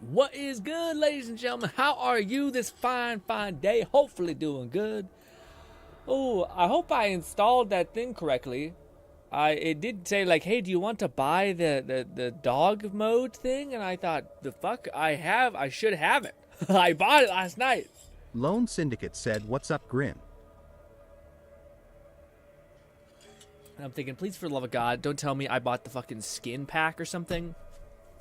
What is good, ladies and gentlemen? How are you this fine day? Hopefully doing good. Oh, I hope I installed that thing correctly. It did say, like, hey, do you want to buy the dog mode thing? And I thought, the fuck? I should have it. I bought it last night. Lone Syndicate said, what's up, GRINN? I'm thinking, please, for the love of God, don't tell me I bought the fucking skin pack or something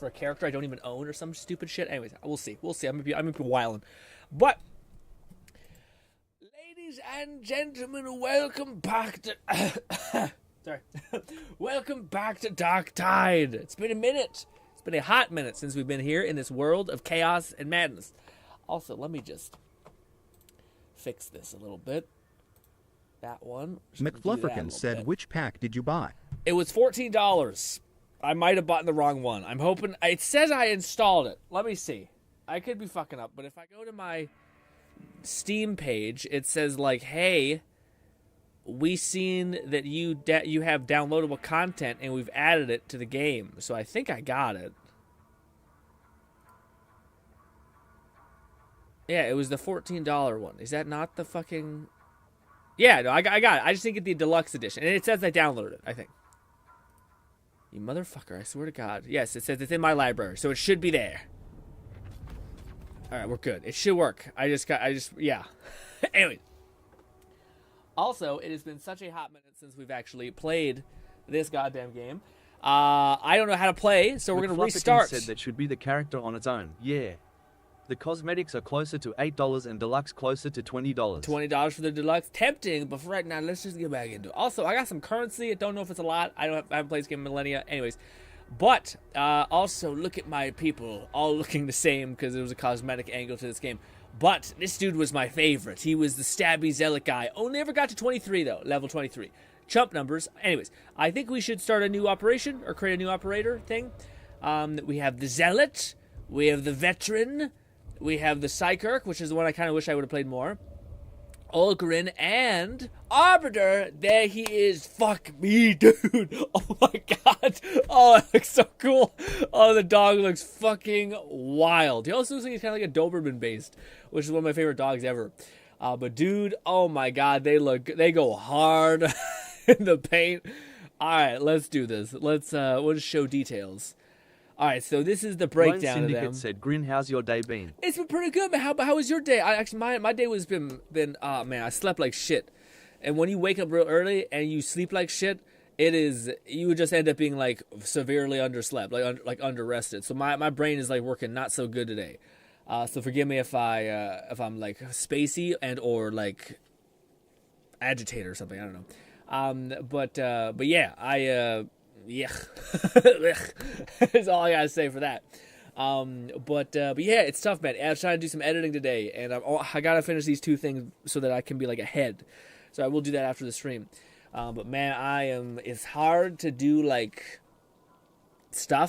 for a character I don't even own or some stupid shit. Anyways, we'll see. I'm gonna be wilding. But, ladies and gentlemen, welcome back to... Sorry. Welcome back to Darktide. It's been a minute. It's been a hot minute since we've been here in this world of chaos and madness. Also, let me just fix this a little bit. That one. McFlufferkin said, which pack did you buy? It was $14. I might have bought the wrong one. I'm hoping... It says I installed it. Let me see. I could be fucking up, but if I go to my Steam page, it says, like, hey, we seen that you have downloadable content, and we've added it to the game. So I think I got it. Yeah, it was the $14 one. Is that not the fucking... Yeah, no, I got it. I just didn't get the deluxe edition. And it says I downloaded it, I think. You motherfucker, I swear to God. Yes, it says it's in my library, so it should be there. Alright, we're good. It should work. Yeah. Anyway. Also, it has been such a hot minute since we've actually played this goddamn game. I don't know how to play, so we're going to restart. Said that should be the character on its own. Yeah. The cosmetics are closer to $8 and deluxe closer to $20. $20 for the deluxe. Tempting, but for right now, let's just get back into it. Also, I got some currency. I don't know if it's a lot. I haven't played this game in millennia. Anyways. But, also, look at my people. All looking the same because there was a cosmetic angle to this game. But this dude was my favorite. He was the stabby zealot guy. Only ever got to 23, though. Level 23. Chump numbers. Anyways, I think we should start a new operation or create a new operator thing. We have the zealot. We have the veteran. We have the Psykerk, which is the one I kind of wish I would have played more. GRINN and Arbiter. There he is. Fuck me, dude. Oh my God. Oh, it looks so cool. Oh, the dog looks fucking wild. He also looks like he's kind of like a Doberman based, which is one of my favorite dogs ever. But dude, oh my God, they go hard in the paint. All right, let's do this. We'll just show details. All right, so this is the breakdown of them. Syndicate said, GRINN, how's your day been? It's been pretty good, man. How was your day? My day was been man, I slept like shit. And when you wake up real early and you sleep like shit, you would just end up being like severely underslept, like underrested. So my brain is like working not so good today. So forgive me if I'm like spacey and or like agitated or something. I don't know. But yeah, yeah, that's all I gotta say for that. But yeah, it's tough, man. I was trying to do some editing today, and I gotta finish these two things so that I can be like ahead. So I will do that after the stream. But man, it's hard to do like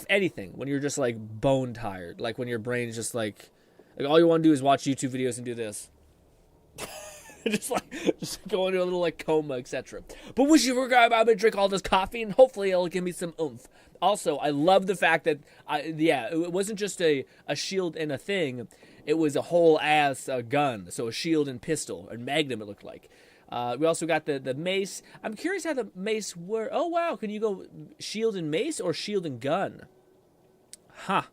anything when you're just like bone tired, like when your brain's just like all you want to do is watch YouTube videos and do this. just go into a little like coma, etc. But wish you were going to drink all this coffee, and hopefully it'll give me some oomph. Also, I love the fact that it wasn't just a shield and a thing; it was a whole ass gun. So a shield and pistol and magnum, it looked like. We also got the mace. I'm curious how the mace works. Oh wow, can you go shield and mace or shield and gun? Huh?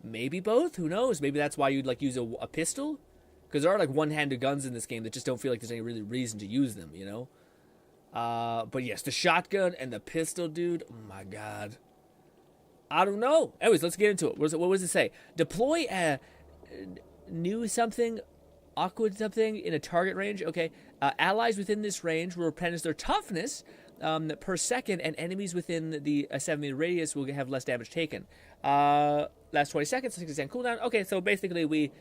Maybe both. Who knows? Maybe that's why you'd like use a pistol. Because there are like one-handed guns in this game that just don't feel like there's any really reason to use them, you know? But yes, the shotgun and the pistol, dude. Oh my God. I don't know. Anyways, let's get into it. What does it say? Deploy a new something, awkward something in a target range. Okay. Allies within this range will replenish their toughness per second, and enemies within the 7-meter radius will have less damage taken. Last 20 seconds, 60% cooldown. Okay, so basically we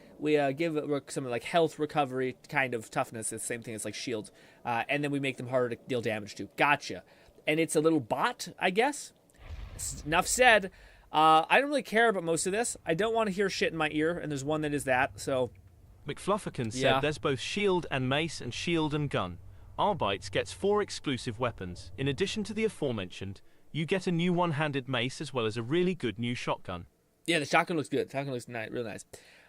give some like health recovery kind of toughness. It's the same thing as like shields. And then we make them harder to deal damage to. Gotcha. And it's a little bot, I guess. Enough said. I don't really care about most of this. I don't want to hear shit in my ear, and there's one that is that, so... McFlufferkin said there's both shield and mace and shield and gun. Arbites gets 4 exclusive weapons. In addition to the aforementioned, you get a new one-handed mace as well as a really good new shotgun. Yeah, the shotgun looks good. Shotgun looks nice, real nice.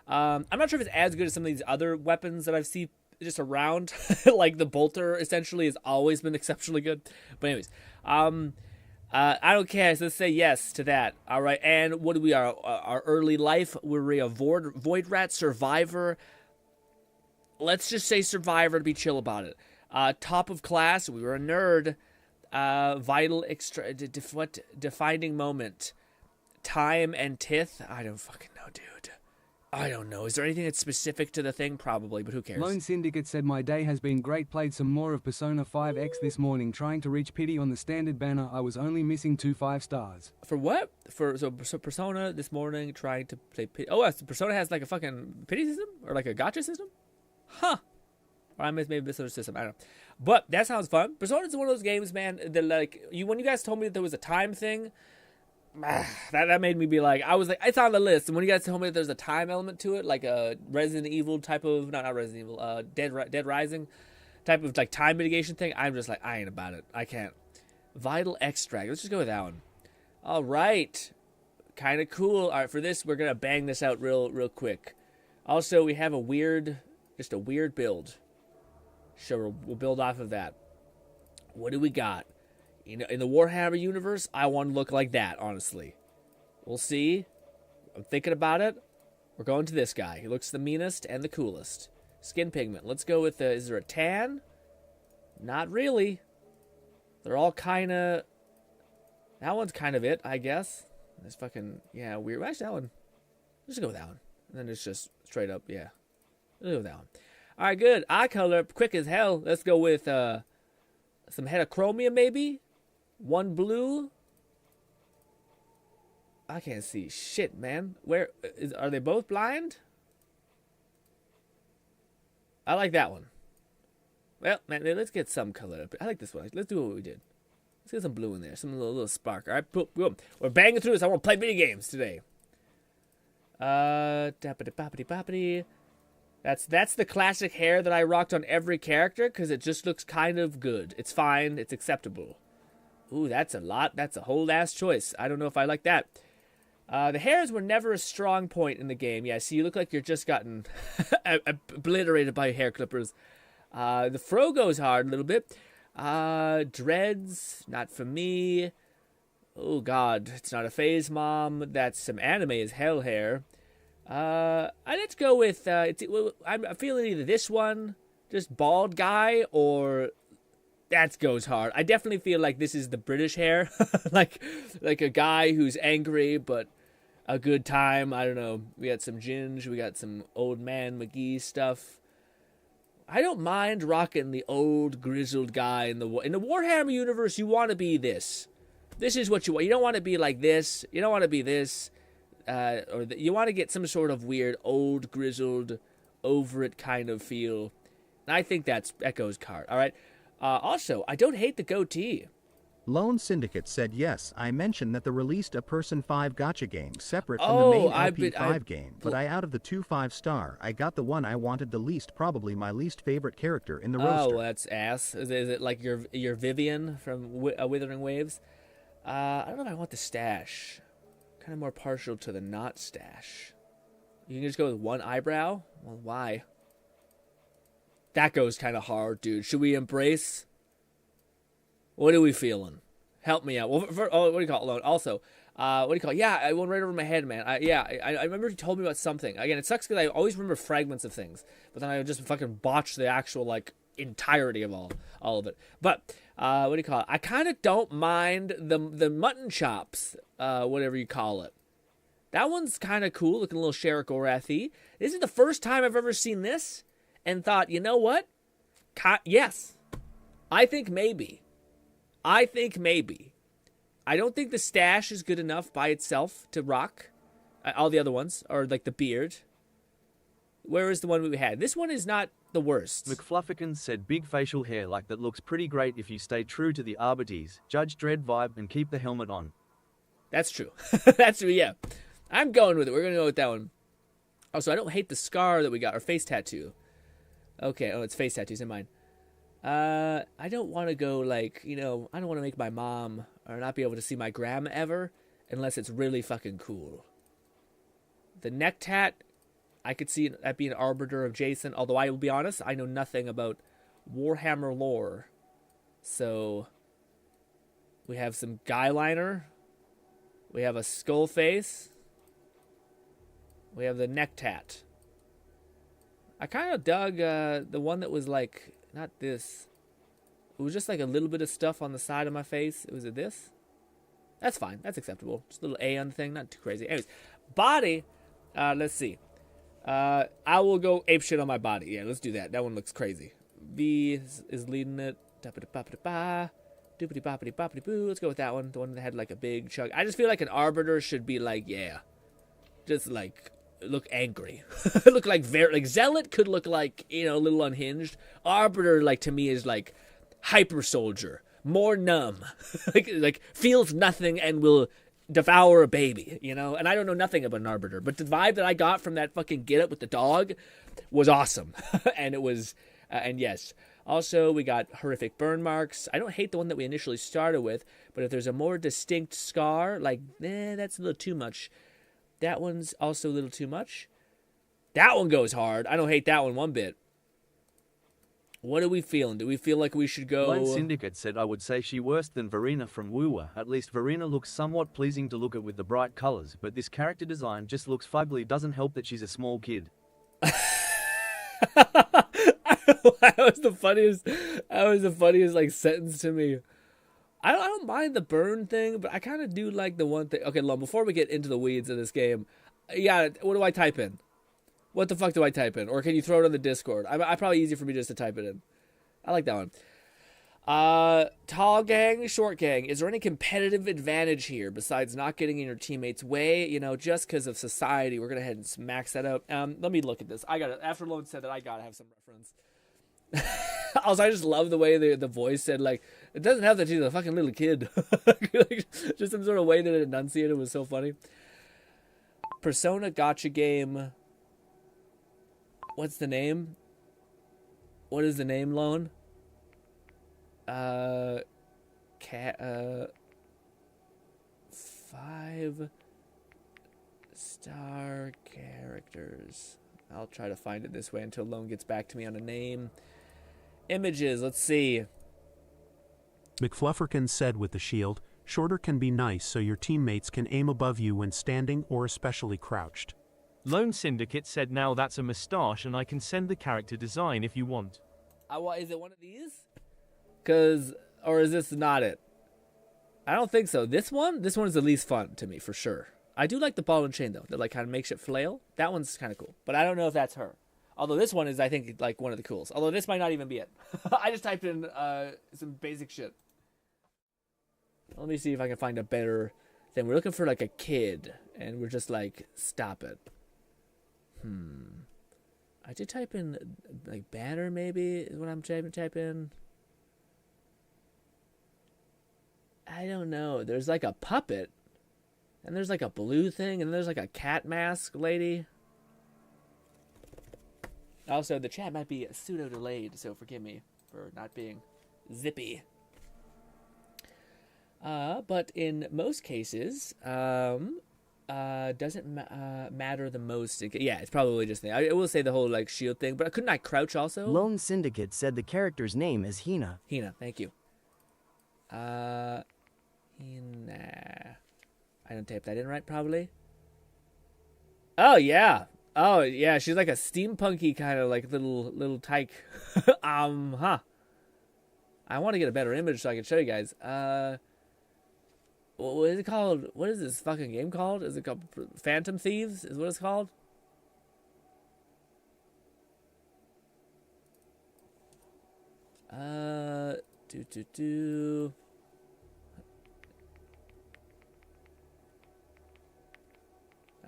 I'm not sure if it's as good as some of these other weapons that I've seen just around. Like the bolter, essentially, has always been exceptionally good. But anyways, I don't care. So let's say yes to that. All right. And what do we are? Our early life. We're a void rat survivor. Let's just say survivor to be chill about it. Top of class. We were a nerd. Vital defining moment. Time and tith. I don't fucking know, dude. I don't know. Is there anything that's specific to the thing? Probably, but who cares? Lone Syndicate said my day has been great. Played some more of Persona 5X this morning, trying to reach pity on the standard banner. I was only missing 2 5 stars. For what? So Persona this morning trying to play pity. Oh, so Persona has like a fucking pity system or like a gacha system? Huh. Or I maybe this other system. I don't know. But that sounds fun. Persona's one of those games, man, that like when you guys told me that there was a time thing, that made me be like, I was like, it's on the list. And when you guys told me that there's a time element to it, like a Resident Evil type of, not Resident Evil, Dead Rising type of like time mitigation thing, I'm just like, I ain't about it. I can't. Vital extract. Let's just go with that one. All right. Kind of cool. All right, for this, we're going to bang this out real quick. Also, we have just a weird build. Sure, we'll build off of that. What do we got? You know, in the Warhammer universe, I want to look like that, honestly. We'll see. I'm thinking about it. We're going to this guy. He looks the meanest and the coolest. Skin pigment. Let's go with is there a tan? Not really. They're all kind of... That one's kind of it, I guess. This fucking... Yeah, weird. Actually, that one... Let's go with that one. And then it's just straight up, yeah. Let's go with that one. All right, good. Eye color, quick as hell. Let's go with some heterochromia, maybe? One blue. I can't see shit, man. Are they both blind? I like that one. Well, man, let's get some color. I like this one. Let's do what we did. Let's get some blue in there. Some little spark. All right, boom. We're banging through this. I want to play video games today. Dappity-boppity-boppity. That's the classic hair that I rocked on every character because it just looks kind of good. It's fine. It's acceptable. Ooh, that's a lot. That's a whole ass choice. I don't know if I like that. The hairs were never a strong point in the game. Yeah, see, you look like you're just gotten obliterated by hair clippers. The fro goes hard a little bit. Dreads, not for me. Oh, God. It's not a phase, Mom. That's some anime as hell hair. Let's go with, I'm feeling either this one, just bald guy, or that goes hard. I definitely feel like this is the British hair. like a guy who's angry, but a good time. I don't know. We got some Ginge. We got some old man McGee stuff. I don't mind rocking the old grizzled guy in the Warhammer universe. You want to be this. This is what you want. You don't want to be like this. You don't want to be this. You want to get some sort of weird, old, grizzled, over it kind of feel. And I think that goes hard. All right. Also, I don't hate the goatee. Lone Syndicate said yes. I mentioned that they released a Person 5 gacha game separate from the main LP5 game, but out of the 2 5-star, I got the one I wanted the least, probably my least favorite character in the roster. Oh, that's ass. Is it like your Vivian from Withering Waves? I don't know if I want the stash. Kind of more partial to the not stash. You can just go with one eyebrow? Well, why? That goes kind of hard, dude. Should we embrace? What are we feeling? Help me out. Well, what do you call it? Also, what do you call it? Yeah, I went right over my head, man. I remember you told me about something. Again, it sucks because I always remember fragments of things, but then I would just fucking botch the actual, like, entirety of all of it. But, what do you call it? I kind of don't mind the mutton chops, whatever you call it. That one's kind of cool, looking a little Sherrick-Orathi. This is the first time I've ever seen this and thought, you know what? Yes. I think maybe. I don't think the stash is good enough by itself to rock. All the other ones, or like the beard. Where is the one we had? This one is not the worst. McFluffikins said big facial hair like that looks pretty great if you stay true to the Arbites, Judge Dredd vibe, and keep the helmet on. That's true. That's true, yeah. I'm going with it. We're going to go with that one. Also, I don't hate the scar that we got, or face tattoo. Okay, it's face tattoos in mine. I don't want to go like, I don't want to make my mom or not be able to see my grandma ever unless it's really fucking cool. The neck tat, I could see that being an arbiter of Jason, although I will be honest, I know nothing about Warhammer lore. So, we have some guy liner. We have a skull face. We have the neck tat. I kind of dug the one that was like, not this. It was just like a little bit of stuff on the side of my face. Was it this? That's fine. That's acceptable. Just a little A on the thing. Not too crazy. Anyways, body. Let's see. I will go ape shit on my body. Yeah, let's do that. That one looks crazy. V is leading it. Doopity-boppity-ba. Doopity-boppity-boppity-boo. Let's go with that one. The one that had like a big chug. I just feel like an arbiter should be like, yeah. Just like, look angry. Look like Zealot could look like, you know, a little unhinged. Arbiter, like, to me is like hyper soldier. More numb. like feels nothing and will devour a baby, you know? And I don't know nothing about an arbiter, but the vibe that I got from that fucking get up with the dog was awesome. And it was, and yes. Also, we got horrific burn marks. I don't hate the one that we initially started with, but if there's a more distinct scar, like, that's a little too much. That one's also a little too much. That one goes hard. I don't hate that one bit. What are we feeling? Do we feel like we should go... Lone Syndicate said I would say she worse than Verena from Woowa. At least Verena looks somewhat pleasing to look at with the bright colors, but this character design just looks fugly. Doesn't help that she's a small kid. That was the funniest like sentence to me. I don't mind the burn thing, but I kind of do like the one thing. Okay, Lon, before we get into the weeds of this game, yeah, what do I type in? What the fuck do I type in? Or can you throw it on the Discord? I probably easier for me just to type it in. I like that one. Tall gang, short gang. Is there any competitive advantage here besides not getting in your teammates' way? You know, just because of society, we're gonna head and max that out. Let me look at this. I got it. After Lone said that, I gotta have some reference. Also, I just love the way the voice said, like, it doesn't have that she's a fucking little kid. Like, just some sort of way that it enunciated was so funny. Persona Gotcha game. What's the name? What is the name, Lone? 5-star characters. I'll try to find it this way until Lone gets back to me on a name. Images, let's see. McFlufferkin said with the shield, shorter can be nice so your teammates can aim above you when standing or especially crouched. Lone Syndicate said now that's a moustache and I can send the character design if you want. Is it one of these? Or is this not it? I don't think so. This one is the least fun to me, for sure. I do like the ball and chain, though. That, like, kind of makes it flail. That one's kind of cool. But I don't know if that's her. Although this one is, I think, like, one of the coolest. Although this might not even be it. I just typed in some basic shit. Let me see if I can find a better thing. We're looking for, like, a kid. And we're just like, stop it. I did type in, like, banner, maybe, is what I'm trying to type in. I don't know. There's like a puppet, and there's like a blue thing, and there's like a cat mask lady. Also, the chat might be pseudo-delayed, so forgive me for not being zippy. But in most cases, doesn't matter the most. Yeah, it's probably just the... I will say the whole, like, shield thing, but couldn't I crouch also? Lone Syndicate said the character's name is Hina. Hina, thank you. Hina. I don't type that in right, probably. Oh, yeah. Oh, yeah, she's like a steampunky kind of, like, little tyke. I want to get a better image so I can show you guys. What is it called? What is this fucking game called? Is it called Phantom Thieves? Is what it's called?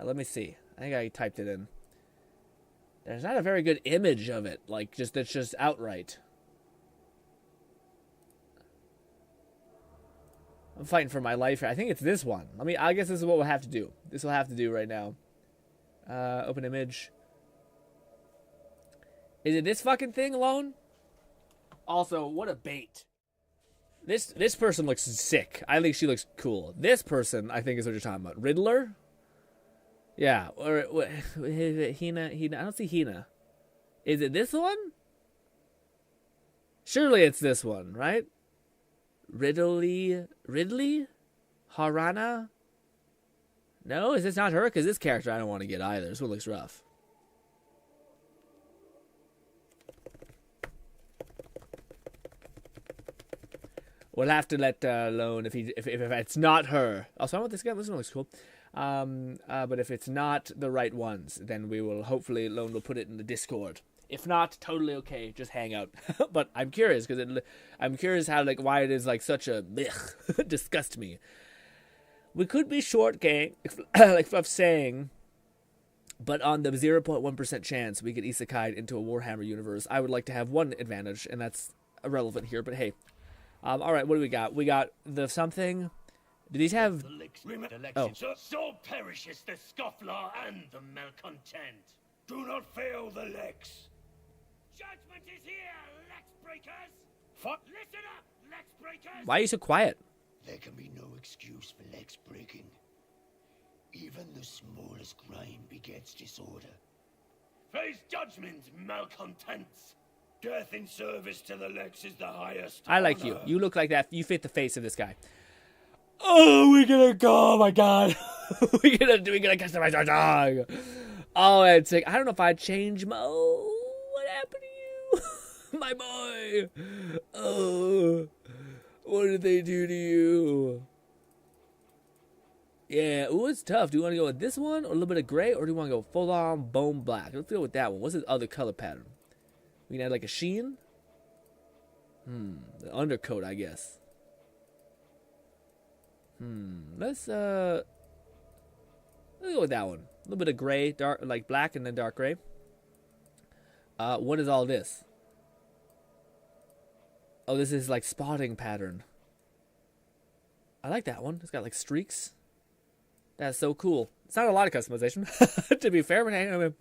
Let me see. I think I typed it in. There's not a very good image of it. Like, that's just outright. I'm fighting for my life here. I think it's this one. I guess this is what we'll have to do. This will have to do right now. Open image. Is it this fucking thing alone? Also, what a bait. This person looks sick. I think she looks cool. This person, I think, is what you're talking about. Riddler? Yeah, or Hina. I don't see Hina. Is it this one? Surely it's this one, right? Ridley? Harana? No, is this not her? Because this character I don't want to get either. This one looks rough. We'll have to let Lone if it's not her. Also, I want this guy. This one looks cool. But if it's not the right ones, then we will hopefully Lone will put it in the Discord. If not, totally okay. Just hang out. But I'm curious because I'm curious how why it is such a blech, disgust me. We could be short, gang, of saying, but on the 0.1% chance we get isekai'd into a Warhammer universe, I would like to have one advantage, and that's irrelevant here. But hey, all right, what do we got? We got the something. Do these have? Oh. So perishes the scofflaw and the malcontent. Do not fail the Lex. Judgment is here, Lex breakers. Listen up, Lex breakers. Why are you so quiet? There can be no excuse for Lex breaking. Even the smallest crime begets disorder. Face judgment, malcontents. Death in service to the Lex is the highest. I like you. You look like that. You fit the face of this guy. Oh, we're gonna go. Oh my god. we're gonna customize our dog. Oh, it's like I don't know if I'd change my. Oh, what happened to you, my boy? Oh, what did they do to you? Yeah, ooh, it's tough. Do you want to go with this one or a little bit of gray, or do you want to go full on bone black? Let's go with that one. What's the other color pattern? We can add like a sheen. The undercoat, I guess. Let's go with that one. A little bit of gray, dark, like black, and then dark gray. What is all this? Oh, this is like spotting pattern. I like that one. It's got like streaks. That's so cool. It's not a lot of customization, to be fair, but hey,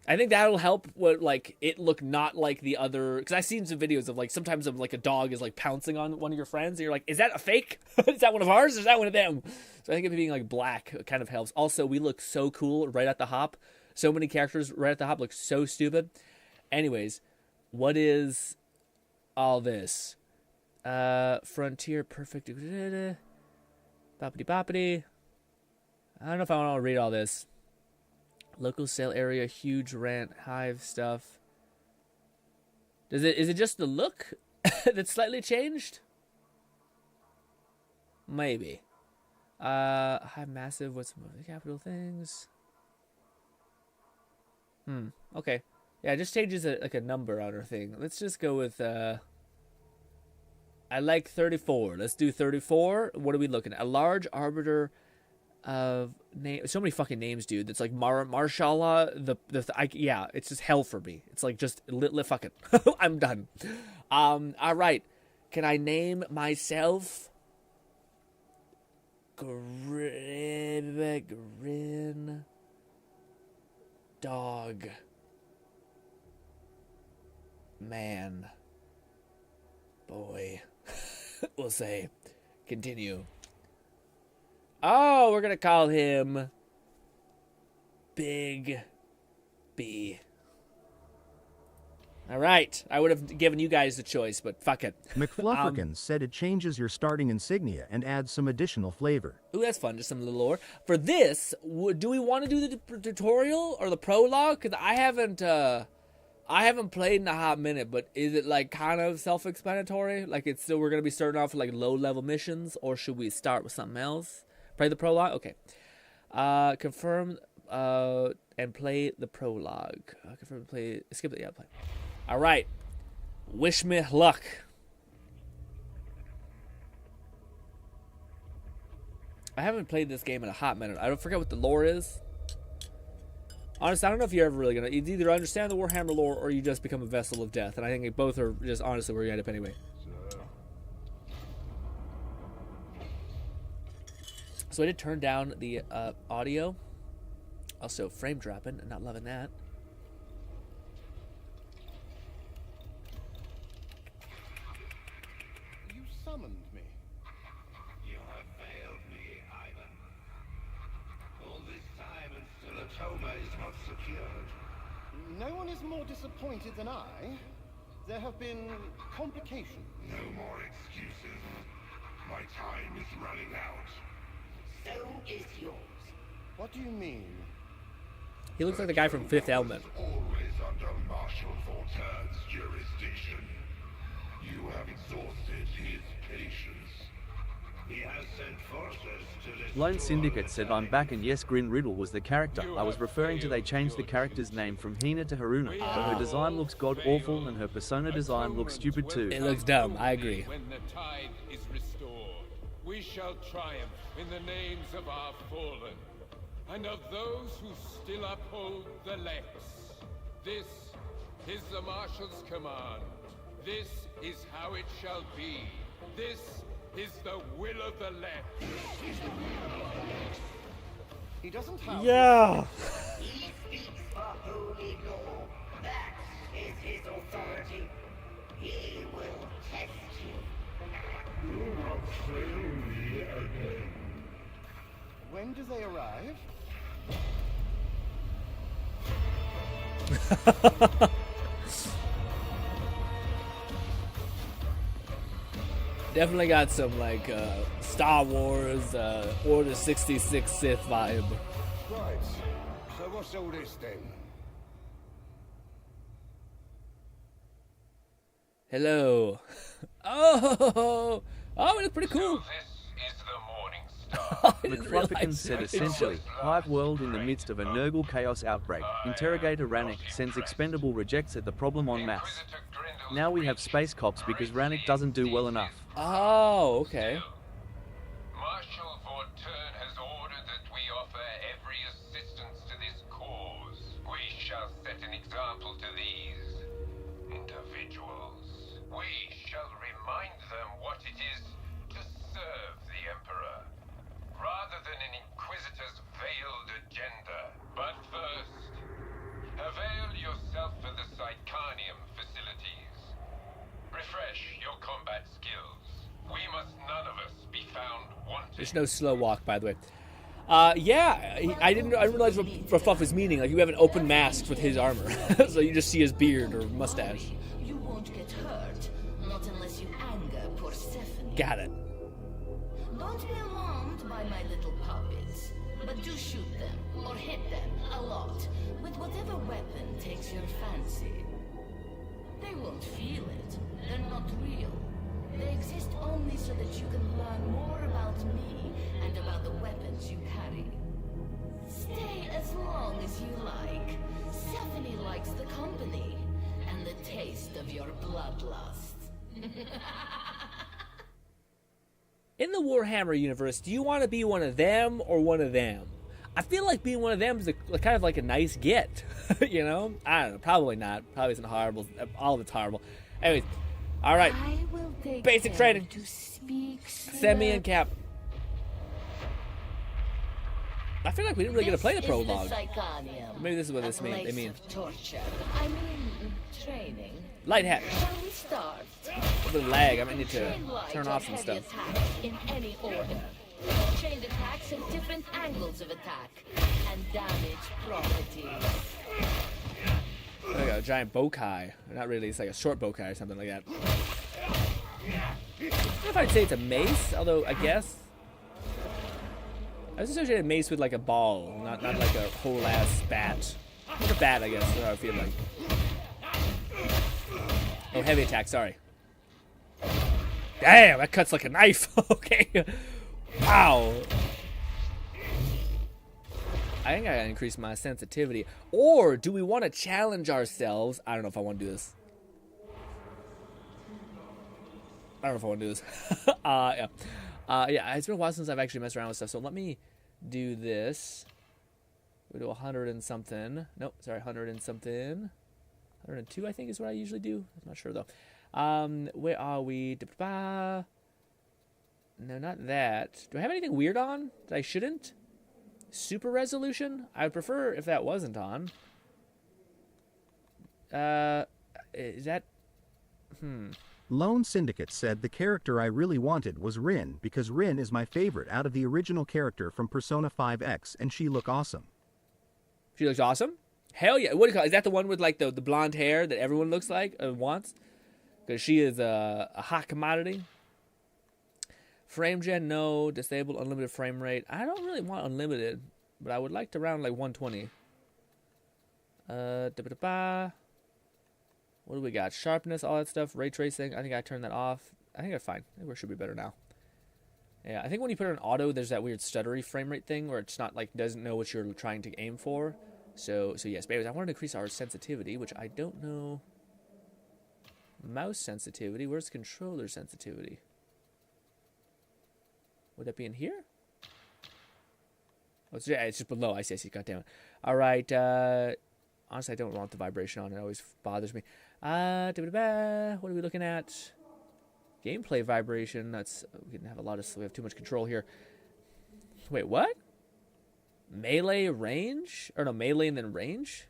I think that'll help what it look not like the other, because I've seen some videos of sometimes of a dog is pouncing on one of your friends and you're like, is that a fake? Is that one of ours or is that one of them? So I think it being black kind of helps. Also, we look so cool right at the hop. So many characters right at the hop look so stupid. Anyways, what is all this? Frontier perfect. Boppity boppity. I don't know if I want to read all this. Local sale area, huge rent, hive stuff. Is it just the look that's slightly changed? Maybe. Hive massive, what's some of the capital things? Okay. Yeah, it just changes a number on her thing. Let's just go with I like 34. Let's do 34. What are we looking at? A large arbiter of name, so many fucking names, dude. That's like Marshala. Yeah, it's just hell for me. It's just fuck it. I'm done. All right. Can I name myself? GRINN dog man boy. We'll say. Continue. Oh, we're going to call him Big B. All right. I would have given you guys the choice, but fuck it. McFlufferkins said it changes your starting insignia and adds some additional flavor. Ooh, that's fun. Just some little lore. For this, do we want to do the tutorial or the prologue? Because I haven't played in a hot minute, but is it kind of self-explanatory? It's still, we're going to be starting off with low-level missions, or should we start with something else? Play the prologue? Okay. Confirm and play the prologue. Confirm, play, skip it, yeah, play. All right. Wish me luck. I haven't played this game in a hot minute. I don't forget what the lore is. Honestly, I don't know if you're ever really going to... Either understand the Warhammer lore or you just become a vessel of death. And I think both are just honestly where you end up anyway. So I did turn down the audio. Also, frame dropping. Not loving that. You summoned me. You have failed me, Ivan. All this time Coma is not secured. No one is more disappointed than I. There have been complications. No more excuses. My time is running out. So is yours. What do you mean? He looks like the guy from Fifth Element. Always under Marshal Vortern's jurisdiction. You have exhausted his patience. He has sent forces to this. Lone Syndicate said I'm back, and yes, Grin Riddle was the character. I was referring to they changed the character's name from Hina to Haruna, but her design looks god awful and her persona design looks stupid too. It looks dumb, I agree. When the tide is restored, we shall triumph in the names of our fallen, and of those who still uphold the Lex. This is the Marshal's command. This is how it shall be. This is the will of the Lex. He doesn't have... Yeah! He speaks for holy law. That is his authority. He will test you. Do not fail me again. When do they arrive? Definitely got some like Star Wars Order 66 Sith vibe. Right. So what's all this then? Hello. Oh, it looks pretty cool. This is the Morning Star. McFluffin said essentially, Hive World in the midst of a Nurgle chaos outbreak. Interrogator Rannick sends expendable rejects at the problem en masse. Now we have space cops because Rannick doesn't do well enough. Oh, okay. Marshal Vortern has ordered that we offer every assistance to this cause. We shall set an example to these individuals. We shall remind them what it is to serve the Emperor, rather than an Inquisitor's veiled agenda. But first, avail yourself of the Psychanium facilities. Refresh your combat skills. We must none of us be found wanting. There's no slow walk, by the way. Yeah, I didn't realize what Fluff was meaning. Like, you have an open mask with his armor, so you just see his beard or mustache. You won't get hurt, not unless you anger Persephone. Got it. Don't be alarmed by my little puppets, but do shoot them or hit them a lot with whatever weapon takes your fancy. They won't feel it. They're not real. They exist only so that you can learn more about me and about the weapons you carry. Stay as long as you like. Stephanie likes the company and the taste of your bloodlust. In the Warhammer universe, do you want to be one of them or one of them? I feel like being one of them is kind of like a nice get, you know? I don't know, probably not. Probably isn't horrible. All of it's horrible. Anyways, all right. Basic training. Send me in, Cap. I feel like we didn't really get to play the prologue. Maybe this is what this means. They mean. I mean, training. Light hat. Shall we start? A little lag. I might need to turn off some stuff. In any order. Chained attacks have different angles of attack and damage properties. Like a giant bowkai. Not really, it's like a short bowkai or something like that. I don't know if I'd say it's a mace, although I guess. I was associating mace with like a ball, not like a whole ass bat. Like a bat, I guess, is how I feel like. Oh, heavy attack, sorry. Damn, that cuts like a knife. Okay. Wow. I think I gotta increase my sensitivity. Or do we want to challenge ourselves? I don't know if I want to do this. I don't know if I want to do this. Yeah, it's been a while since I've actually messed around with stuff. So let me do this. We do 100 and something. Nope, sorry, 100 and something. 102, I think, is what I usually do. I'm not sure though. Where are we? No, not that. Do I have anything weird on that I shouldn't? Super resolution? I would prefer if that wasn't on. Is that... Lone Syndicate said the character I really wanted was Rin because Rin is my favorite out of the original character from Persona 5X and she look awesome. She looks awesome. Hell yeah. What do you call it? Is that the one with like the blonde hair that everyone looks like wants? Because she is a hot commodity. Frame gen, no. Disabled unlimited frame rate. I don't really want unlimited, but I would like to round like 120. What do we got? Sharpness, all that stuff. Ray tracing. I think I turned that off. I think I'm fine. I think we should be better now. Yeah, I think when you put it on auto, there's that weird stuttery frame rate thing where it's not like doesn't know what you're trying to aim for. So yes, but anyways, I wanted to increase our sensitivity, which I don't know. Mouse sensitivity. Where's controller sensitivity? Would that be in here? Oh, it's just below. I see. God damn it. All right. Honestly, I don't want the vibration on. It always bothers me. What are we looking at? Gameplay vibration. That's we can have a lot of. We have too much control here. Wait, what? Melee range? Or no, melee and then range?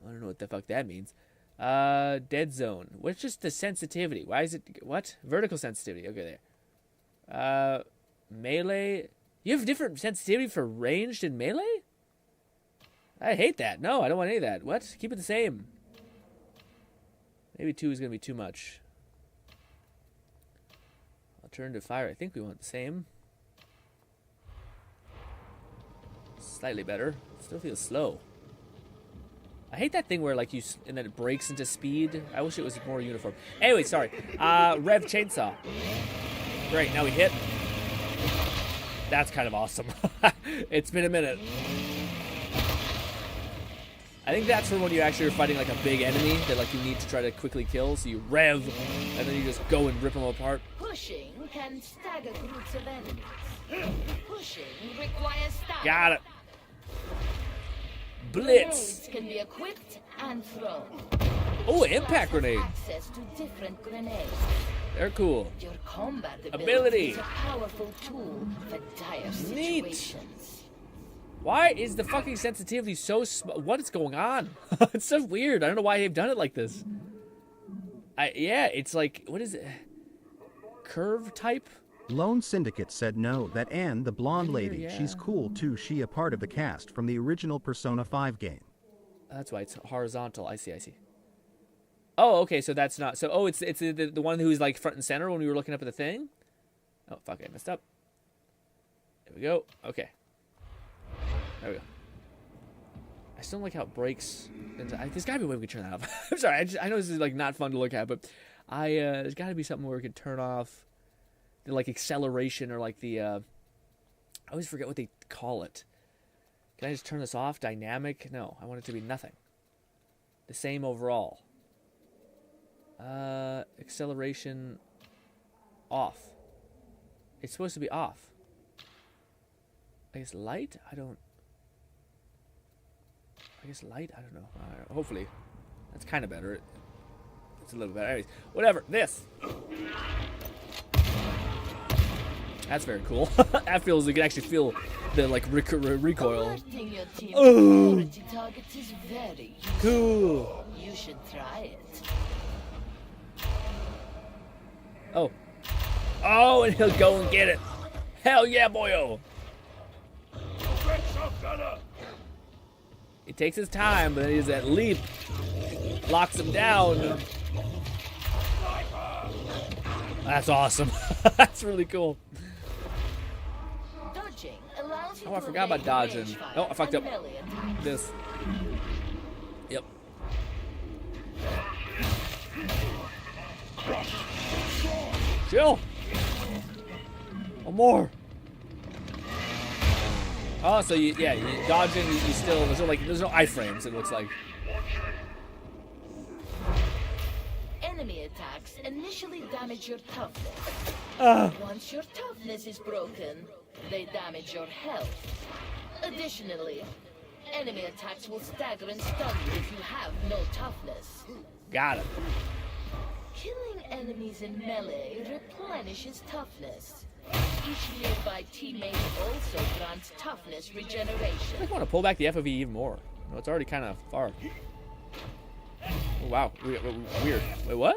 I don't know what the fuck that means. Dead zone. What's just the sensitivity? Why is it what? Vertical sensitivity. Okay, there. Melee. You have different sensitivity for ranged and melee? I hate that. No, I don't want any of that. What? Keep it the same. Maybe 2 is going to be too much. Alternative fire. I think we want the same. Slightly better. Still feels slow. I hate that thing where like and then it breaks into speed. I wish it was more uniform. Anyway, sorry. Rev chainsaw. Great. Now we hit. That's kind of awesome. It's been a minute. I think that's for when you actually are fighting like a big enemy that like you need to try to quickly kill. So you rev, and then you just go and rip them apart. Pushing can stagger groups of enemies. Pushing requires stagger. Got it. Blitz. Grenades can be equipped and thrown. Oh, impact grenade. Access to different grenades. They're cool. Your combat ability is a powerful tool for dire situations. Why is the fucking sensitivity so what is going on? It's so weird. I don't know why they've done it like this. Yeah, it's like, what is it? Curve type? Lone Syndicate said no, that Anne, the blonde lady, yeah. She's cool too. She a part of the cast from the original Persona 5 game. That's why it's horizontal. I see. Oh, okay, so that's not... So, oh, it's the one who's like front and center when we were looking up at the thing? Oh, fuck, I messed up. There we go. Okay. There we go. I still don't like how it breaks. There's gotta be a way we can turn that off. I'm sorry, I know this is like not fun to look at, but there's gotta be something where we could turn off the like acceleration or like the I always forget what they call it. Can I just turn this off? Dynamic? No, I want it to be nothing. The same overall. Acceleration off. It's supposed to be off. I guess light? I guess light? I don't know. Hopefully. That's kind of better. It's a little better. Anyways, whatever. This. That's very cool. That feels, you can actually feel the like recoil. Oh, is very cool. You should try it. Oh, and he'll go and get it. Hell yeah, boyo. He takes his time, but then he does that leap. Locks him down. That's awesome. That's really cool. Dodging allows you I forgot about dodging. Oh, I fucked up. This. Yep. Chill. One more. Oh, so you dodging, you still, there's no iframes, it looks like. Enemy attacks initially damage your toughness. Once your toughness is broken, they damage your health. Additionally, enemy attacks will stagger and stun you if you have no toughness. Got it. Killing enemies in melee replenishes toughness. Each nearby teammate also grants toughness regeneration. I want to pull back the FOV even more. No, it's already kind of far. Oh, wow. Weird. Wait, what?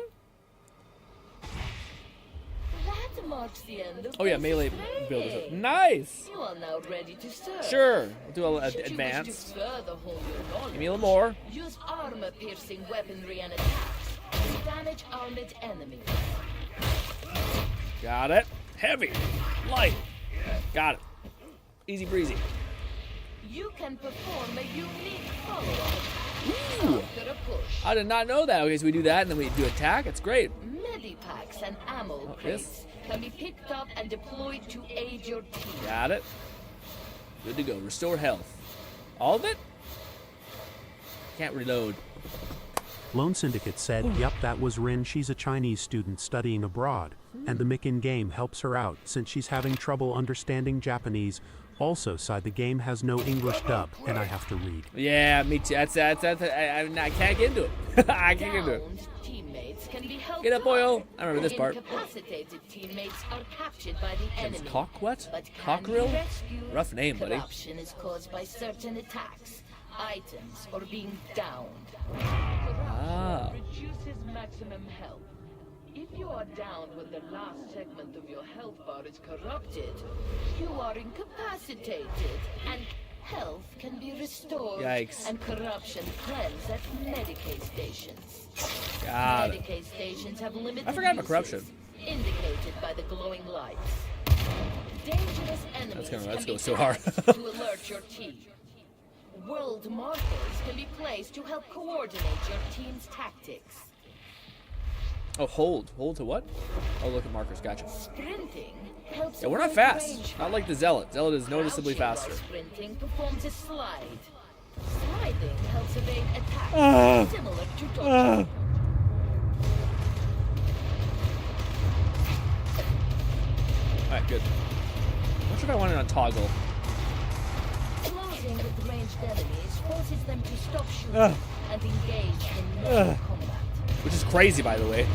That marks the end of Oh yeah, melee build is up. Nice! You are now ready to serve. Sure. We'll do a little Should you advance. wish to further hone your knowledge, Give me a little more. use armor-piercing weaponry and attacks to damage armored enemies. Got it. Heavy. Light. Got it. Easy breezy. You can perform a unique follow-up Ooh. after a push. I did not know that. Okay, so we do that and then we do attack. That's great. Medipacks and ammo Oh, crates can be picked up and deployed to aid your team. Got it. Good to go. Restore health. All of it? Can't reload. Lone Syndicate said, "Yup, that was Rin. She's a Chinese student studying abroad, and the Mick in-game helps her out since she's having trouble understanding Japanese. Also, side the game has no English dub, and I have to read." Yeah, me too. I can't get into it. I can't get into it. Downed teammates can be helped Get up, up. Boyle. I remember this part. Incapacitated teammates are captured by the enemy. Cock what? But can Cockerel? be rescued. Rough name, buddy. Corruption is caused by certain attacks, items, or being downed. Ah. Corruption reduces maximum health. If you are downed when the last segment of your health bar is corrupted, you are incapacitated, and health can be restored. Yikes. And corruption cleansed at Medicaid stations. Got it. Medicaid stations have limited I forgot about uses, corruption. indicated by the glowing lights. Dangerous enemies That's can go be so hard. tagged to alert your team. World markers can be placed to help coordinate your team's tactics. Oh, hold. Hold to what? Oh, look at markers. Gotcha. Sprinting helps. Yeah, we're not avoid fast. range Not like the Zealot. Zealot is noticeably Crouching faster. while sprinting performs a slide. Sliding helps evade attacks, Ah. similar to Ah. dodging. Alright, good. I'm not sure if I want it on toggle. Closing with ranged enemies forces them to stop shooting Ugh. and engage in melee combat. Which is crazy, by the way.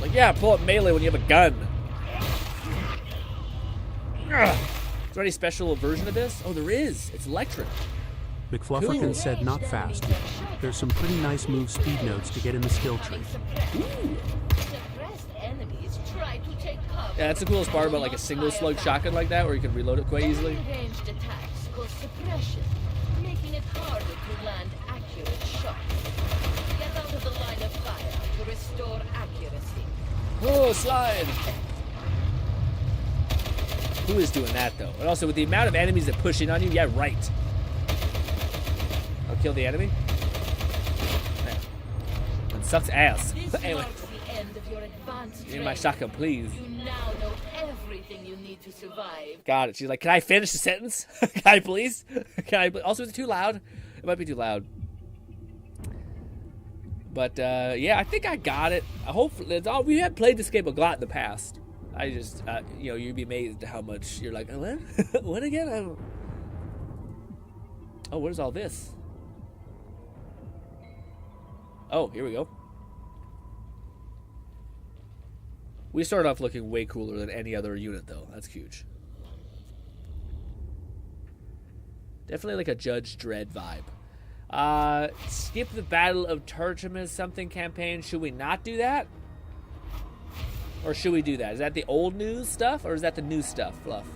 Like, yeah, pull up melee when you have a gun. Ugh. Is there any special version of this? Oh, there is. It's electric. McFlufferkin Cool. said, "Not fast. There's some pretty nice move speed notes to get in the skill tree." Suppressed enemies try to take cover. Yeah, that's the coolest part about like a single slug shotgun like that, where you can reload it quite easily. Ranged attacks cause suppression, making it harder to land accurate shots. Get out of the line of fire to restore accuracy. Oh, slide. Who is doing that though? And also with the amount of enemies that push in on you, yeah, right. I'll kill the enemy. It sucks ass. This Anyway, marks the end of your advanced give me my training. shotgun, please. You now know everything you need to survive. Got it. She's like, can I finish the sentence? Can I please? Can I? Also, is it too loud? It might be too loud. But yeah, I think I got it. Hopefully, it's all, we had played Escape a lot in the past. I just, you know, you'd be amazed at how much you're like, what? What again? I don't... Oh, what is all this? Oh, here we go. We started off looking way cooler than any other unit, though. That's huge. Definitely like a Judge Dredd vibe. Skip the Battle of Tertimus something campaign. Should we not do that? Or should we do that? Is that the old news stuff, or is that the new stuff, Fluff?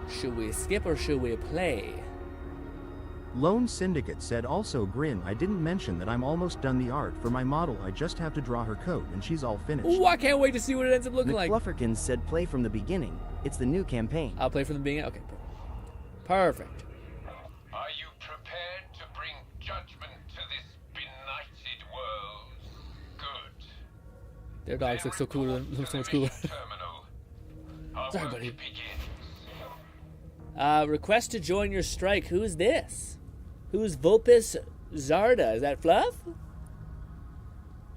Should we skip or should we play? Lone Syndicate said, "Also Grin, I didn't mention that I'm almost done the art for my model. I just have to draw her coat and she's all finished." Ooh, I can't wait to see what it ends up looking like. McFlufferkin said, "Play from the beginning. It's the new campaign." I'll play from the beginning. Okay, perfect. Are you prepared to bring judgment to this benighted world? Good. Their dogs look so cooler. Look so much cooler. Our Sorry, work buddy. begins. Request to join your strike. Who is this? Who's Vulpes Zarda? Is that Fluff?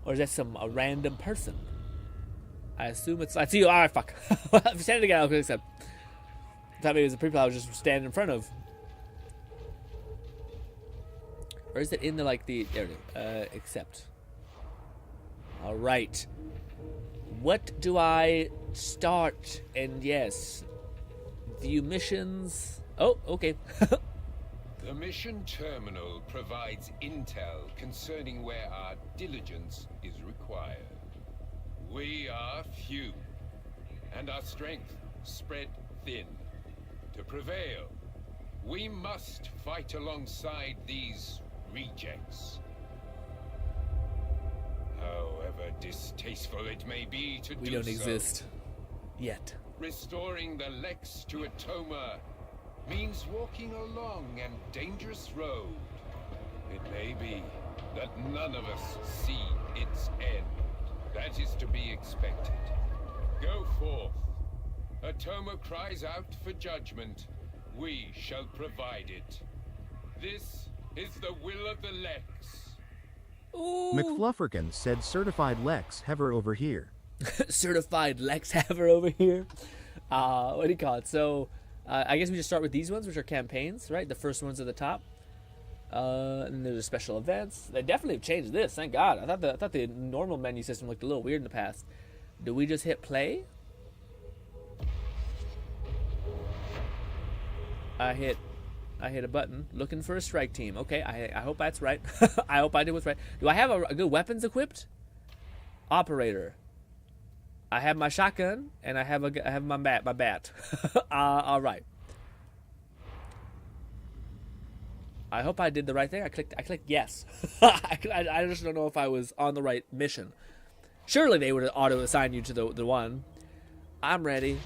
Or is that a random person? I assume it's... I see you. Alright, fuck. If you said it again, I'll click accept. I thought maybe it was the people I was just standing in front of. Or is it in the, like, the... There it is. Accept. Alright. What do I start? And yes... View missions. Oh, okay. The mission terminal provides intel concerning where our diligence is required. We are few, and our strength spread thin. To prevail, we must fight alongside these rejects. However distasteful it may be to do so. We don't exist. Yet. Restoring the Lex to Atoma means walking a long and dangerous road. It may be that none of us see its end. That is to be expected. Go forth. Atoma cries out for judgment. We shall provide it. This is the will of the Lex. Ooh. McFlufferkin said certified Lex Hever over here. Certified Lex Hever over here. What do you call it? So, I guess we just start with these ones, which are campaigns, right? The first ones at the top. And there's special events. They definitely have changed this, thank God. I thought the normal menu system looked a little weird in the past. Do we just hit play? I hit a button looking for a strike team. Okay, I hope that's right. I hope I did what's right. Do I have a good weapons equipped? Operator. I have my shotgun and I have my bat. All right. I hope I did the right thing. I clicked yes. I just don't know if I was on the right mission. Surely they would auto assign you to the one. I'm ready.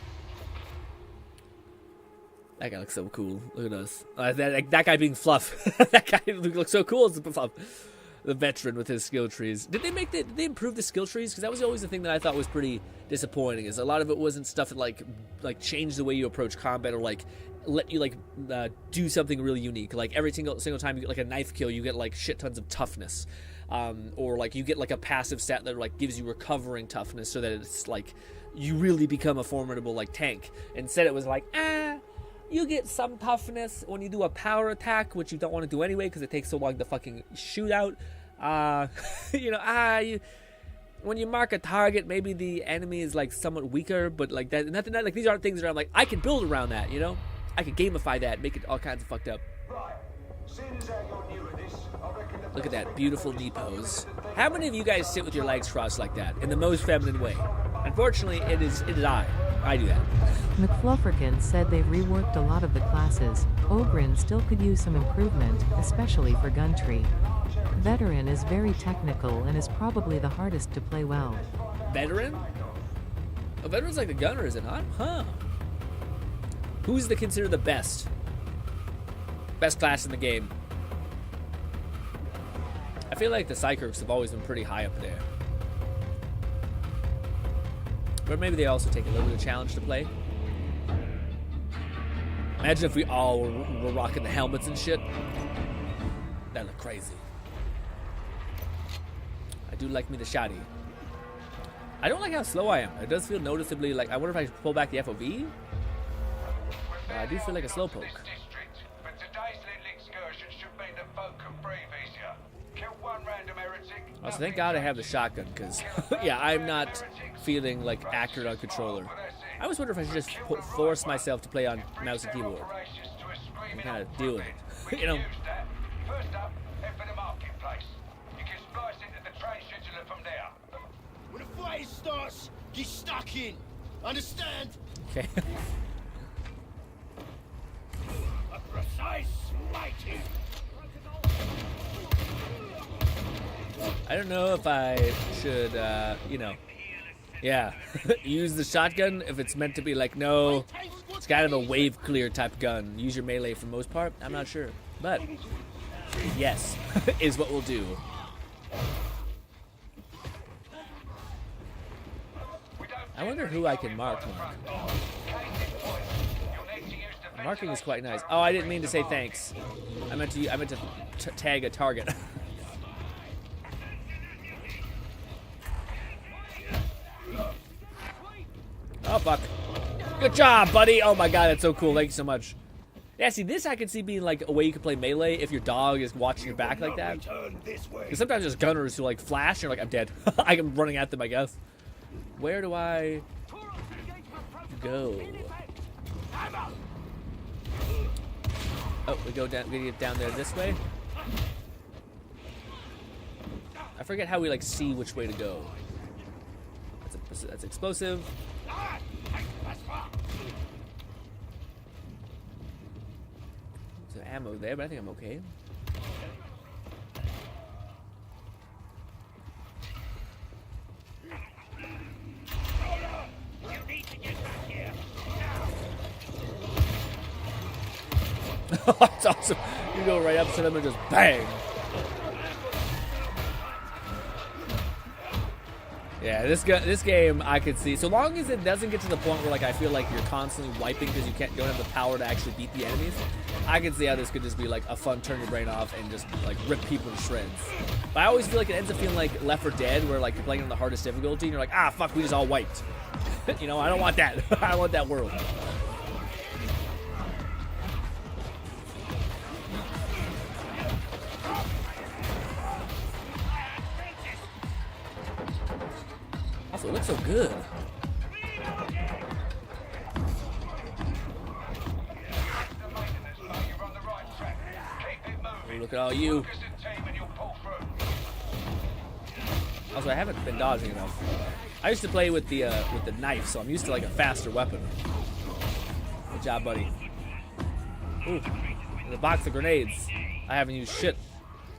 That guy looks so cool. Look at us. That guy being Fluff. That guy looks so cool as Fluff. The veteran with his skill trees. Did they improve the skill trees? Because that was always the thing that I thought was pretty disappointing. Is a lot of it wasn't stuff that like change the way you approach combat or like let you like do something really unique. Like every single time you get like a knife kill, you get like shit tons of toughness, or like you get like a passive stat that like gives you recovering toughness, so that it's like you really become a formidable like tank. Instead, it was like you get some toughness when you do a power attack, which you don't want to do anyway because it takes so long to fucking shoot out. When you mark a target, maybe the enemy is like somewhat weaker, but like that, nothing like these aren't things that I'm like I can build around that. You know, I could gamify that, make it all kinds of fucked up. Look at that beautiful knee pose. How many of you guys sit with your legs crossed like that in the most feminine way? Unfortunately, it is I. I do that. McFlufferkin said they've reworked a lot of the classes. GRINN still could use some improvement, especially for gun tree. Veteran is very technical and is probably the hardest to play well. Veteran? A veteran's like the gunner, is it not? Huh. Who's considered the best? Best class in the game? I feel like the Psykerks have always been pretty high up there. But maybe they also take a little bit of challenge to play. Imagine if we all were rocking the helmets and shit. That'd look crazy. I do like me the shotty. I don't like how slow I am. It does feel noticeably like, I wonder if I should pull back the FOV? I do feel like a slowpoke. Also, thank God I have the shotgun, because, yeah, I'm not feeling, like, accurate on controller. I always wonder if I should just force myself to play on mouse and keyboard. And kind of deal with it, you know? First up, head for the marketplace. You can splice into the train scheduler from there. When the fight starts, get stuck in. Understand? Okay. A precise smiting. I don't know if I should, you know, yeah, use the shotgun if it's meant to be like, no, it's kind of a wave clear type gun. Use your melee for the most part. I'm not sure, but yes, is what we'll do. I wonder who I can mark. Marking is quite nice. Oh, I didn't mean to say thanks. I meant to tag a target. Oh, fuck. Good job, buddy. Oh, my God. That's so cool. Thank you so much. Yeah, see, this I could see being, like, a way you could play melee if your dog is watching your back like that. Because sometimes there's gunners who, like, flash and you're like, I'm dead. I'm running at them, I guess. Where do I go? Oh, we get down there this way. I forget how we like see which way to go. That's explosive. There's ammo there, but I think I'm okay. That's awesome. You go right up to them and just bang. Yeah, this game I could see. So long as it doesn't get to the point where like I feel like you're constantly wiping because you don't have the power to actually beat the enemies, I could see how this could just be like a fun turn your brain off and just like rip people to shreds. But I always feel like it ends up feeling like Left 4 Dead, where like you're playing on the hardest difficulty and you're like, ah, fuck, we just all wiped. You know, I don't want that. I don't want that world. Also, it looks so good. Oh, look at all you. Also, I haven't been dodging enough. I used to play with the knife, so I'm used to like a faster weapon. Good job, buddy. Ooh, the box of grenades. I haven't used shit.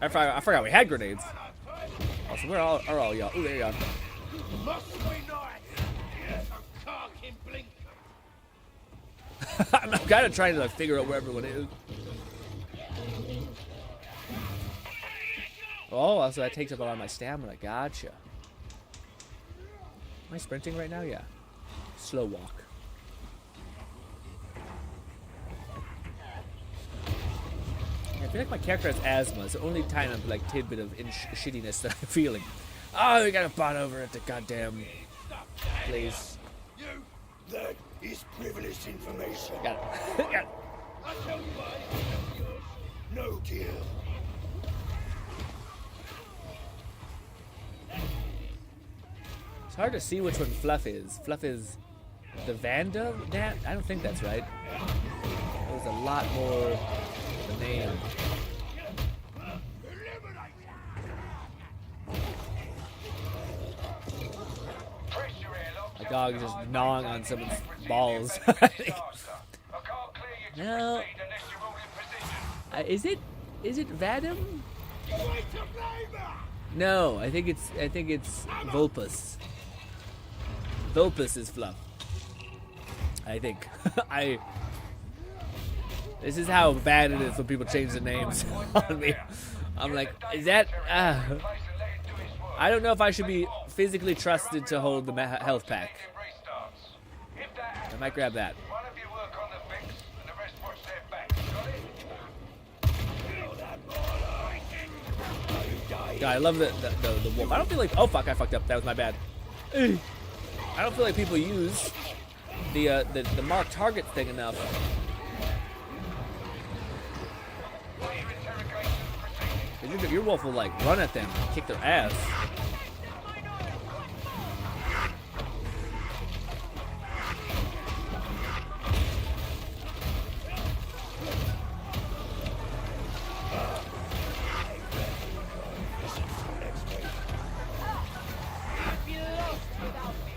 I forgot we had grenades. Also, where are all y'all? Ooh, there you go. I'm kind of trying to figure out where everyone is. Oh, so that takes up a lot of my stamina. Gotcha. Am I sprinting right now? Yeah. Slow walk. I feel like my character has asthma. It's the only time I'm like tidbit of shittiness that I'm feeling. Oh, we got a bot over at the goddamn place. That is privileged information. Got it. Got it. No deal. It's hard to see which one Fluff is. Fluff is the Vanda? I don't think that's right. There's a lot more the name. My dog is just gnawing on someone's balls. No. Is it Vadum? No, I think it's Vulpus. Vulpus is Fluff. I think. This is how bad it is when people change the names on me. I'm like, is that? I don't know if I should be physically trusted to hold the health pack. I might grab that. God, I love the wolf. I don't feel like. Oh fuck! I fucked up. That was my bad. I don't feel like people use the mark target thing enough. Your wolf will like run at them, and kick their ass.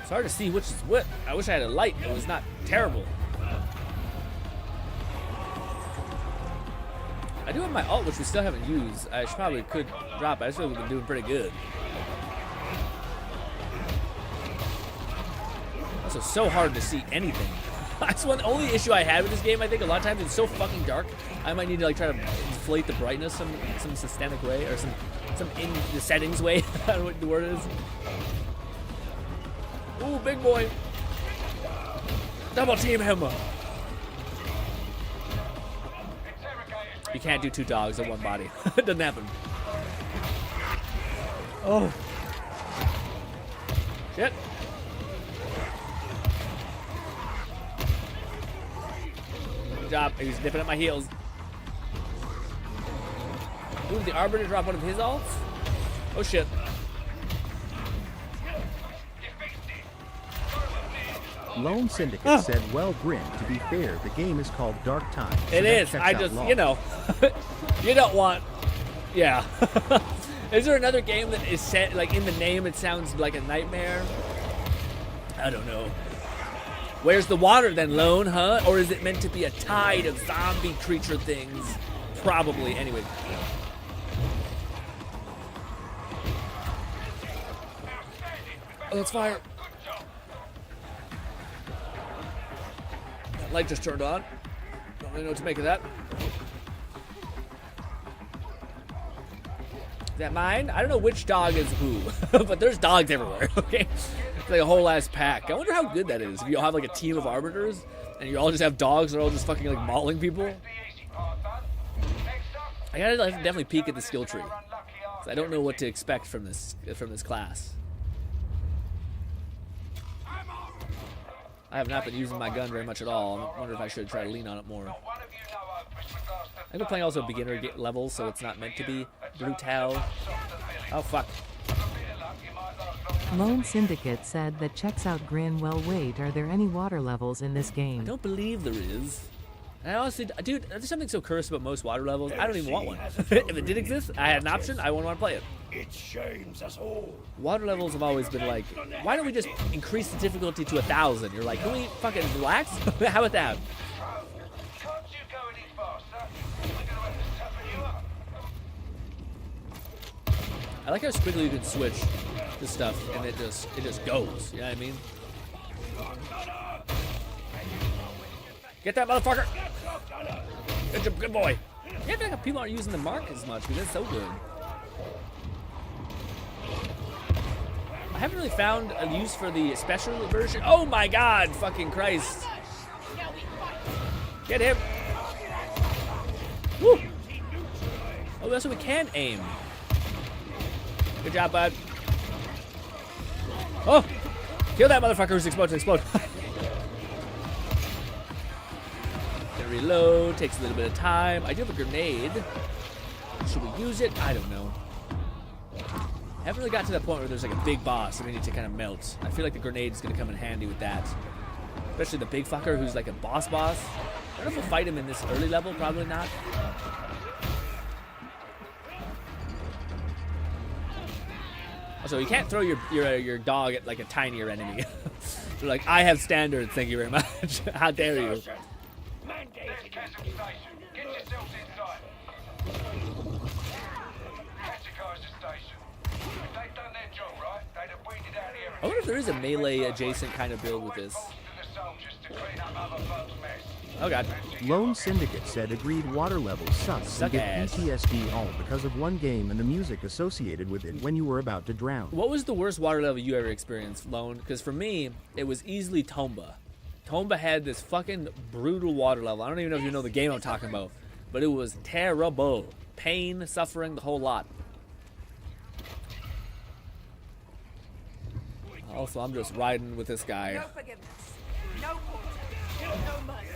It's hard to see which is what. I wish I had a light. It was not terrible. I do have my ult, which we still haven't used. I probably could drop it. I just feel like we've been doing pretty good. Also, so hard to see anything. That's one only issue I had with this game. I think a lot of times it's so fucking dark. I might need to like try to inflate the brightness some systemic way or some in the settings way. I don't know what the word is. Ooh, big boy. Double team him. You can't do two dogs in one body. It doesn't happen. Oh. Shit. Good job. He was nipping at my heels. Ooh, did the Arbiter drop one of his ults? Oh shit. Lone Syndicate said, well, Grin, to be fair, the game is called Darktide. So it is. I just, you know, you don't want, yeah. Is there another game that is set, like in the name it sounds like a nightmare? I don't know. Where's the water then, Lone, huh? Or is it meant to be a tide of zombie creature things? Probably, anyway. Oh, let's fire. That light just turned on. Don't really know what to make of that. Is that mine? I don't know which dog is who, but there's dogs everywhere, okay? It's like a whole ass pack. I wonder how good that is. If you all have like a team of arbiters, and you all just have dogs that are all just fucking like mauling people. I gotta definitely peek at the skill tree. I don't know what to expect from this class. I have not been using my gun very much at all. I wonder if I should try to lean on it more. I've been playing also beginner levels, so it's not meant to be brutal. Oh, fuck. Lone Syndicate said that checks out Grin. Well, wait, are there any water levels in this game? I don't believe there is. And I honestly, dude, there's something so cursed about most water levels. I don't even want one. If it did exist, I had an option, I wouldn't want to play it. It shames us all. Water levels have always been like, why don't we just increase the difficulty to 1,000? You're like, can we fucking relax? How about that? I like how quickly you can switch to stuff and it just goes. You know what I mean? Get that motherfucker! Good boy. Yeah, I feel like people aren't using the mark as much because it's so good. I haven't really found a use for the special version. Oh my god, fucking Christ. Get him. Woo! Oh, that's what we can aim. Good job, bud. Oh! Kill that motherfucker who's exploding. Explode. Then reload. Takes a little bit of time. I do have a grenade. Should we use it? I don't know. I haven't really got to that point where there's like a big boss and we need to kind of melt. I feel like the grenade is going to come in handy with that. Especially the big fucker who's like a boss. I don't know if we'll fight him in this early level. Probably not. Also, you can't throw your dog at like a tinier enemy. You're like, I have standards, thank you very much. How dare you? I wonder if there is a melee adjacent kind of build with this. Oh god. Lone Syndicate said agreed water levels sucks and give PTSD all because of one game and the music associated with it when you were about to drown. What was the worst water level you ever experienced, Lone? Because for me, it was easily Tomba. Tomba had this fucking brutal water level. I don't even know if you know the game I'm talking about, but it was terrible. Pain, suffering, the whole lot. Also, I'm just riding with this guy. No forgiveness. No quarter. No mercy.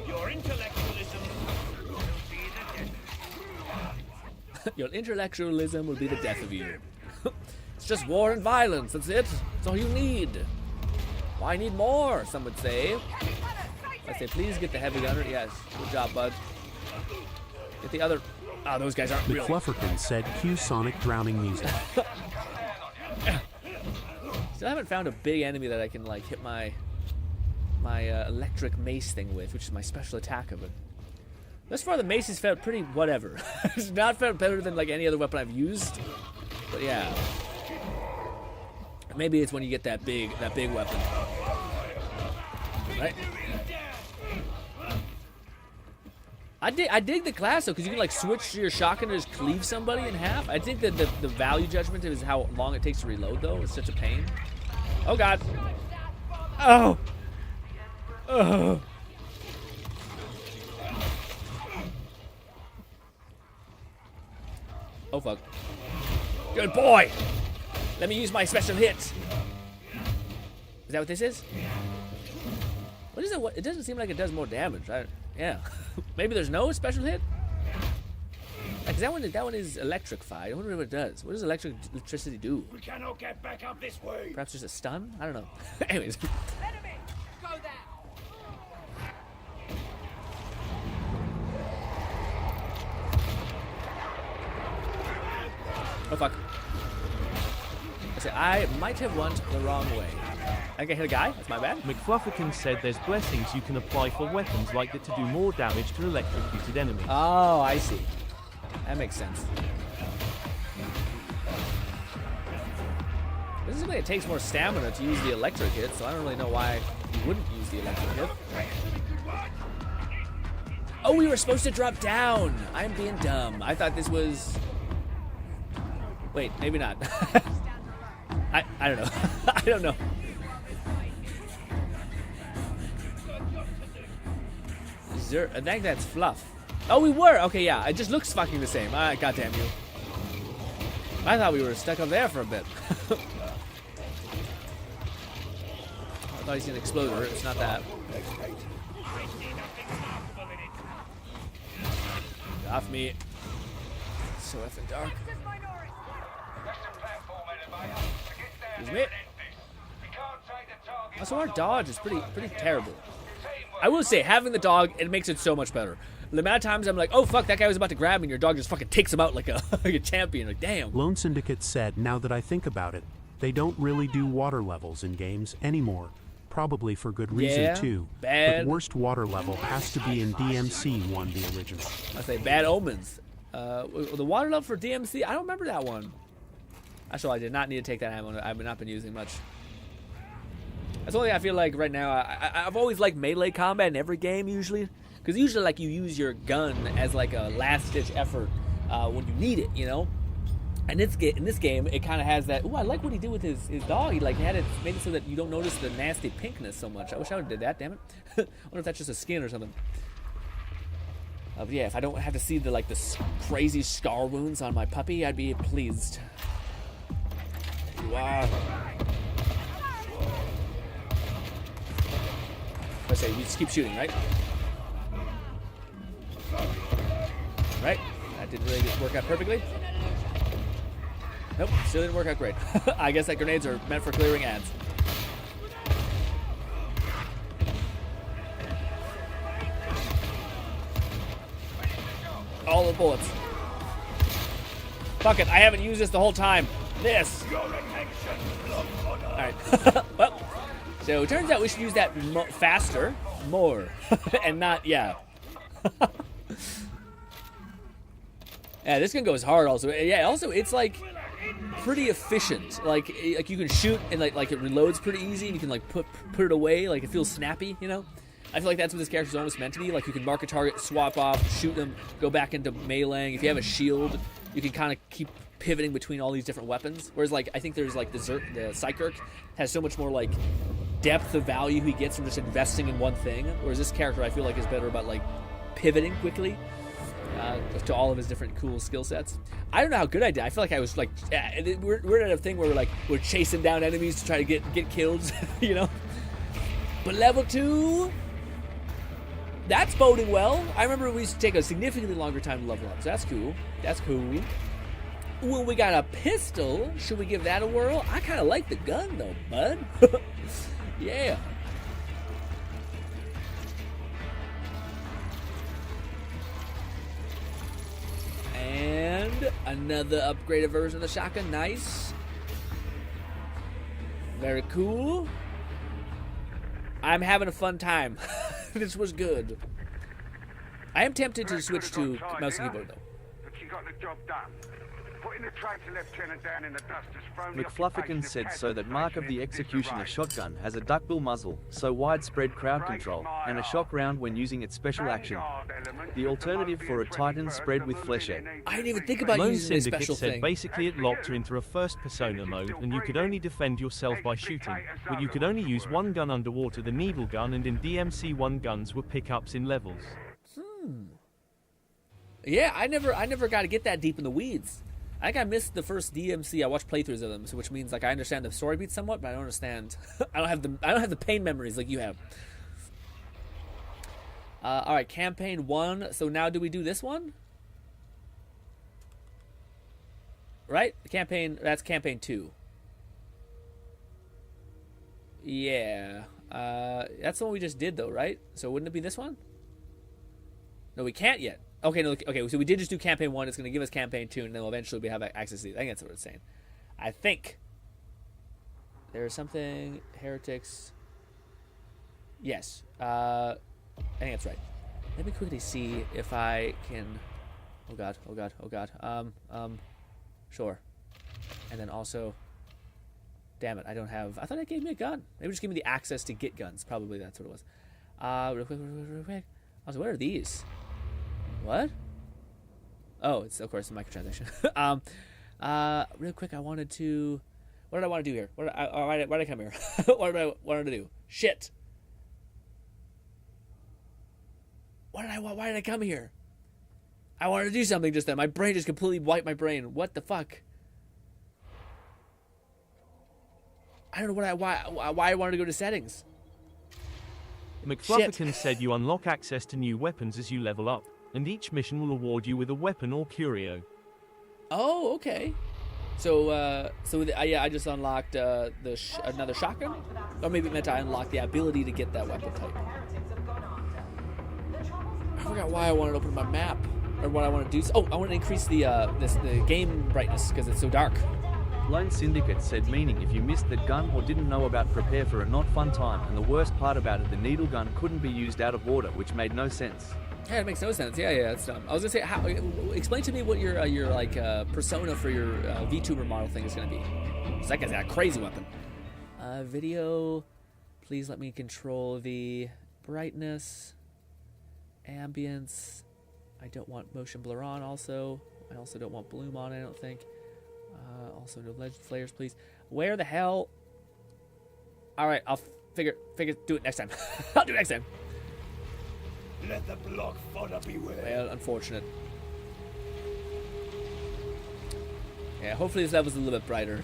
Your intellectualism will be the death. Your intellectualism will be the death of you. It's just war and violence, that's it. That's all you need. Why need more, some would say. I say, please get the heavy gunner. Yes, good job, bud. Get the other... Oh, those guys aren't real. McFlufferkin said, cue Sonic drowning music. Still haven't found a big enemy that I can like hit my electric mace thing with, which is my special attack of it. Thus far, the mace has felt pretty whatever. It's not felt better than like any other weapon I've used, but yeah. Maybe it's when you get that big weapon, right? I dig the class though, because you can like switch to your shotgun and just cleave somebody in half. I think that the value judgment is how long it takes to reload though. It's such a pain. Oh god. Oh. Oh. Oh fuck. Good boy. Let me use my special hit. Is that what this is? What is it? It doesn't seem like it does more damage. Yeah. Maybe there's no special hit? Like, that one is electrified. I wonder what it does. What does electricity do? We cannot get back up this way. Perhaps just a stun? I don't know. Anyways. Oh, fuck. I say, I might have went the wrong way. I think I hit a guy? That's my bad. McFlufferkin said there's blessings you can apply for weapons like that to do more damage to electrocuted enemies. Oh, I see. That makes sense. Basically, it takes more stamina to use the electric hit, so I don't really know why you wouldn't use the electric hit. Oh, we were supposed to drop down. I'm being dumb. I thought this was... Wait, maybe not. I don't know. I don't know. I think that's Fluff. Oh, we were. Okay, yeah. It just looks fucking the same. Ah, goddamn you. I thought we were stuck up there for a bit. I thought he's an exploder. It's not that. Get off me. It's so effing dark. Excuse me. Also, our dodge is pretty terrible. I will say, having the dog, it makes it so much better. The amount of times I'm like, oh fuck, that guy was about to grab me, and your dog just fucking takes him out like a like a champion. Like, damn. Lone Syndicate said, now that I think about it, they don't really do water levels in games anymore. Probably for good reason too. Bad. But worst water level has to be in DMC 1, the original. I say Bad Omens. The water level for DMC, I don't remember that one. Actually, I did not need to take that ammo. I've not been using much. That's the only thing I feel like right now. I've always liked melee combat in every game usually. Because usually like you use your gun as like a last ditch effort when you need it, you know? And in this game, it kind of has that, ooh, I like what he did with his dog. He like made it so that you don't notice the nasty pinkness so much. I wish I would have did that, damn it. I wonder if that's just a skin or something. But yeah, if I don't have to see the crazy scar wounds on my puppy, I'd be pleased. Wow. Let's say, you just keep shooting, right? Right? That didn't really work out perfectly. Nope, still didn't work out great. I guess that grenades are meant for clearing ads. All the bullets. Fuck it, I haven't used this the whole time. This. Alright. Well, so it turns out we should use that faster, more, and not, yeah. Yeah, this gun goes hard also. Yeah, also it's like pretty efficient. Like you can shoot and like it reloads pretty easy, and you can like put it away. Like it feels snappy, you know. I feel like that's what this character's almost meant to be. Like you can mark a target, swap off, shoot them, go back into meleeing. If you have a shield, you can kind of keep pivoting between all these different weapons. Whereas like I think there's like the Psykerk has so much more like depth of value he gets from just investing in one thing. Whereas this character I feel like is better about like pivoting quickly. To all of his different cool skill sets. I don't know how good I did. I feel like I was like, we're at a thing where we're chasing down enemies to try to get kills, you know. But level 2, that's boding well. I remember we used to take a significantly longer time to level up, so that's cool. That's cool. Well, we got a pistol. Should we give that a whirl? I kind of like the gun though, bud. Yeah. And another upgraded version of the shotgun. Nice. Very cool. I'm having a fun time. This was good. I am tempted to switch to mouse and keyboard though. But she got the job done. Putting the traitor lieutenant down in the dust has thrown McFlufferkin said so that Mark of the Executioner shotgun has a duckbill muzzle, so widespread crowd control, and a shock round when using its special action. The alternative for a Titan spread with flechette. I didn't even think about Lone using a Syndicate special said thing. basically it locked her into a first persona mode, and you could only defend yourself by shooting, but you could only use one gun underwater, the needle gun, and in DMC 1 guns were pickups in levels. Yeah, I never got to get that deep in the weeds. I think I missed the first DMC. I watched playthroughs of them, so which means like I understand the story beats somewhat, but I don't understand. I don't have the pain memories like you have. All right, campaign 1. So now do we do this one? Right? That's campaign 2. Yeah. That's the one we just did though, right? So wouldn't it be this one? No, we can't yet. Okay, no, okay. So we did just do campaign 1. It's going to give us campaign 2, and then we'll eventually have access to it. I think that's what it's saying. I think. There's something. Heretics. Yes. I think that's right. Let me quickly see if I can. Oh god. Oh god. Oh god. Sure. And then also. Damn it! I don't have. I thought it gave me a gun. Maybe just give me the access to get guns. Probably that's what it was. Real quick. Also, what are these? What? Oh, it's of course a microtransaction. Real quick, I wanted to. What did I want to do here? Why did I come here? What did I want to do? Shit. Why did I come here? I wanted to do something just then. My brain just completely wiped my brain. What the fuck? I don't know why I wanted to go to settings. McFlufferkin said you unlock access to new weapons as you level up, and each mission will award you with a weapon or curio. Oh, okay. So, yeah, I just unlocked another shotgun, or maybe it meant I unlocked the ability to get that weapon type. I forgot why I wanted to open my map, or what I want to do. Oh, I want to increase the game brightness because it's so dark. Lone Syndicate said, meaning if you missed that gun or didn't know about prepare for a not fun time, and the worst part about it, the needle gun couldn't be used out of order, which made no sense. Yeah, it makes no sense. Yeah, it's dumb. I was gonna say, explain to me what your like persona for your VTuber model thing is gonna be. Cause that guy's got a crazy weapon. Video, please let me control the brightness, ambience. I don't want motion blur on. Also, I also don't want bloom on. I don't think. Also, no legend flares, please. Where the hell? All right, I'll figure. Do it next time. I'll do it next time. Let the block fodder beware. Well, unfortunate. Yeah, hopefully this level's a little bit brighter.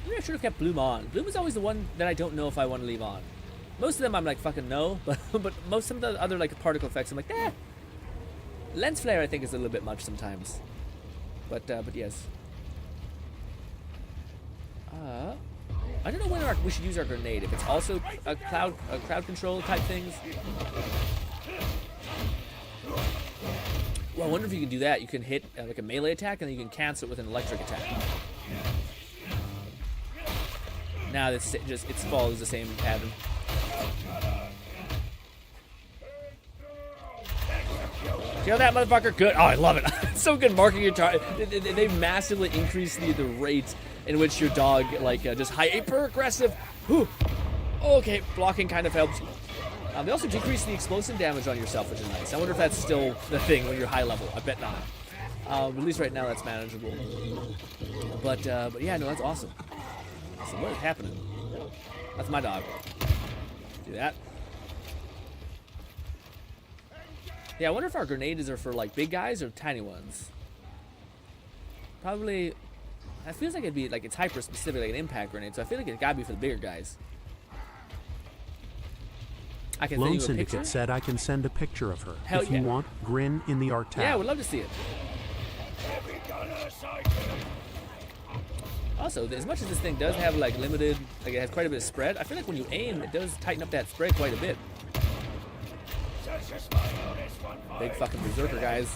Maybe I should have kept Bloom on. Bloom is always the one that I don't know if I want to leave on. Most of them I'm like, fucking no. But most of the other like particle effects I'm like, eh. Lens flare I think is a little bit much sometimes. But yes. I don't know when we should use our grenade. If it's also a crowd control type things. Well, I wonder if you can do that. You can hit like a melee attack and then you can cancel it with an electric attack. Now it follows the same pattern. Kill that motherfucker. Good. Oh, I love it. It's so good marking your target. They massively increase the rate in which your dog, like, just hyper aggressive. Whew. Okay, blocking kind of helps. They also decrease the explosive damage on yourself, which is nice. I wonder if that's still the thing when you're high level. I bet not. At least right now that's manageable. But yeah, no, that's awesome. So what is happening? That's my dog. Do that. Yeah, I wonder if our grenades are for like big guys or tiny ones. Probably. It feels like it'd be like it's hyper specific, like an impact grenade. So I feel like it gotta be for the bigger guys. I can Lone Syndicate said I can send a picture of her. Hell if yeah. you want, grin in the art tab. Yeah, I would love to see it. Also, as much as this thing does have like limited, like it has quite a bit of spread, I feel like when you aim, it does tighten up that spread quite a bit. Big fucking berserker guys.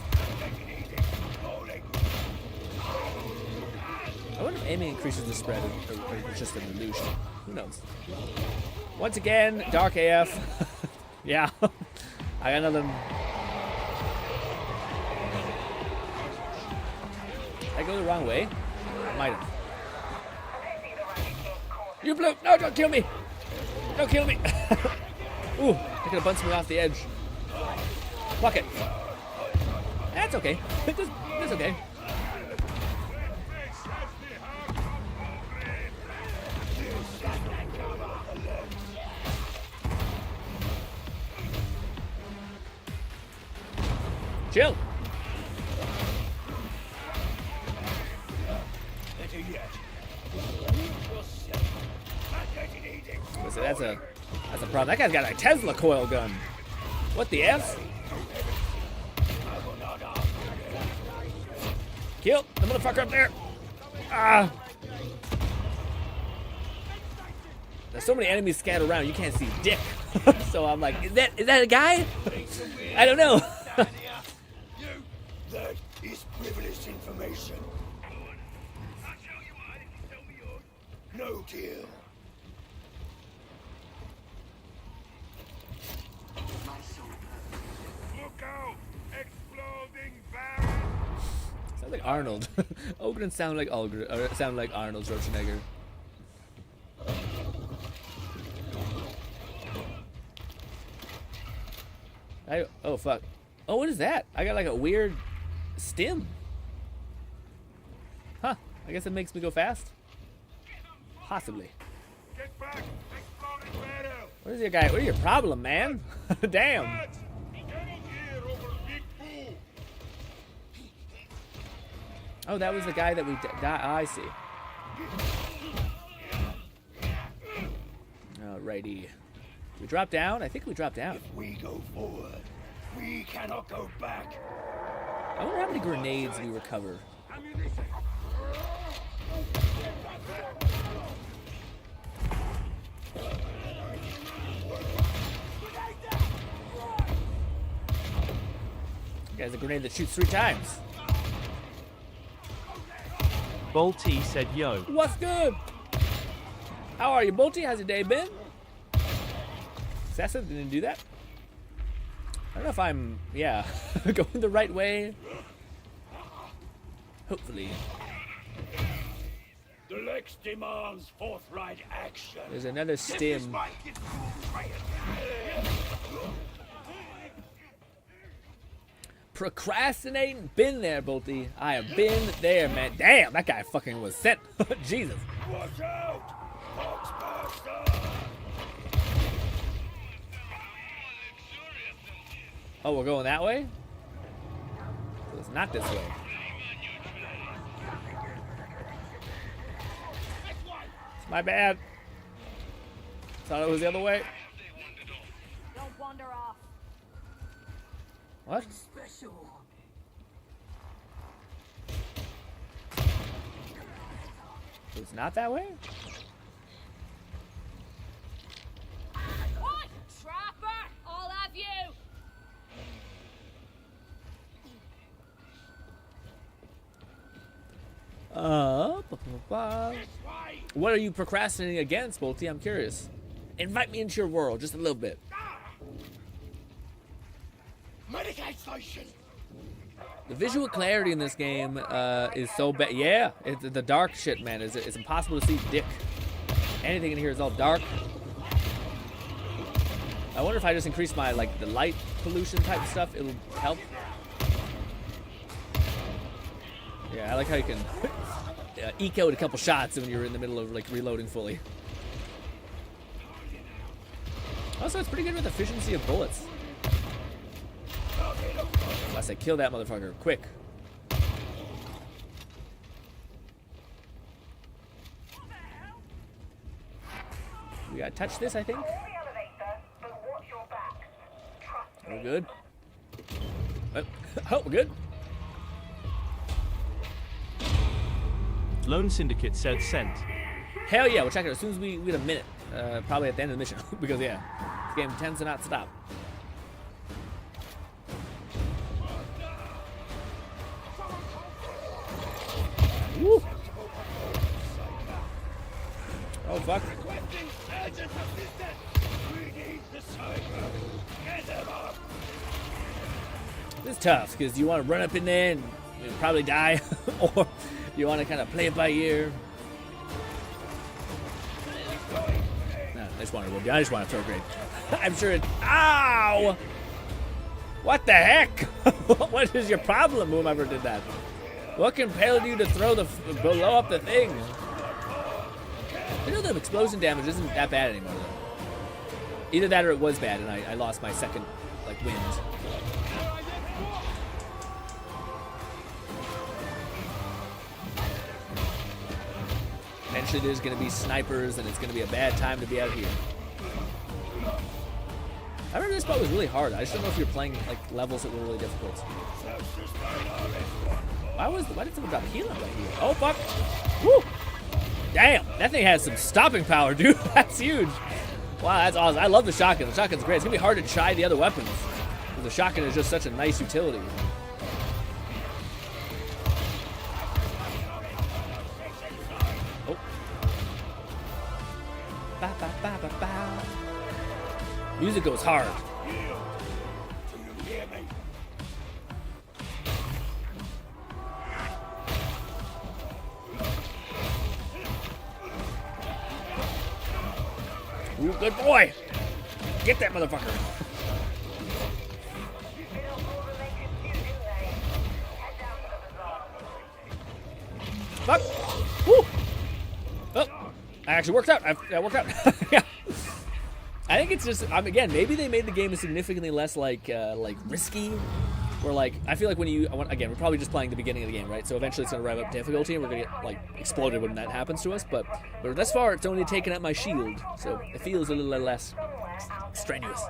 I wonder if aiming increases the spread or it's just an illusion. Who knows? Once again, Dark AF. Yeah. I got another. Did I go the wrong way? I might have. You blew. No, don't kill me. Don't kill me. Ooh, they're gonna bounce me off the edge. Fuck it. That's okay. That's okay. Chill. Listen, that's a problem. That guy's got a Tesla coil gun. What the F? Kill the motherfucker up there. Ah. There's so many enemies scattered around, you can't see dick. So I'm like, is that a guy? I don't know. That is privileged information. No deal. Look out! Exploding barrel! Sounds like Arnold. Ogren sound like Arnold Schwarzenegger. Oh fuck. Oh, what is that? I got like a weird stim. Huh. I guess it makes me go fast. Possibly. Get back! Exploding barrel! What is your guy? What is your problem, man? Damn. Oh, that was the guy that we I see. Alrighty. We drop down? I think we dropped down. If we go forward, we cannot go back. I wonder how many grenades we recover. Guy's a grenade that shoots 3 times. Bolty said, yo. What's good? How are you, Bolty? How's your day been? Sessa didn't do that. I don't know if I'm, going the right way. Hopefully. The Lex demands forthright action. There's another stim. Procrastinating? Been there, Bolty. I have been there, man. Damn, that guy fucking was sent. Jesus. Watch out! Oh, we're going that way? So it's not this way. It's my bad. Thought it was the other way. Don't wander off. What? Special. So it's not that way? What? Trapper! I'll have you! What are you procrastinating against, Bolty? I'm curious. Invite me into your world, just a little bit. Medicate station. The visual clarity in this game is so bad. Yeah, it's the dark shit, man. It's impossible to see dick. Anything in here is all dark. I wonder if I just increase my the light pollution type stuff, it'll help. Yeah, I like how you can eke out a couple shots when you're in the middle of reloading fully. Also, it's pretty good with efficiency of bullets. Unless I kill that motherfucker quick. We gotta touch this, I think. We're good. Oh, we're good. Lone Syndicate said sent. Hell yeah, we'll check it as soon as we get a minute. Probably at the end of the mission. Because yeah, this game tends to not stop. Woo. Oh fuck. This is tough because you want to run up in there and you'll probably die, or you want to kind of play it by ear. No, I just want to throw a grenade. I'm sure it. Ow! What the heck? What is your problem, whoever did that? What compelled you to blow up the thing? You know the explosion damage isn't that bad anymore, though. Either that or it was bad, and I lost my second wind. Eventually there's going to be snipers, and it's going to be a bad time to be out here. I remember this part was really hard. I just don't know if you're playing levels that were really difficult. Why did someone drop healing right here? Oh fuck! Woo! Damn, that thing has some stopping power, dude. That's huge. Wow, that's awesome. I love the shotgun. The shotgun's great. It's gonna be hard to try the other weapons. The shotgun is just such a nice utility. Oh. Ba, ba, ba, ba, ba. Music goes hard. Ooh, good boy. Get that motherfucker. Fuck. Woo. Oh, I actually worked out. I worked out. Yeah. I think it's just, again, maybe they made the game significantly less like risky. Or like, I feel like when you, again, we're probably just playing the beginning of the game, right? So eventually it's going to rev up difficulty and we're going to get like exploded when that happens to us. But thus far, it's only taken out my shield. So it feels a little less strenuous.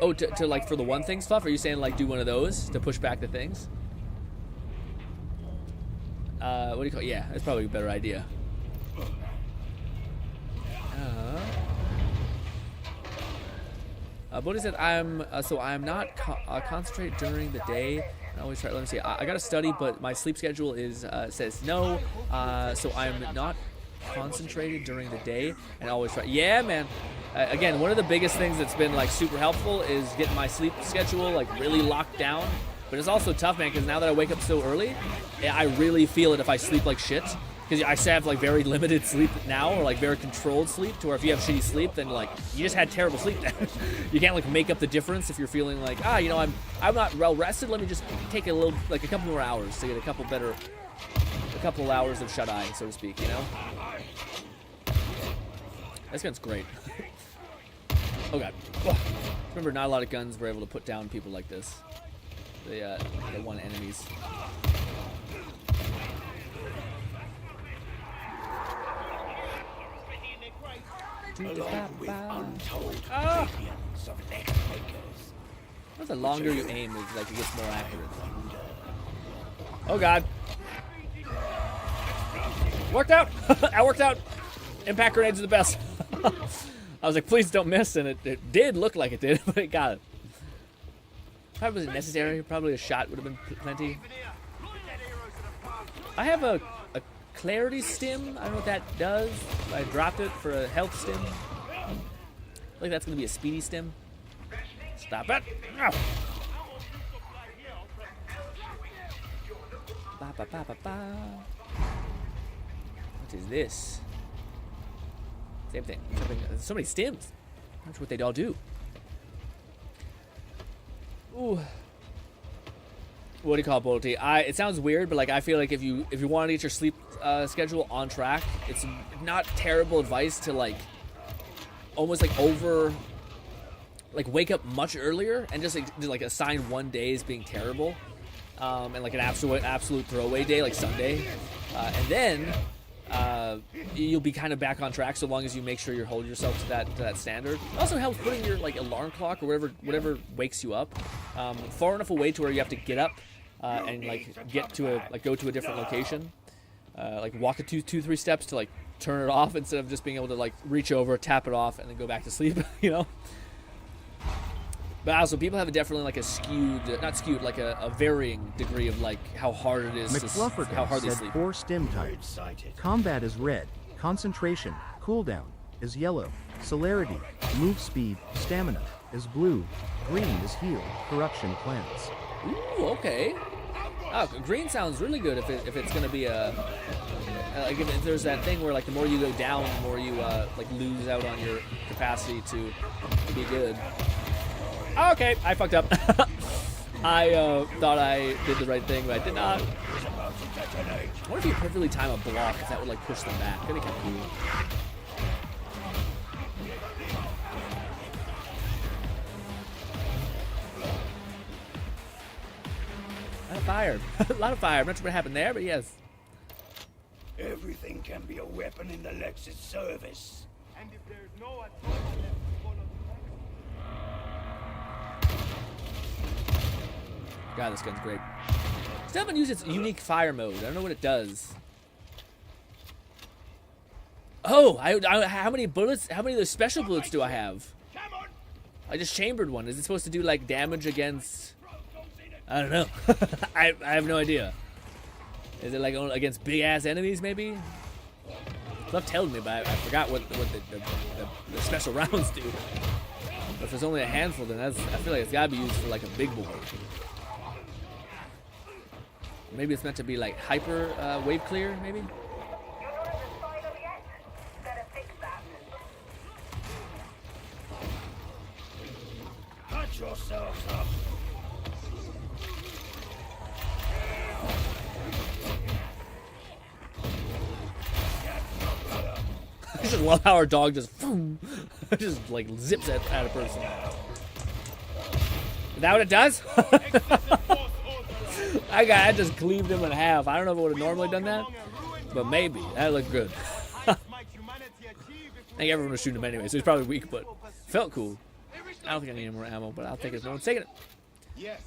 Oh, to like for the one thing stuff? Are you saying like do one of those to push back the things? What do you call it? Yeah, that's probably a better idea. Bodhi said, I'm not concentrate during the day. I always try. Let me see. I gotta study, but my sleep schedule is says no. So I'm not concentrated during the day, and always try. Yeah, man. Again, one of the biggest things that's been like super helpful is getting my sleep schedule like really locked down. But it's also tough, man, because now that I wake up so early, I really feel it if I sleep like shit. Because I have like very limited sleep now, or like very controlled sleep, to where if you have shitty sleep, then like you just had terrible sleep. You can't like make up the difference if you're feeling like, you know, I'm not well rested. Let me just take a couple more hours to get a couple hours of shut eye, so to speak. You know, this gun's great. Oh god. Oh. Remember, not a lot of guns were able to put down people like this. They one enemies. The longer you aim, it gets more accurate. Oh god. Worked out! I worked out! Impact grenades are the best. I was like, please don't miss, and it did look like it did, but it got it. Probably wasn't necessary. Probably a shot would have been plenty. I have a clarity stim. I don't know what that does. I dropped it for a health stim. I think that's going to be a speedy stim. Stop it. Ow. Ba, ba, ba, ba, ba. What is this? Same thing. There's so many stims. That's what they'd all do. Ooh. What do you call it, Bolty? It sounds weird, but like I feel like if you want to get your sleep schedule on track, it's not terrible advice to like almost like wake up much earlier and just like assign one day as being terrible, and like an absolute throwaway day like Sunday, and then you'll be kind of back on track so long as you make sure you're holding yourself to that standard. It also helps putting your like alarm clock or whatever wakes you up far enough away to where you have to get up and like go to a different location, like walk 2-3 steps to like turn it off instead of just being able to like reach over, tap it off, and then go back to sleep. You know. But also, people have definitely like like a varying degree of like how hard it is how hard they sleep. 4 stim types. Combat is red, concentration, cooldown is yellow, celerity, move speed, stamina is blue, green is heal, corruption cleanse. Ooh, okay. Oh, green sounds really good if it's gonna be like if there's that thing where like the more you go down, the more you like lose out on your capacity to be good. Okay, I fucked up. I thought I did the right thing, but I did not. I wonder if you perfectly time a block, if that would like push them back. That'd be kind of cool. A lot of fire. A lot of fire. I'm not sure what happened there, but yes. Everything can be a weapon in the Lex's service. And if there's no alternative, God, this gun's great. Still haven't used its unique fire mode. I don't know what it does. Oh, how many bullets? How many of those special bullets do I have? I just chambered one. Is it supposed to do like damage against? I don't know. I have no idea. Is it like against big ass enemies maybe? Love telling me, but I forgot what the special rounds do. But if there's only a handful, then I feel like it's gotta be used for like a big boy. Maybe it's meant to be like hyper wave clear, maybe. Patch yourselves up. I just love how our dog just like zips at a person. Is that what it does? I just cleaved him in half. I don't know if I would have normally done that, but maybe. That looked good. I think everyone was shooting him anyway, so he's probably weak, but felt cool. I don't think I need any more ammo, but I'll take it if no one's taking it. Yes.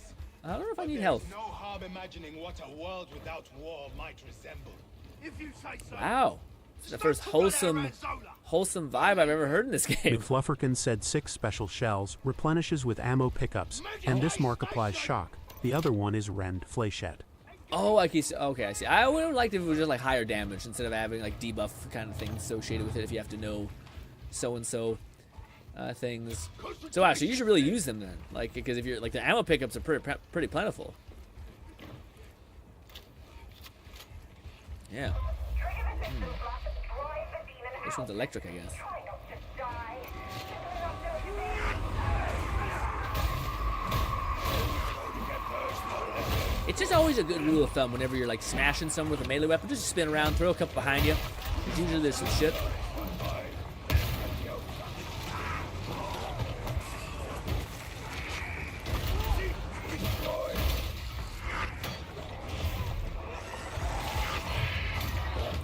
I don't know if I need health. No harm imagining what a world without war might resemble. If you say so. Wow. It's the first wholesome vibe I've ever heard in this game. McFlufferkin said 6 special shells, replenishes with ammo pickups, and this mark applies shock. The other one is Rend Fléchette. Oh, okay, I see. I would have liked if it was just like higher damage instead of having like debuff kind of things associated with it if you have to know so-and-so things. So actually, you should really use them then. Like, because if you're like the ammo pickups are pretty plentiful. Yeah. This one's electric, I guess. It's just always a good rule of thumb whenever you're like smashing someone with a melee weapon, just spin around, throw a couple behind you. Usually there's some shit.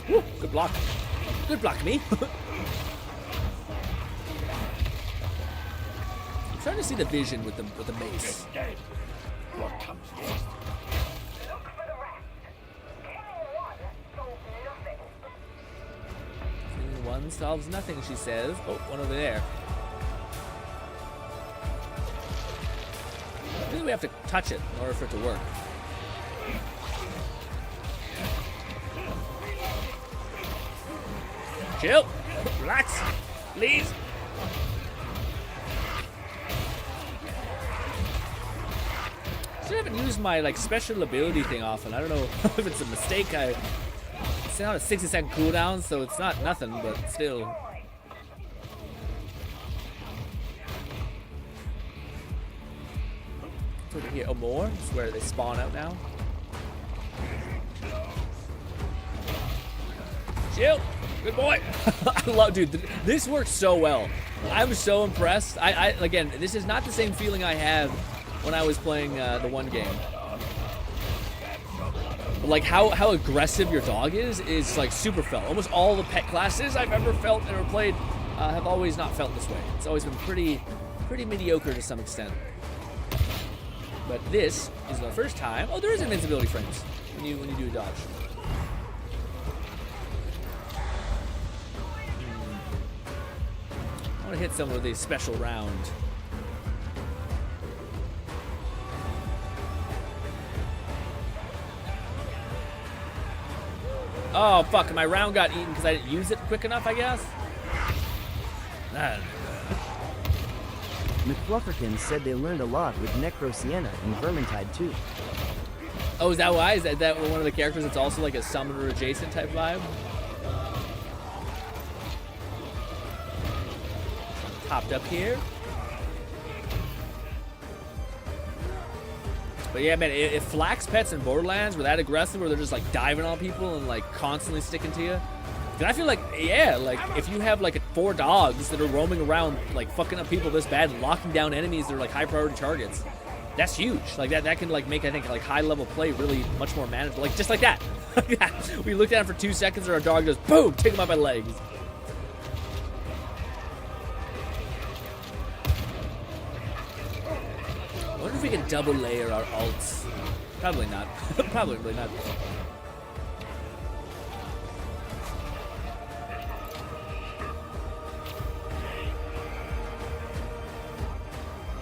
Woo, good block. Good block, me. I'm trying to see the vision with the mace. What comes next? One solves nothing, she says. Oh, one over there. I think we have to touch it in order for it to work. Chill. Relax. Please. I haven't used my like special ability thing often. I don't know if it's a mistake. It's not a 60-second cooldown, so it's not nothing, but still. It's over here. Oh, more? This is where they spawn out now. Chill. Good boy. I love, dude. This works so well. I'm so impressed. Again, this is not the same feeling I had when I was playing the one game. Like how aggressive your dog is like super felt. Almost all the pet classes I've ever felt and ever played have always not felt this way. It's always been pretty mediocre to some extent. But this is the first time. Oh, there is invincibility frames when you do a dodge. I want to hit someone with a special round. Oh, fuck. My round got eaten because I didn't use it quick enough, I guess? McFlufferkin said they learned a lot with Necro Sienna in Vermintide 2. Oh, is that why? Is that one of the characters that's also like a summoner adjacent type vibe? Popped up here. But yeah, man, if Flax pets in Borderlands were that aggressive where they're just like diving on people and like constantly sticking to you, then I feel like, yeah, like if you have like 4 dogs that are roaming around like fucking up people this bad and locking down enemies that are like high priority targets, that's huge. Like that can like make, I think, like high level play really much more manageable. Like just like that. We looked at him for 2 seconds and our dog goes boom, take him out by legs. I wonder if we can double layer our ults. Probably not. Probably not.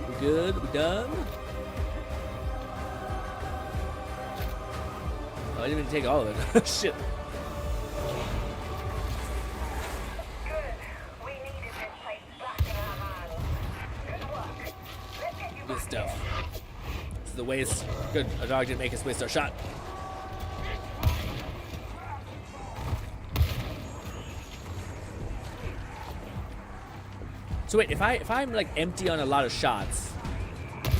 We good? We done? Oh, I didn't even take all of it. Shit. Good stuff. This is the waste. Good. Our dog didn't make us waste our shot. So wait, if I'm like empty on a lot of shots,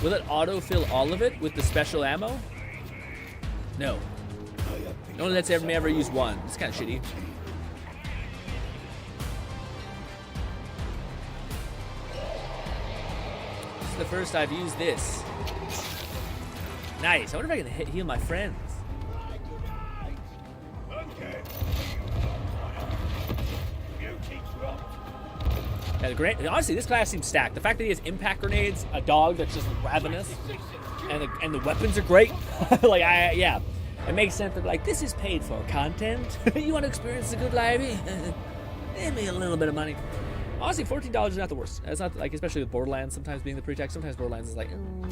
will it autofill all of it with the special ammo? No. It only lets me ever use one. It's kind of shitty. This is the first I've used this. Nice. I wonder if I can heal my friends. Yeah, great. Honestly, this class seems stacked. The fact that he has impact grenades, a dog that's just ravenous, and the weapons are great. Like, yeah. It makes sense that, like, this is paid for content. You want to experience a good life? Give me a little bit of money. Honestly, $14 is not the worst. It's not, like, especially with Borderlands sometimes being the pretext. Sometimes Borderlands is like, you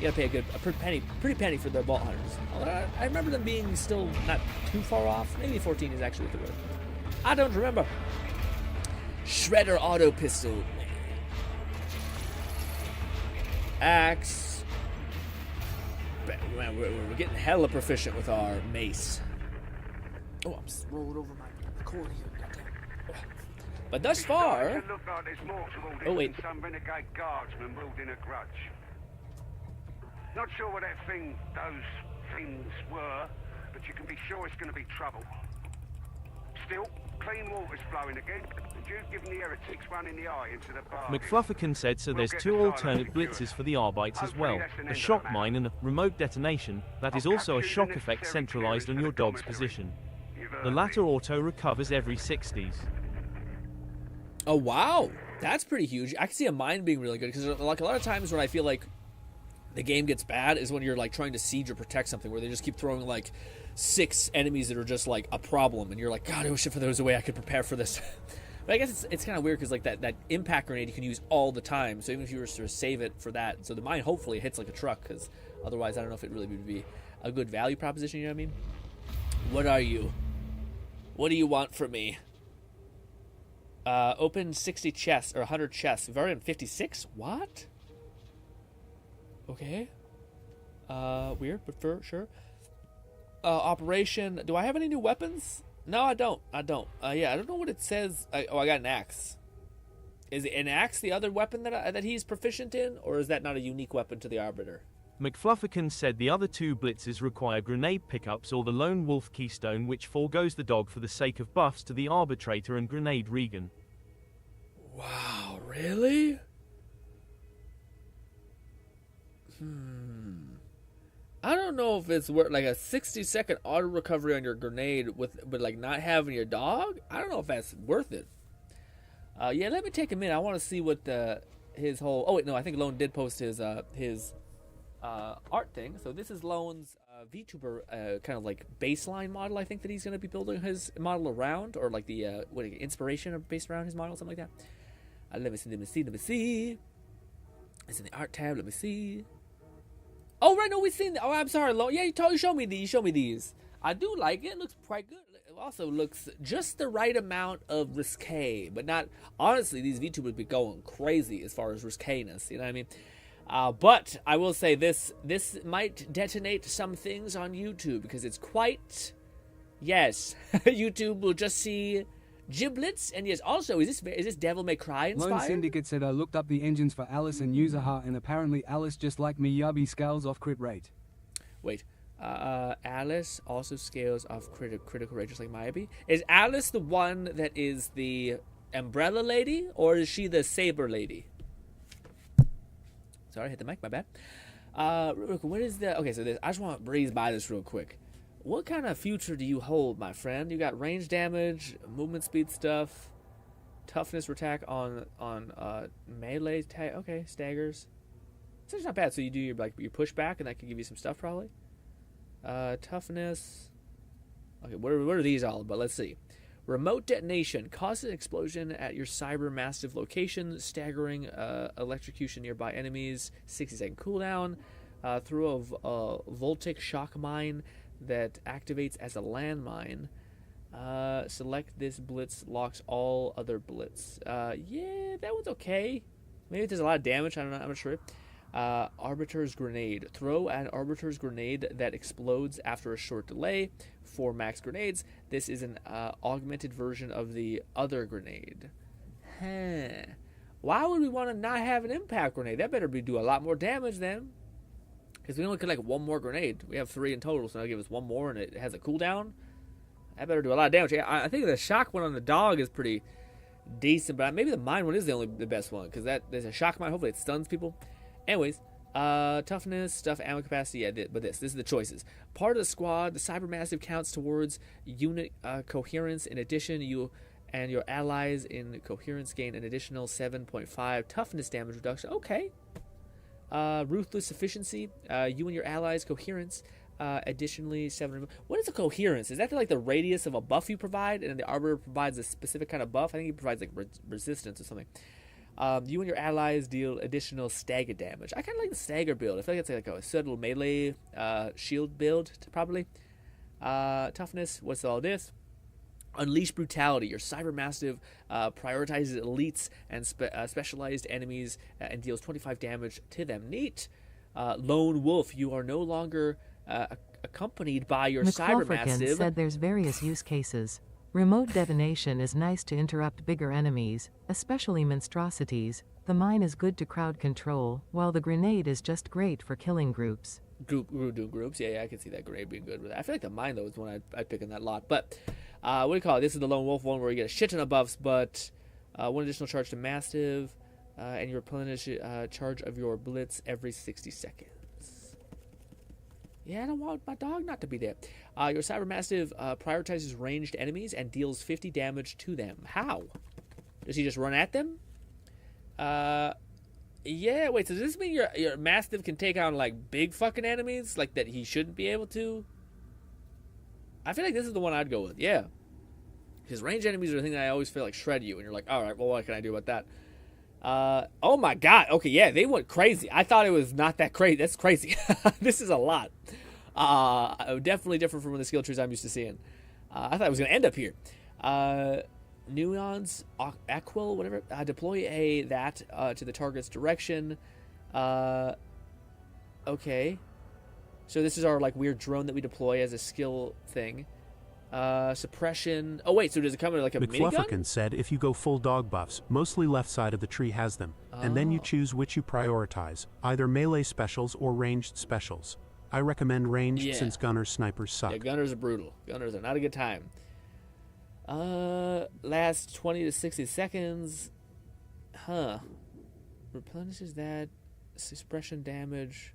gotta pay a pretty penny for the Vault Hunters. Although I remember them being still not too far off. Maybe 14 is actually the word. I don't remember. Shredder auto pistol. Axe. Man, we're getting hella proficient with our mace. Oh, I'm just rolling over my cord here. Goddamn. But thus far. Oh wait. Some renegade guardsmen wielding a grudge. Not sure what those things were, but you can be sure it's going to be trouble. Still, clean water's flowing again. You've given the heretics one in the eye into the bar. McFlufferkin said so. There's two alternate blitzes for the Arbites as well. A shock mine and a remote detonation. That is also a shock effect centralized on your dog's position. The latter auto recovers every 60s. Oh wow, that's pretty huge. I can see a mine being really good because like a lot of times when I feel like the game gets bad is when you're like trying to siege or protect something where they just keep throwing like 6 enemies that are just like a problem and you're like, God, I wish if there was a way I could prepare for this. But I guess it's kind of weird because like that impact grenade you can use all the time, so even if you were to save it for that, so the mine hopefully hits like a truck, because otherwise I don't know if it really would be a good value proposition, you know what I mean? What are you? What do you want from me? Open 60 chests or 100 chests. We've already done 56? What? Okay. Weird, but for sure. Operation. Do I have any new weapons? No, I don't. Yeah, I don't know what it says. I got an axe. Is an axe the other weapon that he's proficient in, or is that not a unique weapon to the Arbiter? McFlufferkin said the other two blitzes require grenade pickups or the Lone Wolf Keystone, which foregoes the dog for the sake of buffs to the Arbitrator and Grenade Regan. Wow, really? I don't know if it's worth like a 60-second auto recovery on your grenade but like not having your dog. I don't know if that's worth it. Yeah, let me take a minute. I want to see what his whole. Oh wait, no, I think Lone did post his art thing. So this is Lone's VTuber kind of like baseline model. I think that he's going to be building his model around, or like the inspiration based around his model, something like that. Let me see. It's in the art tab. Let me see. Oh, right, no, we've seen that. Oh, I'm sorry, Lone. Yeah, you showed me these. I do like it. It looks quite good. It also looks just the right amount of risque, but not... Honestly, these VTubers would be going crazy as far as risqueness, you know what I mean? But I will say this might detonate some things on YouTube, because it's quite... Yes, YouTube will just see... giblets, and yes, also, is this Devil May Cry inspired? Lone Syndicate said I looked up the engines for Alice and Yuzaha, and apparently Alice, just like Miyabi, scales off crit rate. Wait, Alice also scales off critical rate, just like Miyabi? Is Alice the one that is the umbrella lady, or is she the saber lady? Sorry, I hit the mic, my bad. What is the... Okay, so this, I just want to breeze by this real quick. What kind of future do you hold, my friend? You got range damage, movement speed stuff, toughness for attack on melee tag. Okay, staggers. It's not bad. So you do your pushback, and that can give you some stuff probably. Toughness. Okay, what are these all about? Let's see. Remote detonation causes an explosion at your cyber massive location, staggering electrocution nearby enemies. 60-second cooldown. Through a voltic shock mine that activates as a landmine. Select this blitz, locks all other blitz. Yeah, that one's okay. Maybe it does a lot of damage. I don't know. I'm not sure. Arbiter's Grenade. Throw an Arbiter's Grenade that explodes after a short delay. 4 max grenades. This is an augmented version of the other grenade. Why would we want to not have an impact grenade? That better do a lot more damage then. Because we only collect 1 more grenade. We have 3 in total, so that'll give us 1 more, and it has a cooldown. That better do a lot of damage. I think the shock one on the dog is pretty decent, but maybe the mine one is the best one, because there's a shock mine. Hopefully it stuns people. Anyways, toughness, stuff, ammo capacity, yeah, but this is the choices. Part of the squad, the Cybermassive counts towards unit coherence. In addition, you and your allies in coherence gain an additional 7.5 toughness damage reduction. Okay. Ruthless efficiency, you and your allies coherence, additionally 7. What is a coherence? Is that like the radius of a buff you provide, and the Arbiter provides a specific kind of buff? I think he provides like resistance or something. You and your allies deal additional stagger damage. I kind of like the stagger build. I feel like it's like a subtle melee shield build, probably. Toughness, what's all this? Unleash Brutality. Your Cybermassive prioritizes elites and specialized enemies and deals 25 damage to them. Neat. Lone Wolf. You are no longer accompanied by your Cybermassive. Said there's various use cases. Remote detonation is nice to interrupt bigger enemies, especially monstrosities. The mine is good to crowd control, while the grenade is just great for killing groups. Groups. Yeah, I can see that grenade being good with that. I feel like the mine, though, is one I'd pick in that lot. But, what do you call it? This is the Lone Wolf one where you get a shit ton of buffs, but 1 additional charge to Massive, and you replenish charge of your Blitz every 60 seconds. Yeah, I don't want my dog not to be there. Your Cybermassive prioritizes ranged enemies and deals 50 damage to them. How? Does he just run at them? Yeah, wait, so does this mean your Mastiff can take on, like, big fucking enemies? Like, that he shouldn't be able to? I feel like this is the one I'd go with, yeah. Because ranged enemies are the thing that I always feel like shred you, and you're like, alright, well, what can I do about that? Oh my god, okay, yeah, they went crazy. I thought it was not that crazy. That's crazy. This is a lot. Definitely different from the skill trees I'm used to seeing. I thought it was going to end up here. Nuance, Aquil, whatever. Deploy that to the target's direction. Okay. So this is our like weird drone that we deploy as a skill thing. Suppression. Oh wait, so does it come in like a minigun? McFlufferkin said if you go full dog buffs, mostly left side of the tree has them, and then you choose which you prioritize, either melee specials or ranged specials. I recommend ranged since gunners snipers suck. Yeah, gunners are brutal. Gunners are not a good time. Last 20 to 60 seconds. Huh. Replenishes that. Suppression damage.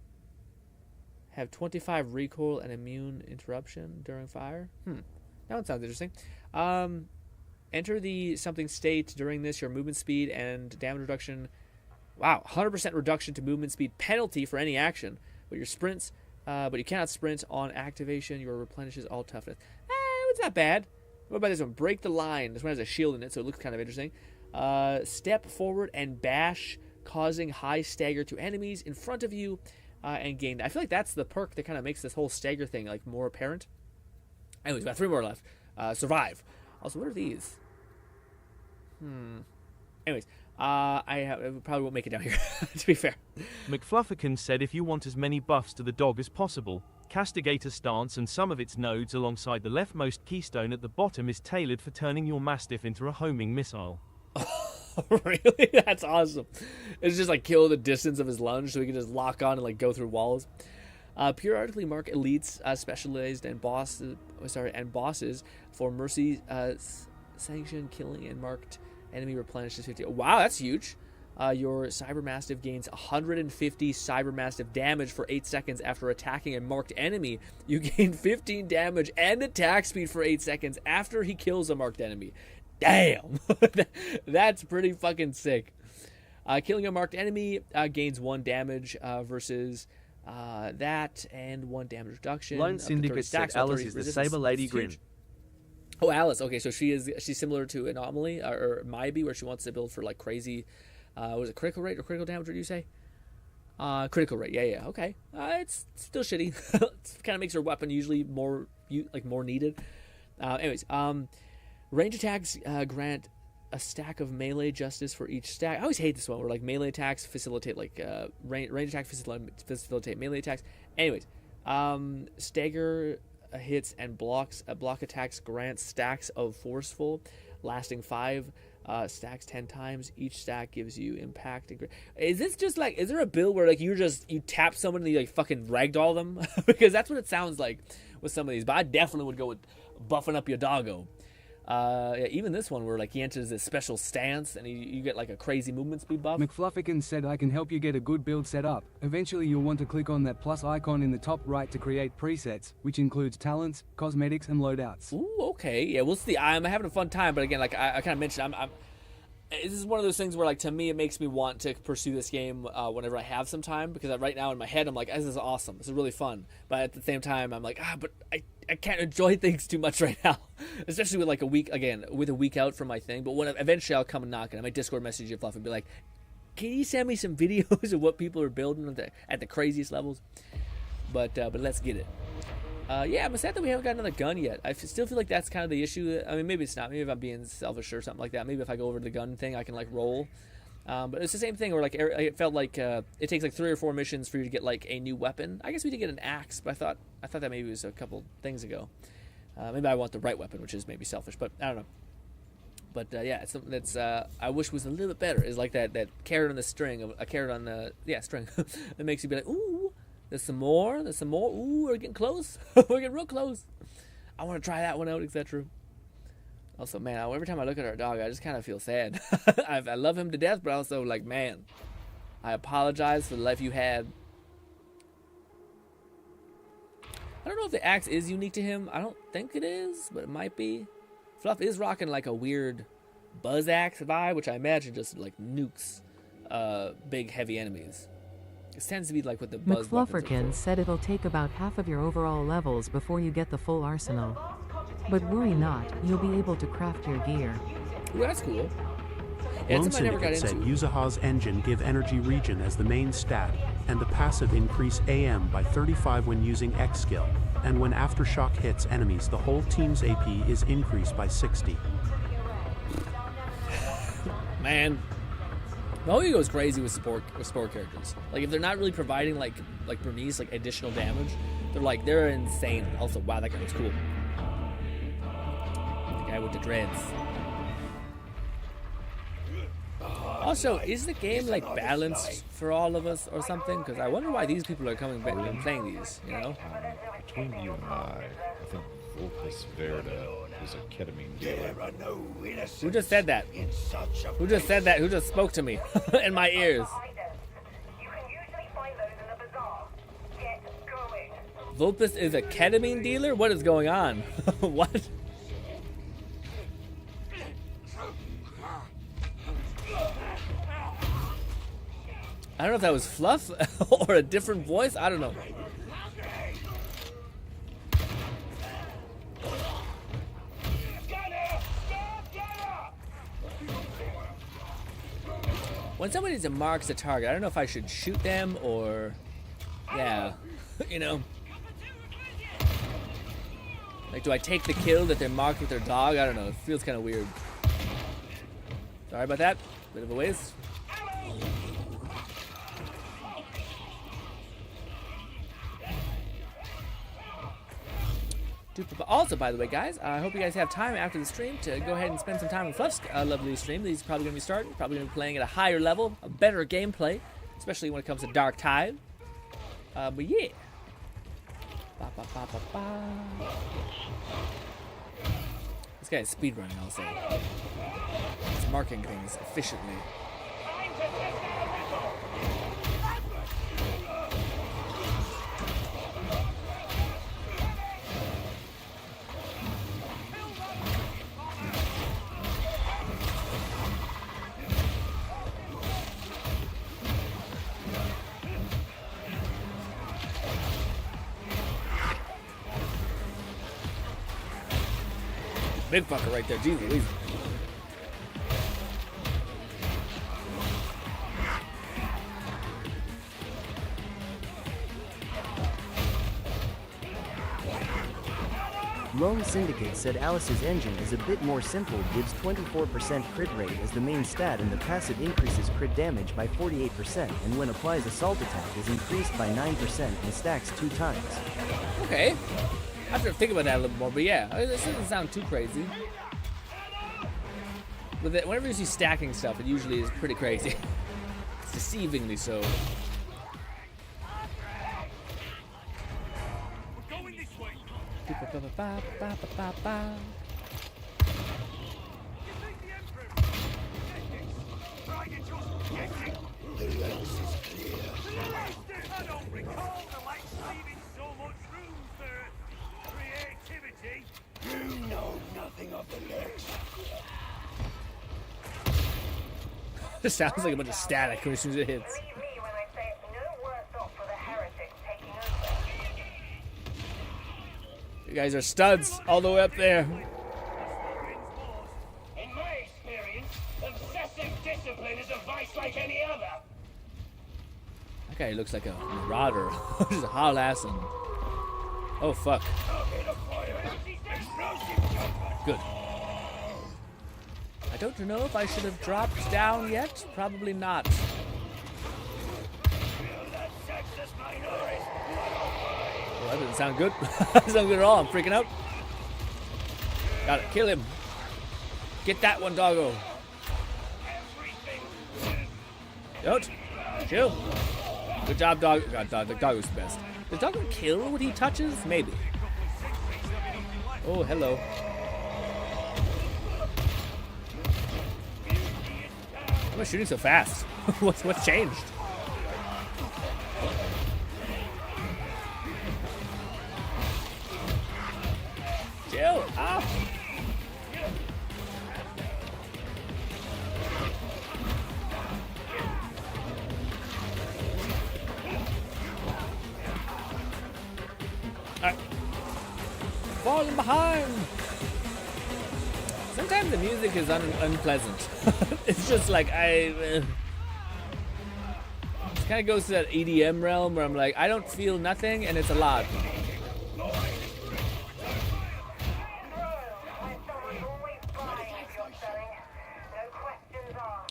Have 25 recoil and immune interruption during fire. That one sounds interesting. Enter the something state during this. Your movement speed and damage reduction. Wow, 100% reduction to movement speed penalty for any action. But your sprints, but you cannot sprint on activation. Your replenishes all toughness. It's not bad. What about this one? Break the line. This one has a shield in it, so it looks kind of interesting. Step forward and bash, causing high stagger to enemies in front of you, and gain. I feel like that's the perk that kind of makes this whole stagger thing like more apparent. Anyways, about 3 more left. Survive. Also, what are these? Anyways, I probably won't make it down here, to be fair. McFlufferkin said if you want as many buffs to the dog as possible, Castigator stance and some of its nodes alongside the leftmost keystone at the bottom is tailored for turning your Mastiff into a homing missile. Really? That's awesome. It's just like kill the distance of his lunge so he can just lock on and like go through walls. Periodically mark elites, specialized and bosses for mercy sanction killing and marked enemy replenishes 50. Wow, that's huge. Your Cybermastiff gains 150 Cybermastiff damage for 8 seconds after attacking a marked enemy. You gain 15 damage and attack speed for 8 seconds after he kills a marked enemy. Damn! That's pretty fucking sick. Killing a marked enemy gains 1 damage versus that and 1 damage reduction. Lone Syndicate said Alice is the Saber Lady GRINN. Oh, Alice. Okay, so she's similar to Anomaly or Maybe, where she wants to build for like crazy. Was it critical rate or critical damage? What did you say? Critical rate. Yeah. Okay. It's still shitty. It kind of makes her weapon usually more needed. Anyways, range attacks grant a stack of melee justice for each stack. I always hate this one where like melee attacks facilitate range attacks facilitate melee attacks. Anyways, stagger hits and block attacks grant stacks of forceful lasting 5 stacks 10 times. Each stack gives you impact. Is this just like, is there a build where like you tap someone and you like fucking ragdoll them? Because that's what it sounds like with some of these. But I definitely would go with buffing up your doggo. Yeah, even this one where like he enters this special stance and you get like a crazy movement speed buff. McFluffican said I can help you get a good build set up. Eventually you'll want to click on that plus icon in the top right to create presets, which includes talents, cosmetics, and loadouts. Ooh, okay. Yeah, we'll see. I'm having a fun time, but again, like I kind of mentioned, this is one of those things where like to me it makes me want to pursue this game whenever I have some time, because right now in my head I'm like, this is awesome, this is really fun, but at the same time I'm like, but I can't enjoy things too much right now, especially with like a week out from my thing. But when eventually I'll come and knock, and I might Discord message you, Fluff, and be like, can you send me some videos of what people are building at the craziest levels? But let's get it. Yeah, I'm sad that we haven't got another gun yet. I still feel like that's kind of the issue. I mean, maybe it's not. Maybe if I'm being selfish or something like that. Maybe if I go over to the gun thing, I can like roll. But it's the same thing where like it felt like it takes like 3 or 4 missions for you to get like a new weapon. I guess we did get an axe, but I thought that maybe it was a couple things ago. Maybe I want the right weapon, which is maybe selfish, but I don't know. But yeah, it's something that's I wish was a little bit better. Is like that carrot on the string, a carrot on the string that makes you be like, ooh. There's some more. Ooh, we're getting close. We're getting real close. I want to try that one out, etc. Also, man, every time I look at our dog, I just kind of feel sad. I love him to death, but also, like, man, I apologize for the life you had. I don't know if the axe is unique to him. I don't think it is, but it might be. Fluff is rocking, like, a weird buzz axe vibe, which I imagine just, like, nukes big, heavy enemies. It tends to be like with the buzz. McFlufferkin said it'll take about half of your overall levels before you get the full arsenal. But worry not, you'll be able to craft your gear. Ooh, that's cool. Yeah, Lone Syndicate said Yuzaha's engine give energy regen as the main stat, and the passive increase AM by 35 when using X skill, and when Aftershock hits enemies, the whole team's AP is increased by 60. Man. The whole goes crazy with support characters. Like if they're not really providing like Bernice like additional damage, they're insane. Also, wow, that guy looks cool. The guy with the dreads. Also, is the game like balanced for all of us or something? Because I wonder why these people are coming back and playing these. You know. Between you and I think Vulpus Verda is a ketamine dealer. Who just said that? Who just said that? Who just spoke to me in my ears? Vulpus is a ketamine dealer? What is going on? What? I don't know if that was Fluff or a different voice. I don't know. When somebody marks a target, I don't know if I should shoot them or, yeah, you know. Like, do I take the kill that they're marked with their dog? I don't know. It feels kind of weird. Sorry about that. Bit of a waste. Also, by the way, guys, I hope you guys have time after the stream to go ahead and spend some time on Fluff's lovely stream. He's probably going to be starting, probably going to be playing at a higher level, a better gameplay, especially when it comes to Darktide. But yeah. This guy is speedrunning, I'll say. He's marking things efficiently. big fucker right there. Jesus Louise. Lone Syndicate said Alice's engine is a bit more simple, gives 24% crit rate as the main stat, and the passive increases crit damage by 48%, and when applies assault attack is increased by 9% and stacks 2 times. Okay. I have to think about that a little more, but yeah, this doesn't sound too crazy. But whenever you see stacking stuff, it usually is pretty crazy. It's deceivingly so. The ranks is clear. I don't recall the lights leaving so much room for creativity. You know nothing of the Lex. This sounds like a bunch of static as soon as it hits. You guys are studs all the way up there. In my experience, obsessive discipline is a vice like any other. That guy looks like a marauder. Just haul-assing. Oh, fuck. Good. I don't know if I should have dropped down yet. Probably not. Well, that doesn't sound good. That doesn't sound good at all. I'm freaking out. Got it. Kill him. Get that one, doggo. Don't. Chill. Good job, dog. God, the doggo's the best. Does doggo kill what he touches? Maybe. Oh, hello. Why am I shooting so fast? What's changed? Chill. Ah. Alright. Falling behind. Sometimes the music is unpleasant. It's just like it kind of goes to that EDM realm where I'm like, I don't feel nothing, and it's a lot.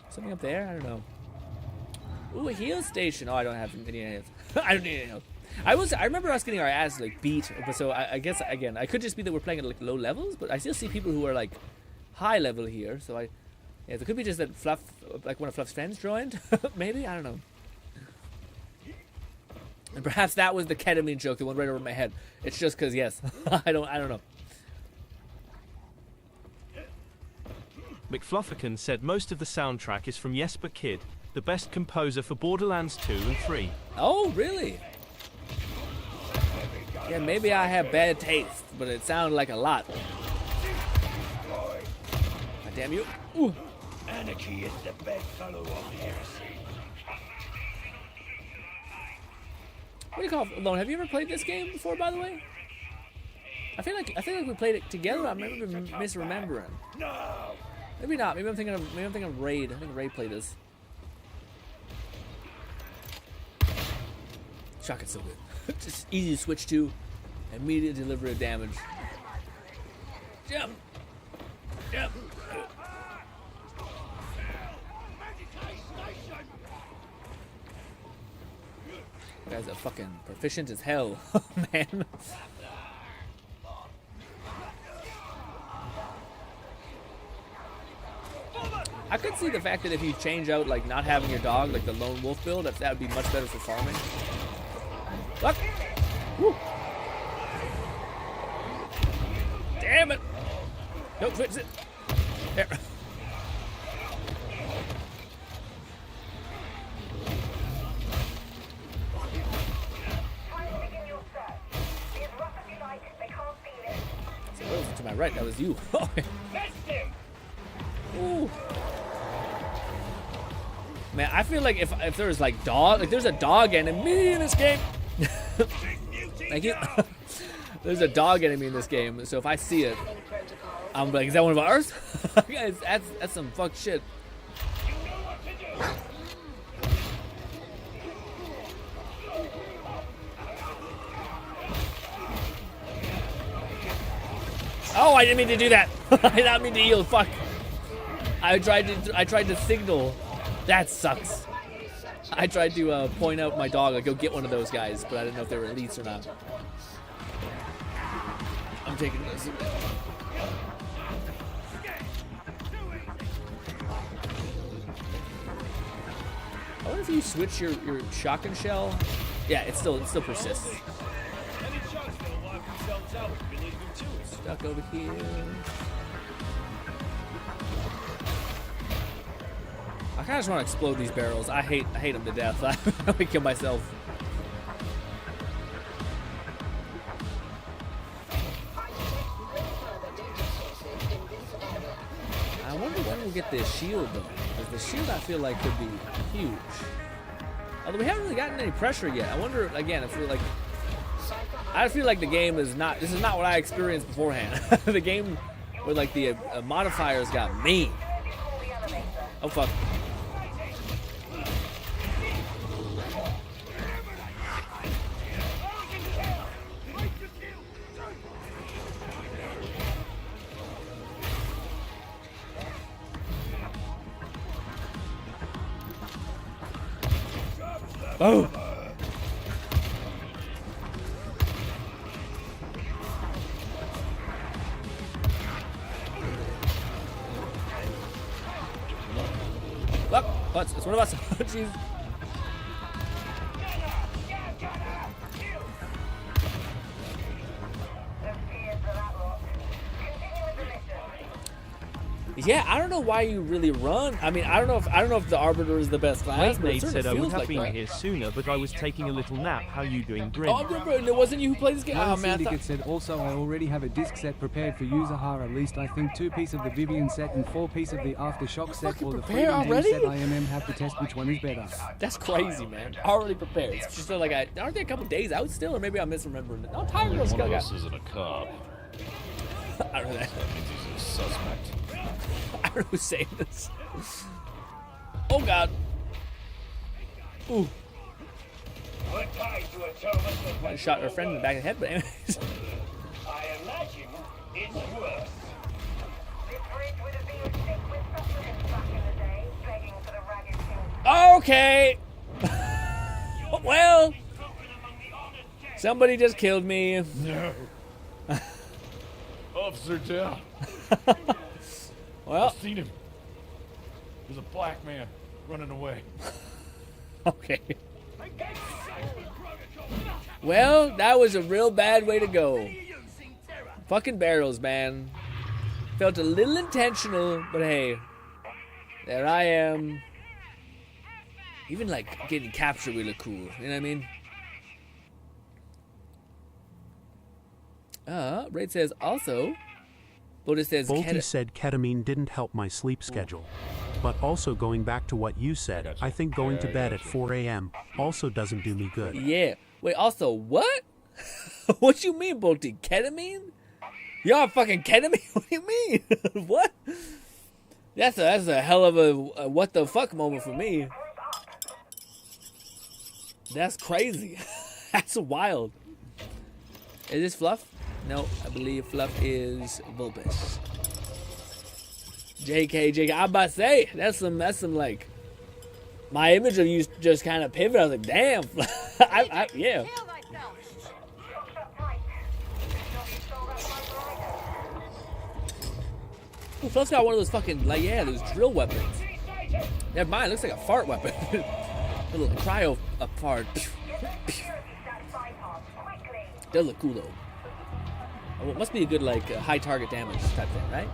Something up there? I don't know. Ooh, a heal station. Oh, I don't have any health. I don't need any health. I remember us getting our ass like beat, but so I guess again I could just be that we're playing at like low levels, but I still see people who are like high level here. So yeah, it could be just that Fluff, like one of Fluff's friends joined, maybe, I don't know. And perhaps that was the ketamine joke that went right over my head. It's just because yes, I don't know. McFlufferkin said most of the soundtrack is from Jesper Kyd, the best composer for Borderlands 2 and 3. Oh, really? Yeah, maybe I have bad taste, but it sounded like a lot. God damn you. Ooh. Anarchy is the bedfellow of heresy. What do you call it? Lone, have you ever played this game before, by the way? I feel like we played it together. I'm maybe misremembering. No. Maybe not. Maybe I'm thinking of Raid. I think Raid played this. Shotgun's so good. Just easy to switch to. Immediate delivery of damage. Jump. Jump. You guys are fucking proficient as hell, man. I could see the fact that if you change out like not having your dog, like the lone wolf build, that would be much better for farming. Look! Woo. Damn it! Don't switch it. There. So to my right, that was you. Ooh. Man, I feel like if there was like there's a dog enemy in this game. Thank you. There's a dog enemy in this game, so if I see it, I'm like, is that one of ours? Guys, that's some fuck shit. Oh, I didn't mean to do that. I did not mean to yield. Fuck. I tried to signal. That sucks. I tried to point out my dog, like, go get one of those guys, but I didn't know if they were elites or not. I'm taking this. I wonder if you switch your shotgun shell. Yeah, it still persists. Stuck over here. I kind of just want to explode these barrels. I hate them to death. I would kill myself. I wonder when we'll get this shield though, because the shield I feel like could be huge. Although we haven't really gotten any pressure yet. I wonder again if we're like. I feel like the game is not. This is not what I experienced beforehand. The game where like the modifiers got mean. Oh fuck. Oh. Well, it's one of us. Jeez. Yeah, I don't know why you really run. I mean, I don't know if the Arbiter is the best class. Late Nate said I would have been here sooner, but I was taking a little nap. How you doing, Grin? Oh, it wasn't you who played this game. Oh, man. Syndicate said also I already have a disc set prepared for Yuzahara. At least I think 2 pieces of the Vivian set and 4 pieces of the Aftershock set or the Freedom Team set. IMM have to test which one is better. That's crazy, man. Already prepared. It's just like aren't they a couple days out still, or maybe I'm misremembering it? No, Tiger Girl's one of us isn't a cop. I don't know. That means he's a suspect. I don't know who's saying this. Oh God. Ooh. I shot her friend in the back of the head, but anyways. I imagine it's worse. Okay. Well, somebody just killed me. No. Officer down. Well, I've seen him. There's a black man running away. Okay. Well, that was a real bad way to go. Fucking barrels, man. Felt a little intentional, but hey, there I am. Even like getting captured would look cool. You know what I mean? Raid says also. Bolty says Bolty said ketamine didn't help my sleep schedule. But also going back to what you said, I think going to bed at 4 a.m. also doesn't do me good. Yeah. Wait, also what? What you mean, Bolty? Ketamine? Y'all fucking ketamine? What do you mean? What? That's a hell of a what the fuck moment for me. That's crazy. That's wild. Is this Fluff? No, I believe Fluff is Vulpes. JK. I'm about to say that's some like my image of you just kind of pivot. I was like, damn. Yeah. Ooh, Fluff's got one of those fucking those drill weapons. Never mind, it looks like a fart weapon. Little cryo fart. Does look cool though. Oh, it must be a good high target damage type thing, right?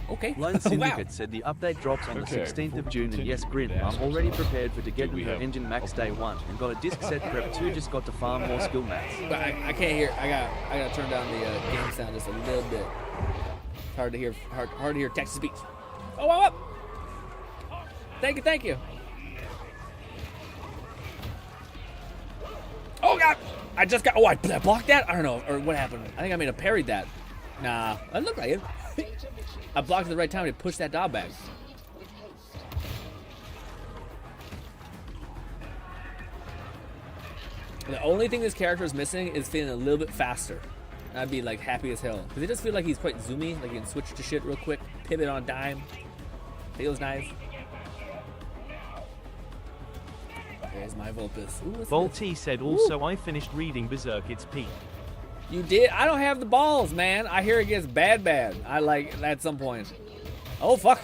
Okay. Lone Syndicate said the update drops on the 16th of June, and yes, GRINN, I'm already prepared for to get her engine max day 1, and got a disc set prep 2, just got to farm more skill mats. But I can't hear. I gotta turn down the game sound just a little bit. It's hard to hear. Hard to hear Texas beats. Oh, I'm up. Thank you. Oh God! I just got. Oh, I blocked that. I don't know, or what happened. I think I may have parried that. Nah, that looked like it. I blocked at the right time to push that dog back. The only thing this character is missing is feeling a little bit faster. I'd be like happy as hell. Because it does feel like he's quite zoomy, like he can switch to shit real quick, pivot on a dime. Feels nice. There's my Vulpus. Volty said also, I finished reading Berserk, it's peak. You did? I don't have the balls, man. I hear it gets bad. I like at some point. Oh, fuck.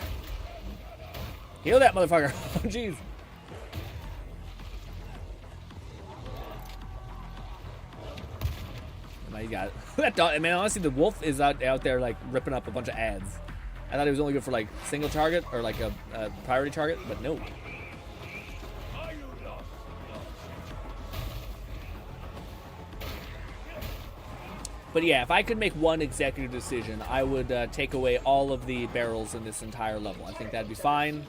Heal that motherfucker. Oh, jeez. You got it. That dog, man, honestly, the wolf is out there like ripping up a bunch of ads. I thought it was only good for like single target or like a priority target, but no. But yeah, if I could make one executive decision, I would take away all of the barrels in this entire level. I think that'd be fine.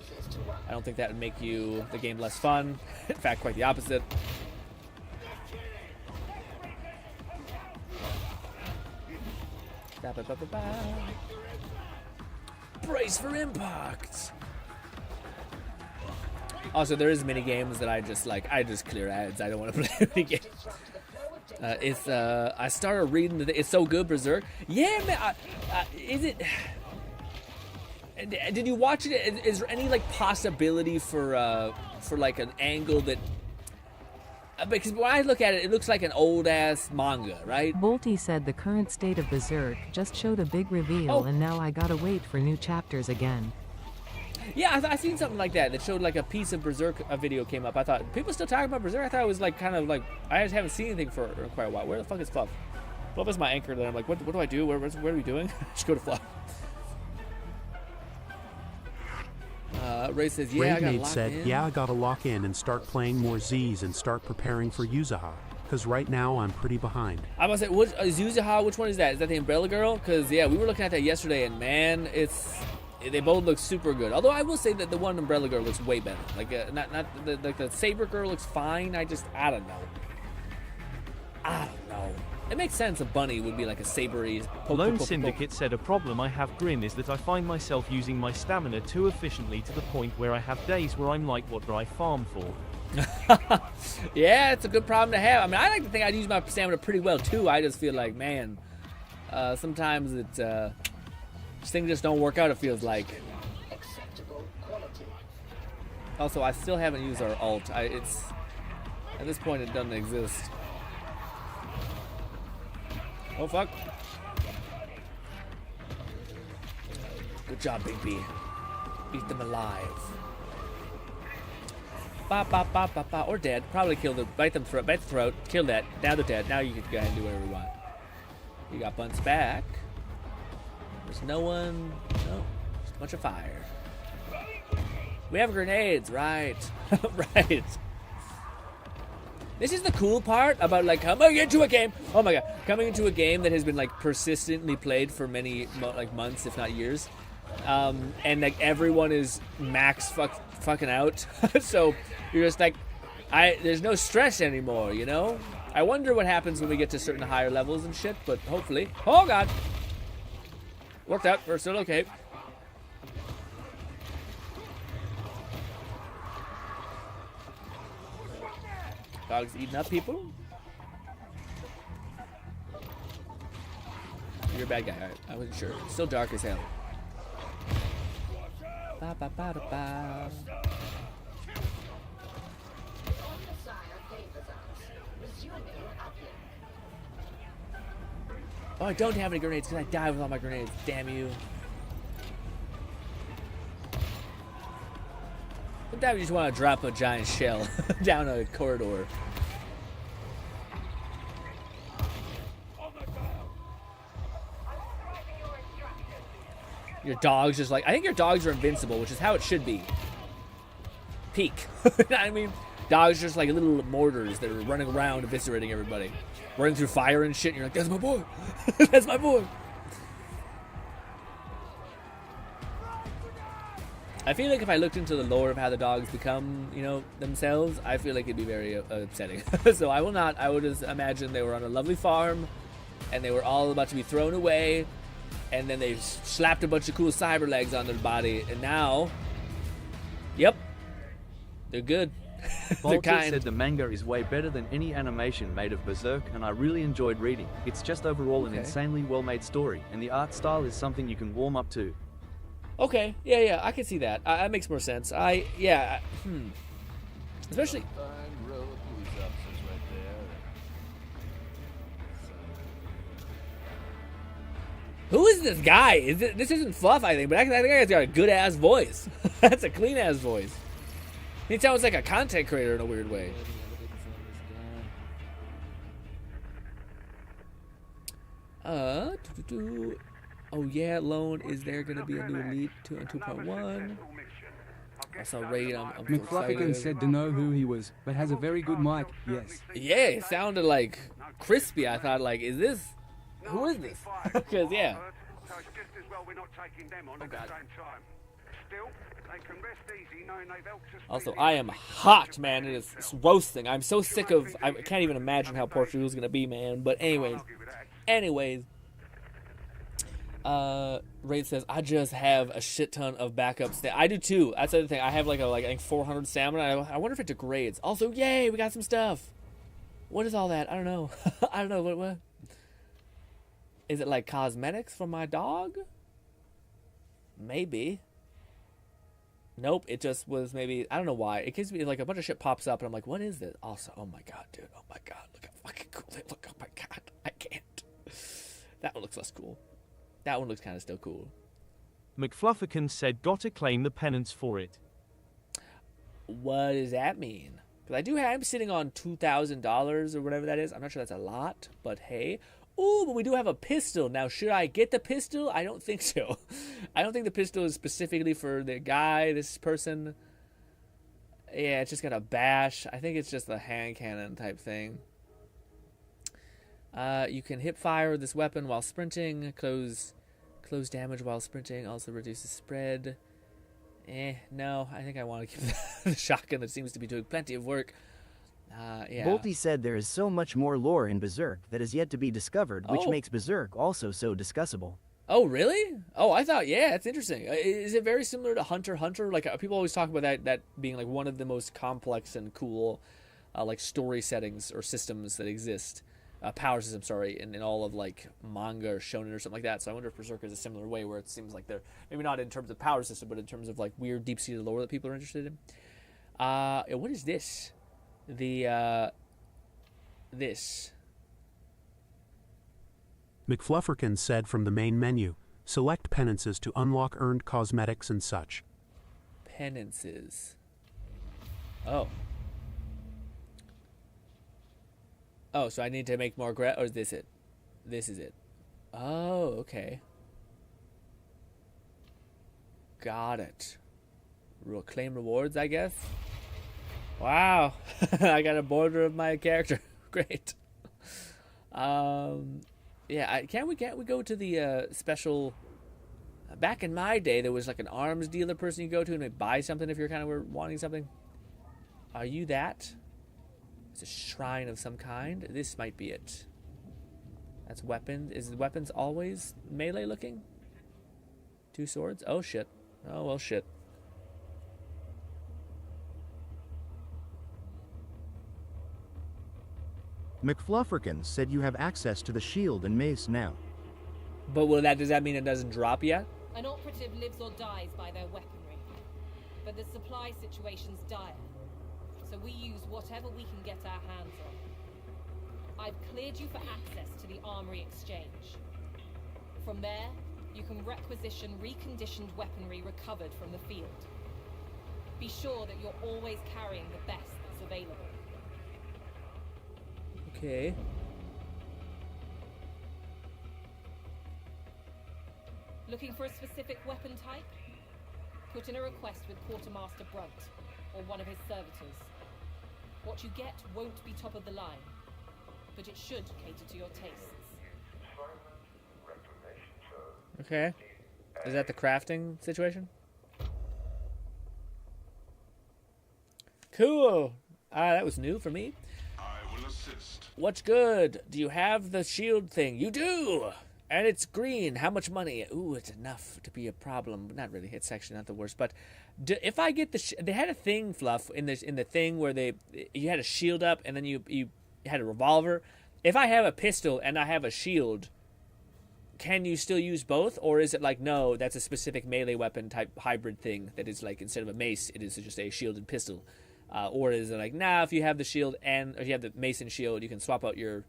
I don't think that would make the game less fun. In fact, quite the opposite. Brace for impact. Also, there is mini games that I just clear ads. I don't want to play mini games. I started reading it's so good, Berserk. Yeah, man. Is it? Did you watch it? Is there any like possibility for like an angle that? Because when I look at it, it looks like an old-ass manga, right? Volty said the current state of Berserk just showed a big reveal, and now I gotta wait for new chapters again. Yeah, I seen something like that showed like a piece of Berserk, a video came up. I thought, people still talking about Berserk? I thought it was like kind of like, I just haven't seen anything for quite a while. Where the fuck is Fluff? Fluff is my anchor that I'm like, what do I do? What are we doing? Just go to Fluff. Ray says, yeah, I gotta lock in. Yeah, I gotta lock in and start playing more Z's and start preparing for Yuzaha. Because right now I'm pretty behind. I must say, is Yuzaha, which one is that? Is that the Umbrella Girl? Because, yeah, we were looking at that yesterday, and man, they both look super good. Although I will say that the one Umbrella Girl looks way better. Like, the Saber Girl looks fine. I don't know. It makes sense a bunny would be like a sabery. Lone Syndicate said a problem I have, GRINN, is that I find myself using my stamina too efficiently to the point where I have days where I'm like, what do I farm for? Yeah, it's a good problem to have. I mean, I like to think I'd use my stamina pretty well too. I just feel like, man, sometimes things just don't work out, it feels like. Also, I still haven't used our ult. At this point it doesn't exist. Oh, fuck. Good job, Big B. Beat them alive. Ba, ba, ba, ba, ba. Or dead. Probably kill them. Bite the throat. Kill that. Now they're dead. Now you can go ahead and do whatever you want. You got Bunce back. There's no one. No. Just a bunch of fire. We have grenades. Right. Right. This is the cool part about like coming into a game. Oh my god, coming into a game that has been like persistently played for many like months, if not years, and like everyone is max fucking out. So you're just like, there's no stress anymore, you know. I wonder what happens when we get to certain higher levels and shit, but hopefully. Oh god, worked out. We're still okay. Dogs eating up people? You're a bad guy. Alright, I wasn't sure. It's still dark as hell. Ba, ba, ba, da, ba. Oh, I don't have any grenades because I died with all my grenades. Damn you. Sometimes you just want to drop a giant shell down a corridor. Your dog's just like, I think your dogs are invincible, which is how it should be. Peak. I mean, dogs are just like little mortars that are running around eviscerating everybody. Running through fire and shit, and you're like, that's my boy. That's my boy. I feel like if I looked into the lore of how the dogs become, you know, themselves, I feel like it'd be very upsetting. So I will not. I would just imagine they were on a lovely farm, and they were all about to be thrown away, and then they slapped a bunch of cool cyber legs on their body, and now, yep, they're good. They're Bolter kind. said the manga is way better than any animation made of Berserk, and I really enjoyed reading. It's just overall an insanely well-made story, and the art style is something you can warm up to. Okay, yeah, I can see that. That makes more sense. Especially. Who is this guy? This isn't Fluff, I think, but I think that guy's got a good ass voice. That's a clean ass voice. He sounds like a content creator in a weird way. Oh yeah, Lone, is there gonna be a new Elite 2 and 2.1? I saw Raid. I'm McFluffigan said to know who he was, but has a very good mic. Yes. Yeah, it sounded like crispy. I thought, like, who is this? Because yeah. So it's just as well we're not taking them on at the same time. Still, they can rest easy knowing they've helped us. Also, I am hot, man. It's roasting. I'm so sick of. I can't even imagine how Portugal's gonna be, man. But anyways. Raid says, I just have a shit ton of backups. I do too. That's the other thing. I have I think 400 stamina. I wonder if it degrades. Also, yay, we got some stuff. What is all that? I don't know. I don't know. What? Is it like cosmetics for my dog? Maybe. Nope, it just was maybe, I don't know why. It gives me like a bunch of shit pops up and I'm like, what is this? Also, oh my god, dude. Oh my god. Look how fucking cool they look. Oh my god. I can't. That one looks less cool. That one looks kind of still cool. McFluffican said, gotta claim the penance for it. What does that mean? Because I'm sitting on $2,000 or whatever that is. I'm not sure that's a lot, but hey. Ooh, but we do have a pistol. Now, should I get the pistol? I don't think so. I don't think the pistol is specifically for the guy, this person. Yeah, it's just got a bash. I think it's just a hand cannon type thing. You can hip fire with this weapon while sprinting. Close damage while sprinting. Also reduces spread. No, I think I want to keep the shotgun that seems to be doing plenty of work. Yeah. Bolty said there is so much more lore in Berserk that is yet to be discovered, which makes Berserk also so discussable. Oh, really? Oh, I thought, yeah, that's interesting. Is it very similar to Hunter x Hunter? Like, people always talk about that being like one of the most complex and cool like story settings or systems that exist. Power system, sorry, in all of like manga or shonen or something like that. So I wonder if Berserk is a similar way where it seems like they're maybe not in terms of power system, but in terms of like weird deep-seated lore that people are interested in. What is this? This. McFlufferkin said from the main menu, select penances to unlock earned cosmetics and such. Penances. Oh. Oh, so I need to make more or is this it? This is it. Oh, okay. Got it. Claim rewards, I guess. Wow. I got a border of my character. Great. Yeah, can't we go to the special back in my day there was like an arms dealer person you go to and they buy something if you're kind of wanting something. Are you that? It's a shrine of some kind. This might be it. That's weapons. Is the weapons always melee looking? 2 swords? Oh shit. Oh well shit. McFlufferkin said you have access to the shield and mace now. But does that mean it doesn't drop yet? An operative lives or dies by their weaponry. But the supply situation's dire. So we use whatever we can get our hands on. I've cleared you for access to the armory exchange. From there, you can requisition reconditioned weaponry recovered from the field. Be sure that you're always carrying the best that's available. Okay. Looking for a specific weapon type? Put in a request with Quartermaster Brunt, or one of his servitors. What you get won't be top of the line, but it should cater to your tastes. Okay. Is that the crafting situation? Cool. That was new for me. I will assist. What's good? Do you have the shield thing? You do! And it's green. How much money? Ooh, it's enough to be a problem. Not really. It's actually not the worst. But if I get they had a thing, Fluff, in the thing where you had a shield up and then you had a revolver. If I have a pistol and I have a shield, can you still use both? Or is it like, no, that's a specific melee weapon type hybrid thing that is like, instead of a mace, it is just a shielded pistol? Or is it like, nah, if you have the shield or if you have the mace and shield, you can swap out your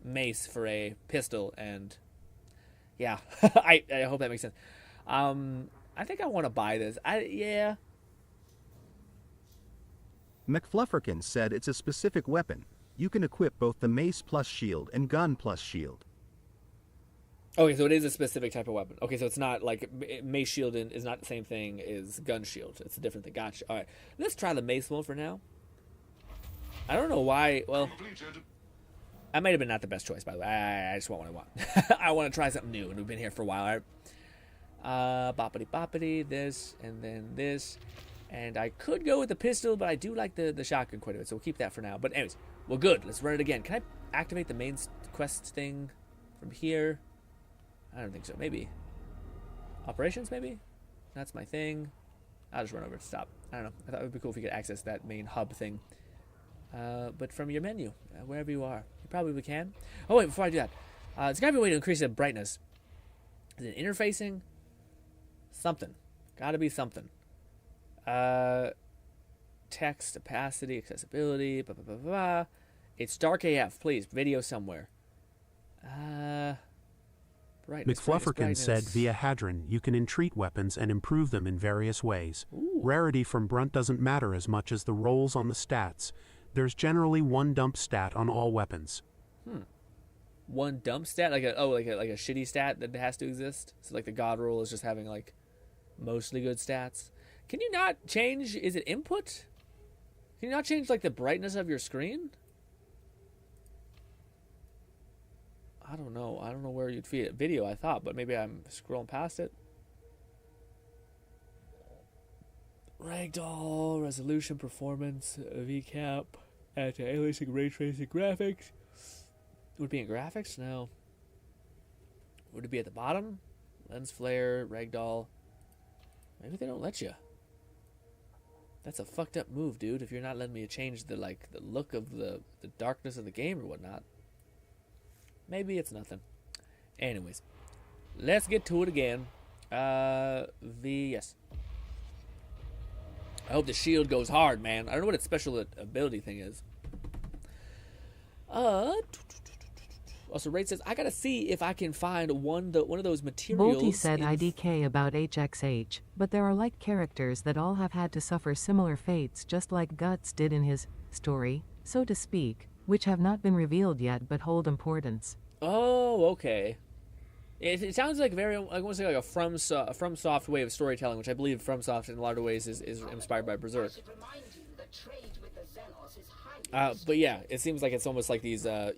mace for a pistol? And yeah, I hope that makes sense. I think I want to buy this. Yeah. McFlufferkin said it's a specific weapon. You can equip both the mace plus shield and gun plus shield. Okay, so it is a specific type of weapon. Okay, so it's not like mace shield is not the same thing as gun shield. It's a different thing. Gotcha. All right, let's try the mace one for now. I don't know why. Well, I might have been not the best choice, by the way. I just want what I want. I want to try something new, and we've been here for a while. All right. Boppity boppity. This and then this, and I could go with the pistol, but I do like the shotgun quite a bit, so we'll keep that for now. But anyways, well, good. Let's run it again. Can I activate the main quest thing from here? I don't think so. Maybe. Operations, maybe? That's my thing. I'll just run over. Stop. I don't know. I thought it would be cool if you could access that main hub thing. But from your menu, wherever you are. You probably can. Oh, wait, before I do that. There's got to be a way to increase the brightness. Is it interfacing? Something. Got to be something. Text, opacity, accessibility, blah, blah, blah, blah. It's dark AF, please. Video somewhere. Brightness, McFlufferkin said via Hadron, you can entreat weapons and improve them in various ways. Ooh. Rarity from Brunt doesn't matter as much as the rolls on the stats. There's generally one dump stat on all weapons. One dump stat? Like a shitty stat that has to exist? So like the God roll is just having like mostly good stats. Can you not change, is it input? Can you not change like the brightness of your screen? I don't know. I don't know where you'd feed it. Video, I thought, but maybe I'm scrolling past it. Ragdoll, resolution, performance, VCap, anti-aliasing, ray tracing, graphics. Would it be in graphics? No. Would it be at the bottom? Lens flare, ragdoll. Maybe they don't let you. That's a fucked up move, dude. If you're not letting me change the look of the darkness of the game or whatnot. Maybe it's nothing. Anyways, let's get to it again. Yes. I hope the shield goes hard, man. I don't know what its special ability thing is. Also, Raid says, I gotta see if I can find one of those materials. Bolty said IDK about HXH, but there are like characters that all have had to suffer similar fates just like Guts did in his story, so to speak, which have not been revealed yet but hold importance. Oh, okay. It sounds like I want to say like a FromSoft way of storytelling, which I believe FromSoft in a lot of ways is inspired by Berserk. But yeah, it seems like it's almost like these, a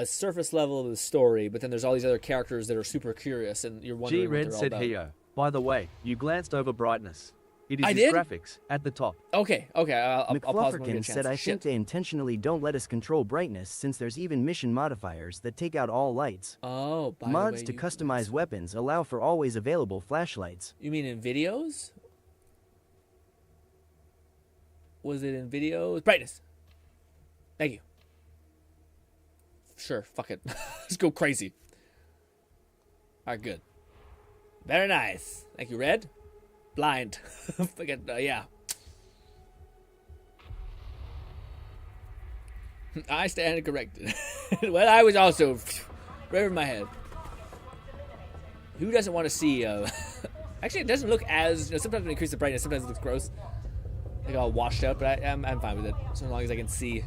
surface level of the story, but then there's all these other characters that are super curious, and you're wondering GRINN what they're all said, about. Heo, by the way, you glanced over brightness. It is I his did? graphics at the top. Okay, I'll pause when we get a McFlufferkin chance. said, I think they intentionally don't let us control brightness since there's even mission modifiers that take out all lights. Oh, by the Mods way, to customize weapons allow for always available flashlights. You mean in videos? Was it in videos? Brightness. Thank you. Sure, fuck it. Let's go crazy. Alright, good. Very nice. Thank you, Red. Blind. Yeah. I stand corrected. Well, I was also right in my head. Who doesn't want to see... Actually, it doesn't look as... sometimes when you increase the brightness, sometimes it looks gross. Like all washed out, but I'm fine with it. So long as I can see.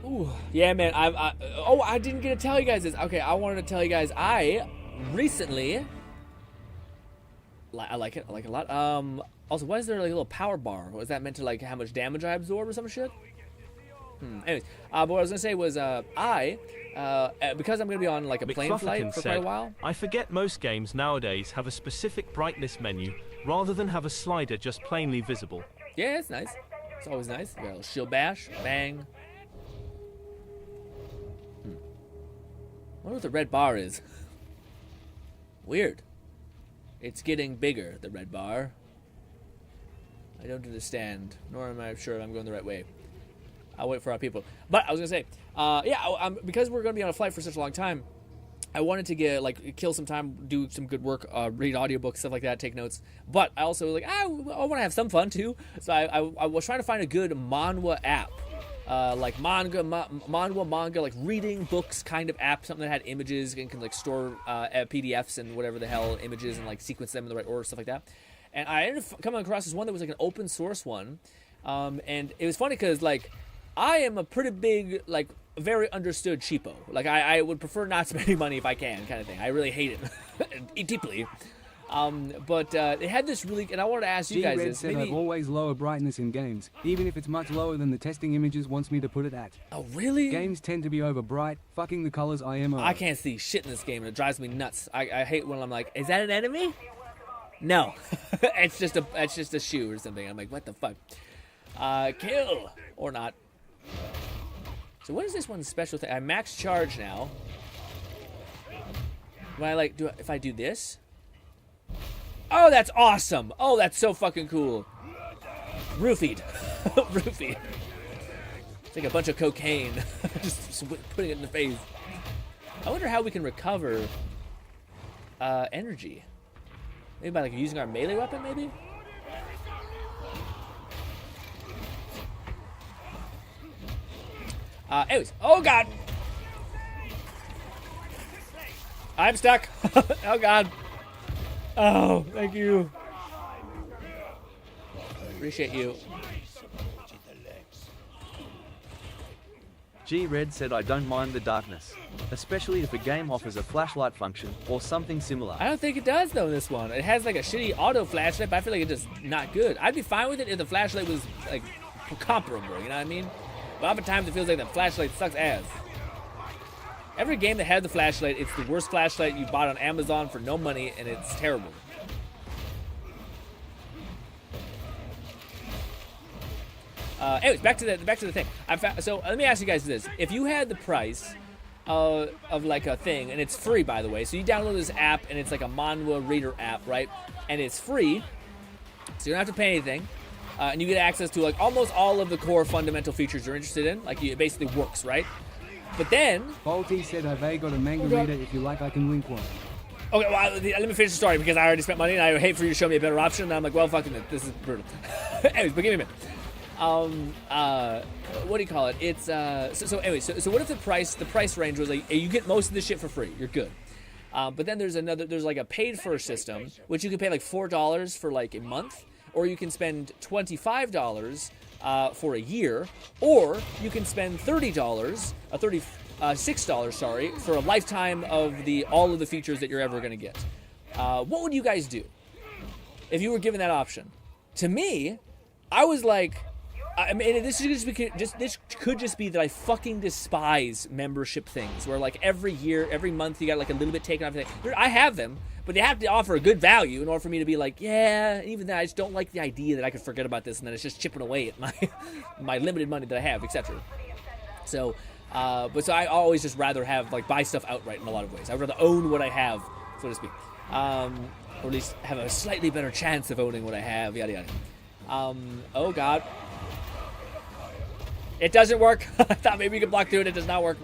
Ooh, yeah, man. I didn't get to tell you guys this. Okay, I wanted to tell you guys. I recently, I like it. I like it a lot. Also, why is there like a little power bar? Was that meant to like how much damage I absorb or some shit? Anyways, but what I was gonna say was, because I'm gonna be on like a plane flight for quite a while. I forget most games nowadays have a specific brightness menu rather than have a slider just plainly visible. Yeah, it's nice. It's always nice. You got a little shield bash, bang. I wonder what the red bar is. Weird. It's getting bigger, the red bar. I don't understand, nor am I sure I'm going the right way. I'll wait for our people. But I was gonna say, because we're gonna be on a flight for such a long time, I wanted to kill some time, do some good work, read audiobooks, stuff like that, take notes. But I also was like, I want to have some fun too. So I was trying to find a good manhwa app, like manga, like reading books kind of app, something that had images and can like store PDFs and whatever the hell images and like sequence them in the right order, stuff like that. And I ended up coming across this one that was like an open source one, and it was funny because like I am a pretty big like very understood cheapo. Like I would prefer not spending money if I can, kind of thing. I really hate it deeply. But they had this really, and I wanted to ask you guys this. Said I've always lower brightness in games, even if it's much lower than the testing images wants me to put it at. Oh really? Games tend to be over bright, fucking the colors IMO. I can't see shit in this game, and it drives me nuts. I hate when I'm like, is that an enemy? No, it's just a shoe or something. I'm like, what the fuck? Kill or not? So what is this one special thing? I max charge now. When I like if I do this? Oh, that's awesome! Oh, that's so fucking cool. Roofied, roofied. It's like a bunch of cocaine, just putting it in the face. I wonder how we can recover energy. Maybe by like using our melee weapon, maybe? Anyways, oh god! I'm stuck! Oh god! Oh, thank you. Appreciate you. G-Red said I don't mind the darkness, especially if a game offers a flashlight function or something similar. I don't think it does though, this one. It has like a shitty auto flashlight, but I feel like it's just not good. I'd be fine with it if the flashlight was like comparable, you know what I mean? But oftentimes it feels like the flashlight sucks ass. Every game that had the flashlight, it's the worst flashlight you bought on Amazon for no money, and it's terrible. Anyways, back to the thing. So let me ask you guys this: if you had the price of like a thing, and it's free, by the way, so you download this app, and it's like a manhwa reader app, right? And it's free, so you don't have to pay anything, and you get access to like almost all of the core fundamental features you're interested in. Like it basically works, right? But then Balti said I've got a manga reader. If you like, I can link one. Okay, well, let me finish the story because I already spent money, and I hate for you to show me a better option. And I'm like, well, fucking it. This is brutal. Anyways, but give me a minute. What do you call it? It's so what if the price range was like you get most of the shit for free, you're good. But then there's like a paid for system, which you can pay like $4 for like a month, or you can spend $25 for a year, or you can spend $36, sorry, for a lifetime of all of the features that you're ever gonna get. What would you guys do if you were given that option? To me, I was like, I mean, this could just be that I fucking despise membership things, where like every month you got like a little bit taken off. I have them, but they have to offer a good value in order for me to be like, yeah. Even then, I just don't like the idea that I could forget about this and then it's just chipping away at my limited money that I have, etc. So, so I always just rather have like buy stuff outright in a lot of ways. I'd rather own what I have, so to speak, or at least have a slightly better chance of owning what I have. Yada yada. Oh god. It doesn't work. I thought maybe you could block through it. It does not work.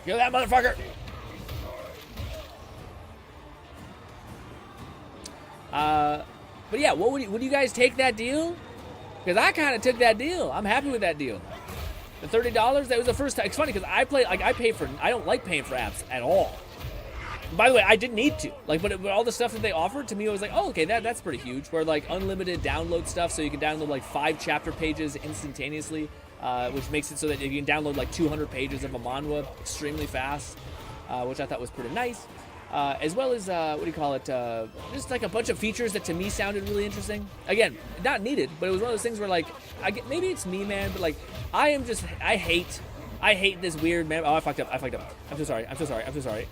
Kill that motherfucker. But yeah, would you guys take that deal? Because I kind of took that deal. I'm happy with that deal. The $30, that was the first time. It's funny because I don't like paying for apps at all. By the way, I didn't need to. Like, but all the stuff that they offered to me, I was like, oh, okay, that's pretty huge. Where like unlimited download stuff, so you can download like 5 chapter pages instantaneously, which makes it so that you can download like 200 pages of a manhwa extremely fast, which I thought was pretty nice. As well as just like a bunch of features that to me sounded really interesting. Again, not needed, but it was one of those things where like maybe it's me, man, but like I hate I hate this weird man. Oh, I fucked up. I'm so sorry.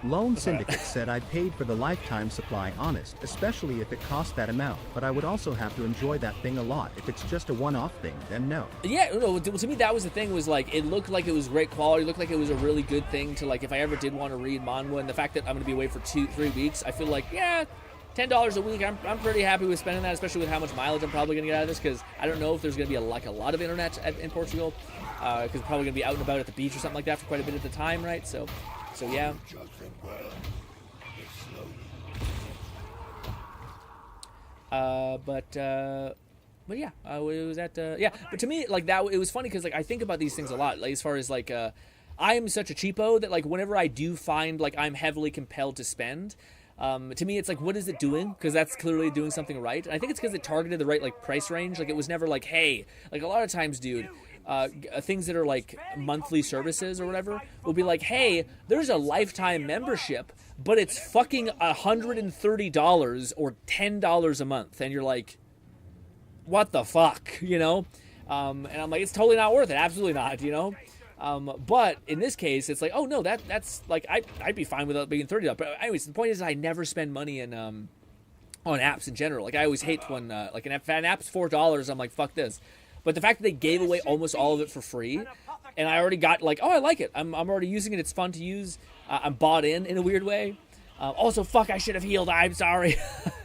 Lone Syndicate said I paid for the lifetime supply, honest, especially if it cost that amount, but I would also have to enjoy that thing a lot. If it's just a one-off thing, then no. Yeah, no, to me that was the thing, was like, it looked like it was great quality, it looked like it was a really good thing to, like, if I ever did want to read manhwa, and the fact that I'm going to be away for 2-3 weeks, I feel like, yeah, $10 a week, I'm pretty happy with spending that, especially with how much mileage I'm probably going to get out of this, because I don't know if there's going to be a lot of internet in Portugal, because I'm probably going to be out and about at the beach or something like that for quite a bit at the time, right? So yeah. But yeah, it was at yeah. But to me, like, that, it was funny because, like, I think about these things a lot. Like, as far as, like, I am such a cheapo that, like, whenever I do find, like, I'm heavily compelled to spend, to me it's like, what is it doing? Because that's clearly doing something right. And I think it's because it targeted the right, like, price range. Like, it was never like, hey, like, a lot of times, dude, things that are like monthly services or whatever will be like, hey, there's a lifetime membership, but it's fucking $130 or $10 a month, and you're like, what the fuck, you know? And I'm like, it's totally not worth it, absolutely not, you know? But in this case, it's like, oh no, that's like, I'd be fine without being $30. But anyways, the point is, I never spend money in on apps in general. Like, I always hate when like an app's $4, I'm like, fuck this. But the fact that they gave away almost all of it for free, and I already got, like, oh, I like it. I'm already using it. It's fun to use. I'm bought in a weird way. Also, fuck, I should have healed. I'm sorry.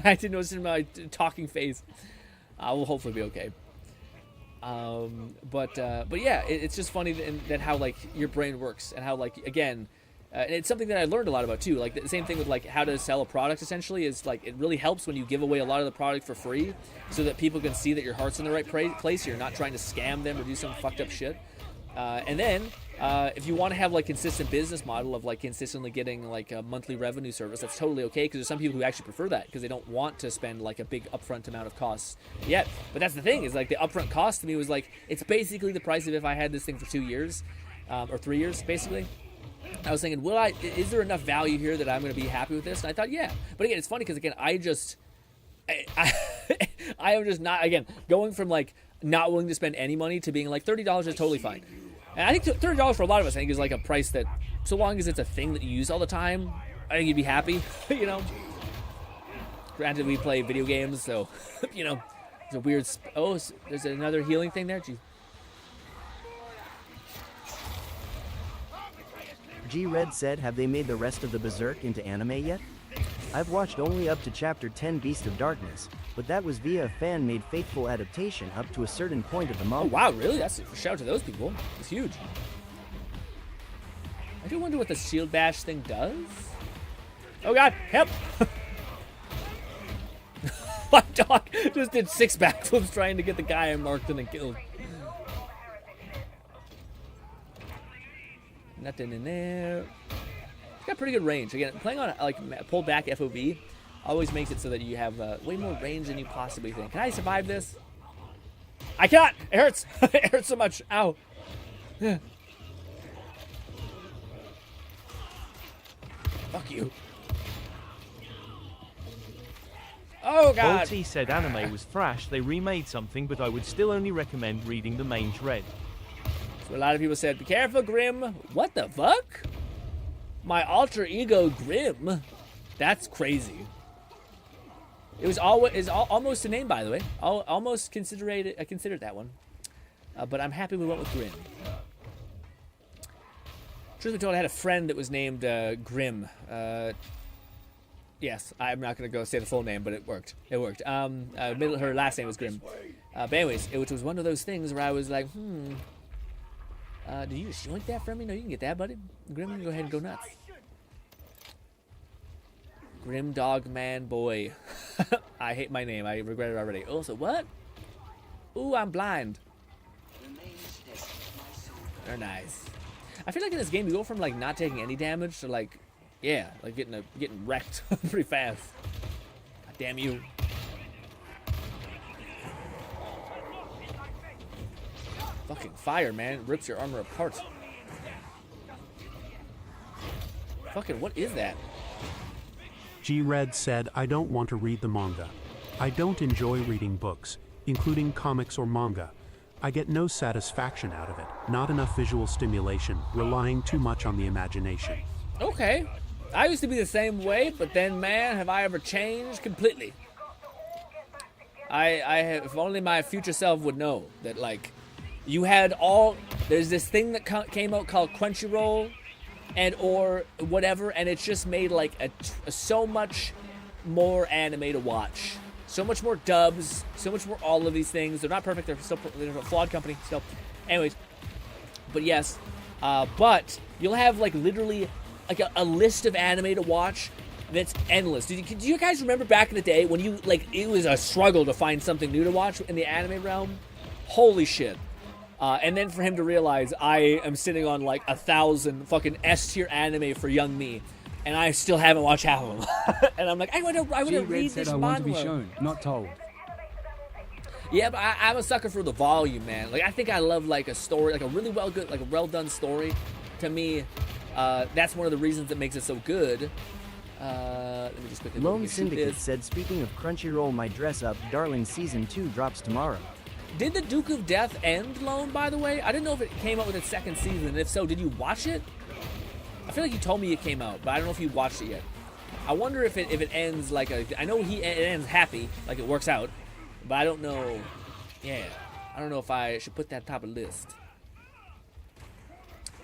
I didn't notice in my talking face. I will hopefully be okay. But yeah, it's just funny that how, like, your brain works, and how, like, again, and it's something that I learned a lot about too. Like, the same thing with, like, how to sell a product, essentially, is like, it really helps when you give away a lot of the product for free, so that people can see that your heart's in the right place. You're not trying to scam them or do some fucked up shit. And then if you want to have, like, consistent business model of, like, consistently getting, like, a monthly revenue service, that's totally okay, because there's some people who actually prefer that because they don't want to spend, like, a big upfront amount of costs yet. But that's the thing, is, like, the upfront cost to me was like, it's basically the price of if I had this thing for 2 years or 3 years, basically. I was thinking, is there enough value here that I'm going to be happy with this? And I thought, yeah. But again, it's funny because, again, I am just not, again, going from, like, not willing to spend any money to being like, $30 is totally fine. And I think $30 for a lot of us, I think, is like a price that, so long as it's a thing that you use all the time, I think you'd be happy, you know? Granted, we play video games, so, you know, there's a weird, there's another healing thing there? Jeez. G-Red said, have they made the rest of the Berserk into anime yet? I've watched only up to chapter 10 Beast of Darkness, but that was via a fan-made faithful adaptation up to a certain point of the manga. Oh wow, really? That's a shout out to those people. It's huge. I do wonder what the shield bash thing does. Oh god, help! My dog just did 6 backflips trying to get the guy I marked and then killed. Nothing in there. It's got pretty good range. Again, playing on, like, pulled back FOV always makes it so that you have way more range than you possibly think. Can I survive this? I cannot! It hurts! It hurts so much. Ow. Fuck you. Oh god! Bolty said anime was thrash. They remade something, but I would still only recommend reading the main thread. So a lot of people said, be careful, Grim. What the fuck? My alter ego, Grim. That's crazy. It was almost a name, by the way. Almost considered that one. But I'm happy we went with Grim. Truth be told, I had a friend that was named Grim. Yes, I'm not going to go say the full name, but it worked. It worked. Her last name was Grim. But anyways, which was one of those things where I was like, do you just yoink that from me? No, you can get that, buddy. Grim, you can go ahead and go nuts. Grim Dog Man Boy. I hate my name. I regret it already. Oh, so what? Ooh, I'm blind. Very nice. I feel like in this game, you go from, like, not taking any damage to, like, yeah, like getting wrecked pretty fast. God damn you. Fucking fire, man. It rips your armor apart. Fucking, what is that? G-Red said, I don't want to read the manga. I don't enjoy reading books, including comics or manga. I get no satisfaction out of it, not enough visual stimulation, relying too much on the imagination. Okay. I used to be the same way, but then, man, have I ever changed completely. I have, if only my future self would know that, like, you had all, there's this thing that came out called Crunchyroll and or whatever, and it's just made like a so much more anime to watch. So much more dubs, so much more all of these things. They're not perfect, they're a flawed company still. Anyways, but yes, but you'll have like literally like a list of anime to watch that's endless. Do you guys remember back in the day when you, like, it was a struggle to find something new to watch in the anime realm? Holy shit. And then for him to realize I am sitting on like 1,000 fucking S-tier anime for young me, and I still haven't watched half of them. And I'm like, I want to read this I manhwa. want to be shown, not told. Yeah, but I'm a sucker for the volume, man. Like, I think I love like a story, like a really well done story. To me, that's one of the reasons that makes it so good. Let me just quickly Lone Syndicate said, speaking of Crunchyroll, my dress up, Darling Season 2 drops tomorrow. Did the Duke of Death end, Lone, by the way? I didn't know if it came out with its second season, and if so, did you watch it? I feel like you told me it came out, but I don't know if you watched it yet. I wonder if it ends like I know it ends happy, like it works out, but I don't know. Yeah, I don't know if I should put that top of the list.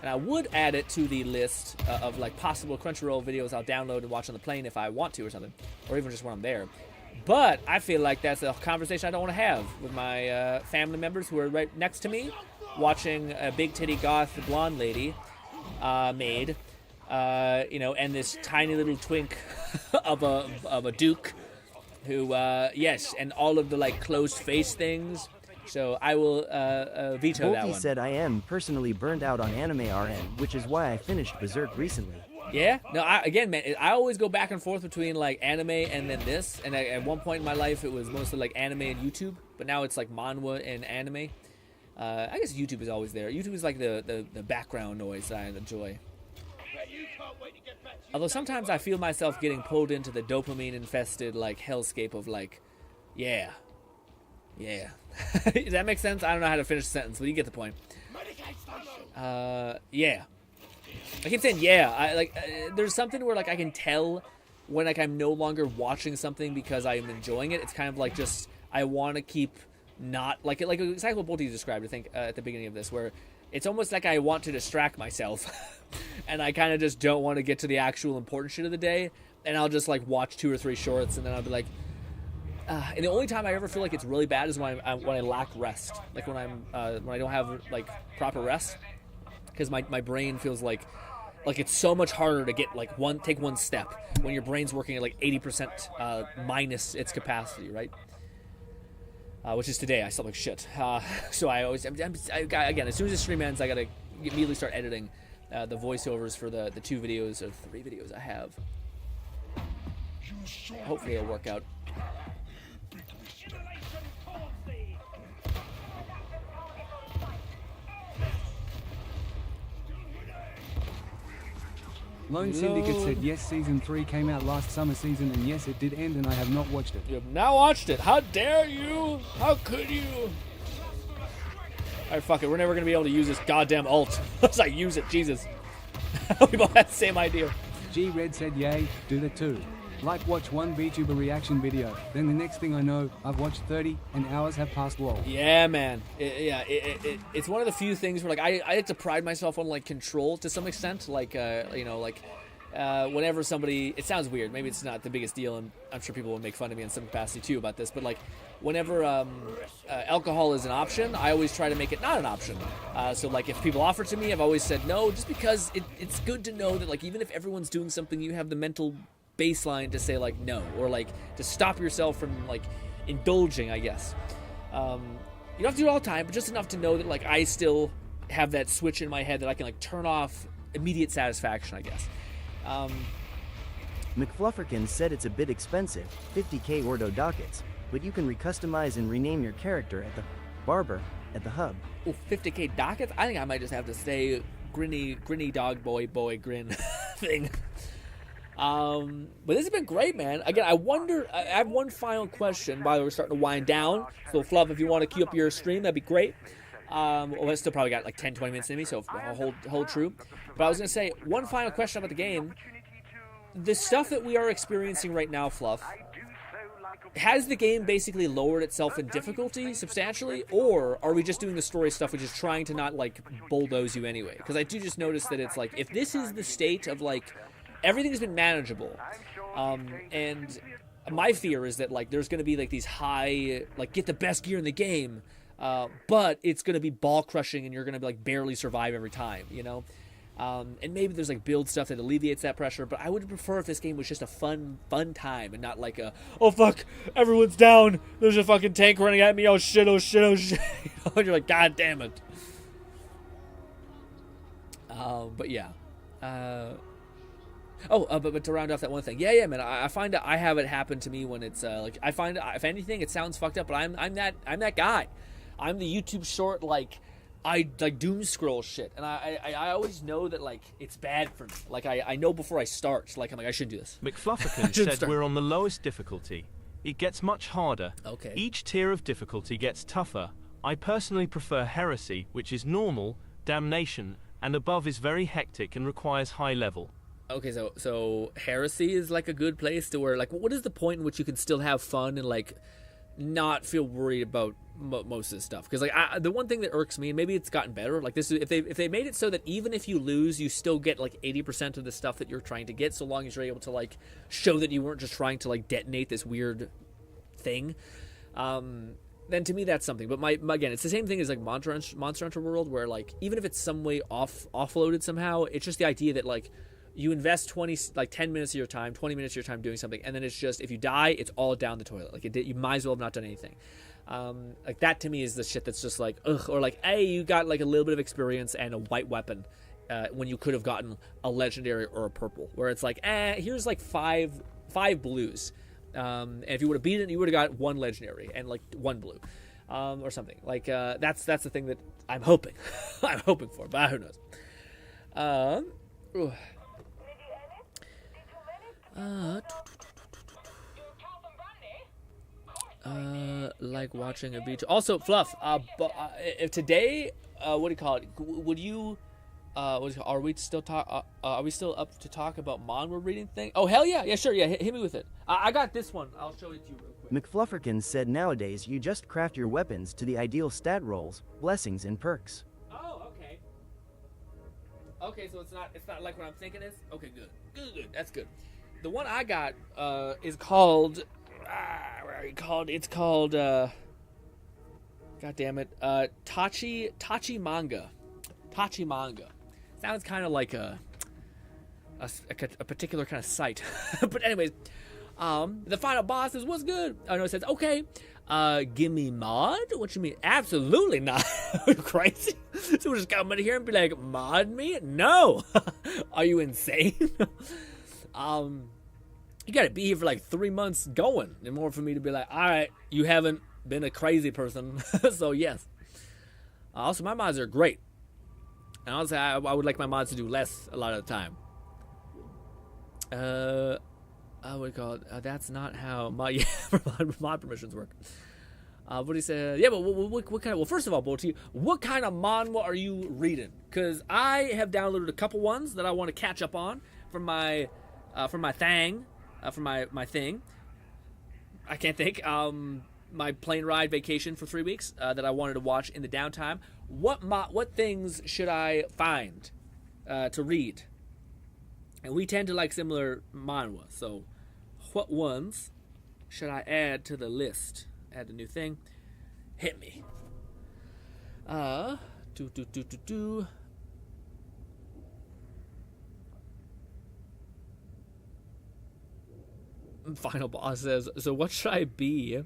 And I would add it to the list of like possible Crunchyroll videos I'll download and watch on the plane if I want to or something, or even just when I'm there. But I feel like that's a conversation I don't want to have with my family members who are right next to me, watching a big titty goth blonde lady maid, and this tiny little twink of a duke who, yes, and all of the like closed face things. So I will veto that Volky one. said, I am personally burned out on Anime RN, which is why I finished Berserk recently. Yeah? No, again, man, I always go back and forth between, like, anime and then this. And at one point in my life, it was mostly, like, anime and YouTube. But now it's, like, manhwa and anime. I guess YouTube is always there. YouTube is, like, the background noise that I enjoy. Although sometimes I feel myself getting pulled into the dopamine-infested, like, hellscape of, like, yeah. Does that make sense? I don't know how to finish the sentence, but you get the point. Yeah. I keep saying yeah. There's something where like I can tell when like I'm no longer watching something because I'm enjoying it. It's kind of like just I want to keep not like exactly what both of you described. I think at the beginning of this, where it's almost like I want to distract myself, and I kind of just don't want to get to the actual important shit of the day, and I'll just like watch 2 or 3 shorts, and then I'll be like. And the only time I ever feel like it's really bad is when I lack rest, like when I don't have like proper rest, because my brain feels like it's so much harder to get like take one step when your brain's working at like 80% minus its capacity, right? Which is today. I slept like shit. So I always again, as soon as the stream ends, I gotta immediately start editing the voiceovers for the 2 videos or 3 videos I have. Hopefully it'll work out. Lone Syndicate said, yes, Season 3 came out last summer season, and yes, it did end, and I have not watched it. You have now watched it. How dare you? How could you? Alright, fuck it. We're never going to be able to use this goddamn alt. Let's like use it. Jesus. We both had the same idea. G-Red said, yay, do that too. Like watch one VTuber reaction video, then the next thing I know, I've watched 30 and hours have passed lol. Yeah, man. It's one of the few things where like I like to pride myself on like control to some extent. Like whenever somebody, it sounds weird, maybe it's not the biggest deal, and I'm sure people will make fun of me in some capacity too about this, but like whenever alcohol is an option, I always try to make it not an option. So like if people offer to me, I've always said no, just because it's good to know that like even if everyone's doing something, you have the mental baseline to say like no, or like to stop yourself from like indulging, I guess. You don't have to do it all the time, but just enough to know that like I still have that switch in my head that I can like turn off immediate satisfaction, I guess. McFlufferkin said it's a bit expensive, 50k Ordo dockets, but you can recustomize and rename your character at the barber at the hub. Oh, 50k dockets? I think I might just have to stay grinny dog boy grin thing. But this has been great, man. Again, I wonder, I have one final question. By the way, we're starting to wind down. So, Fluff, if you want to queue up your stream, that'd be great. Well, I still probably got like 10, 20 minutes in me, so I'll hold true. But I was going to say, one final question about the game. The stuff that we are experiencing right now, Fluff, has the game basically lowered itself in difficulty substantially, or are we just doing the story stuff, which is trying to not, like, bulldoze you anyway? Because I do just notice that it's like, if this is the state of, like, everything has been manageable, and my fear is that, like, there's going to be, like, these high, like, get the best gear in the game, but it's going to be ball crushing and you're going to, like, barely survive every time, you know? And maybe there's, like, build stuff that alleviates that pressure, but I would prefer if this game was just a fun time and not like a, oh, fuck, everyone's down, there's a fucking tank running at me, oh, shit, oh, shit, oh, shit. You know, and you're like, God damn it. But, yeah. But to round off that one thing, yeah, man, I find I have it happen to me when it's, like, I find, if anything, it sounds fucked up, but I'm that guy. I'm the YouTube short, like, I like doom scroll shit, and I always know that, like, it's bad for me. Like, I know before I start. Like, I'm like, I shouldn't do this. McFlufferkin said we're on the lowest difficulty. It gets much harder. Okay. Each tier of difficulty gets tougher. I personally prefer Heresy, which is normal, Damnation, and above is very hectic and requires high level. Okay, so Heresy is, like, a good place to where, like, what is the point in which you can still have fun and, like, not feel worried about most of this stuff? Because, like, the one thing that irks me, and maybe it's gotten better, like, this is, if they made it so that even if you lose, you still get, like, 80% of the stuff that you're trying to get, so long as you're able to, like, show that you weren't just trying to, like, detonate this weird thing, then to me that's something. But again, it's the same thing as, like, Monster Hunter World, where, like, even if it's some way offloaded somehow, it's just the idea that, like, you invest 10 minutes of your time, 20 minutes of your time doing something, and then it's just, if you die, it's all down the toilet. Like, you might as well have not done anything. Like, that to me is the shit that's just like, ugh, or like, hey, you got, like, a little bit of experience and a white weapon when you could have gotten a legendary or a purple, where it's like, here's, like, five blues. And if you would have beaten it, you would have got one legendary and, like, one blue, or something. Like, that's the thing that I'm hoping. I'm hoping for, but who knows? Like watching a beach. Also, Fluff, if today, what do you call it? Would you, are we still up to talk about Mon we're reading thing? Oh, hell yeah. Yeah, sure. Yeah, hit me with it. I got this one. I'll show it to you real quick. McFlufferkin said nowadays you just craft your weapons to the ideal stat rolls, blessings, and perks. Oh, okay. Okay, so it's not like what I'm thinking is? Okay, good. That's good. The one I got is called, where are you called? It's called, God damn it, Tachi Manga. Tachi Manga. Sounds kind of like a particular kind of site. But anyways, the final boss is, what's good? Oh no, it says, okay, give me mod? What you mean? Absolutely not. Are you crazy? So we'll just come in here and be like, mod me? No. Are you insane? You gotta be here for like 3 months going in order for me to be like, all right, you haven't been a crazy person. So yes. Also, my mods are great. And honestly, I would like my mods to do less a lot of the time. I would call it, that's not how mod permissions work. What do you say? Yeah, but what kind of, well, first of all, Boti, what kind of manhwa are you reading? Because I have downloaded a couple ones that I want to catch up on from my thing. I can't think. My plane ride vacation for 3 weeks that I wanted to watch in the downtime. What things should I find to read? And we tend to like similar manhwa, so what ones should I add to the list? Add a new thing. Hit me. Final boss says, so what should I be?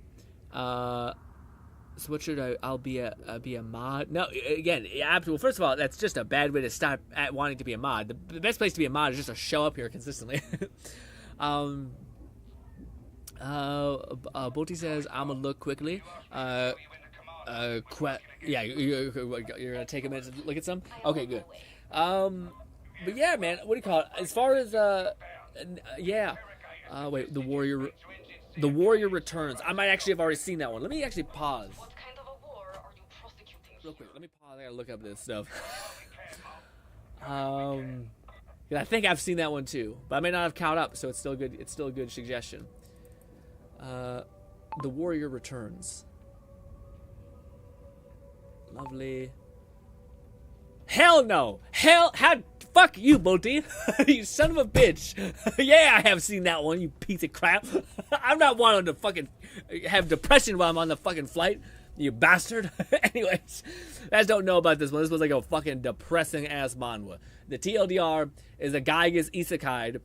So what should I'll be a mod? No, again, well, first of all, that's just a bad way to start at wanting to be a mod. The best place to be a mod is just to show up here consistently. Boti says, I'm gonna look quickly. Yeah, you're gonna take a minute to look at some? Okay, good. But yeah, man, what do you call it? As far as, yeah. Wait, the Warrior Returns. I might actually have already seen that one. Let me actually pause. What kind of a war are you prosecuting real quick. Let me pause. I gotta look up this stuff. I think I've seen that one too, but I may not have caught up, so it's still good. It's still a good suggestion. The Warrior Returns. Lovely. Hell no! Fuck you, Bolty! You son of a bitch! Yeah, I have seen that one, you piece of crap. I'm not wanting to fucking have depression while I'm on the fucking flight, you bastard. Anyways, you guys don't know about this one. This was like a fucking depressing ass manhwa. The TLDR is a guy gets isekai'd,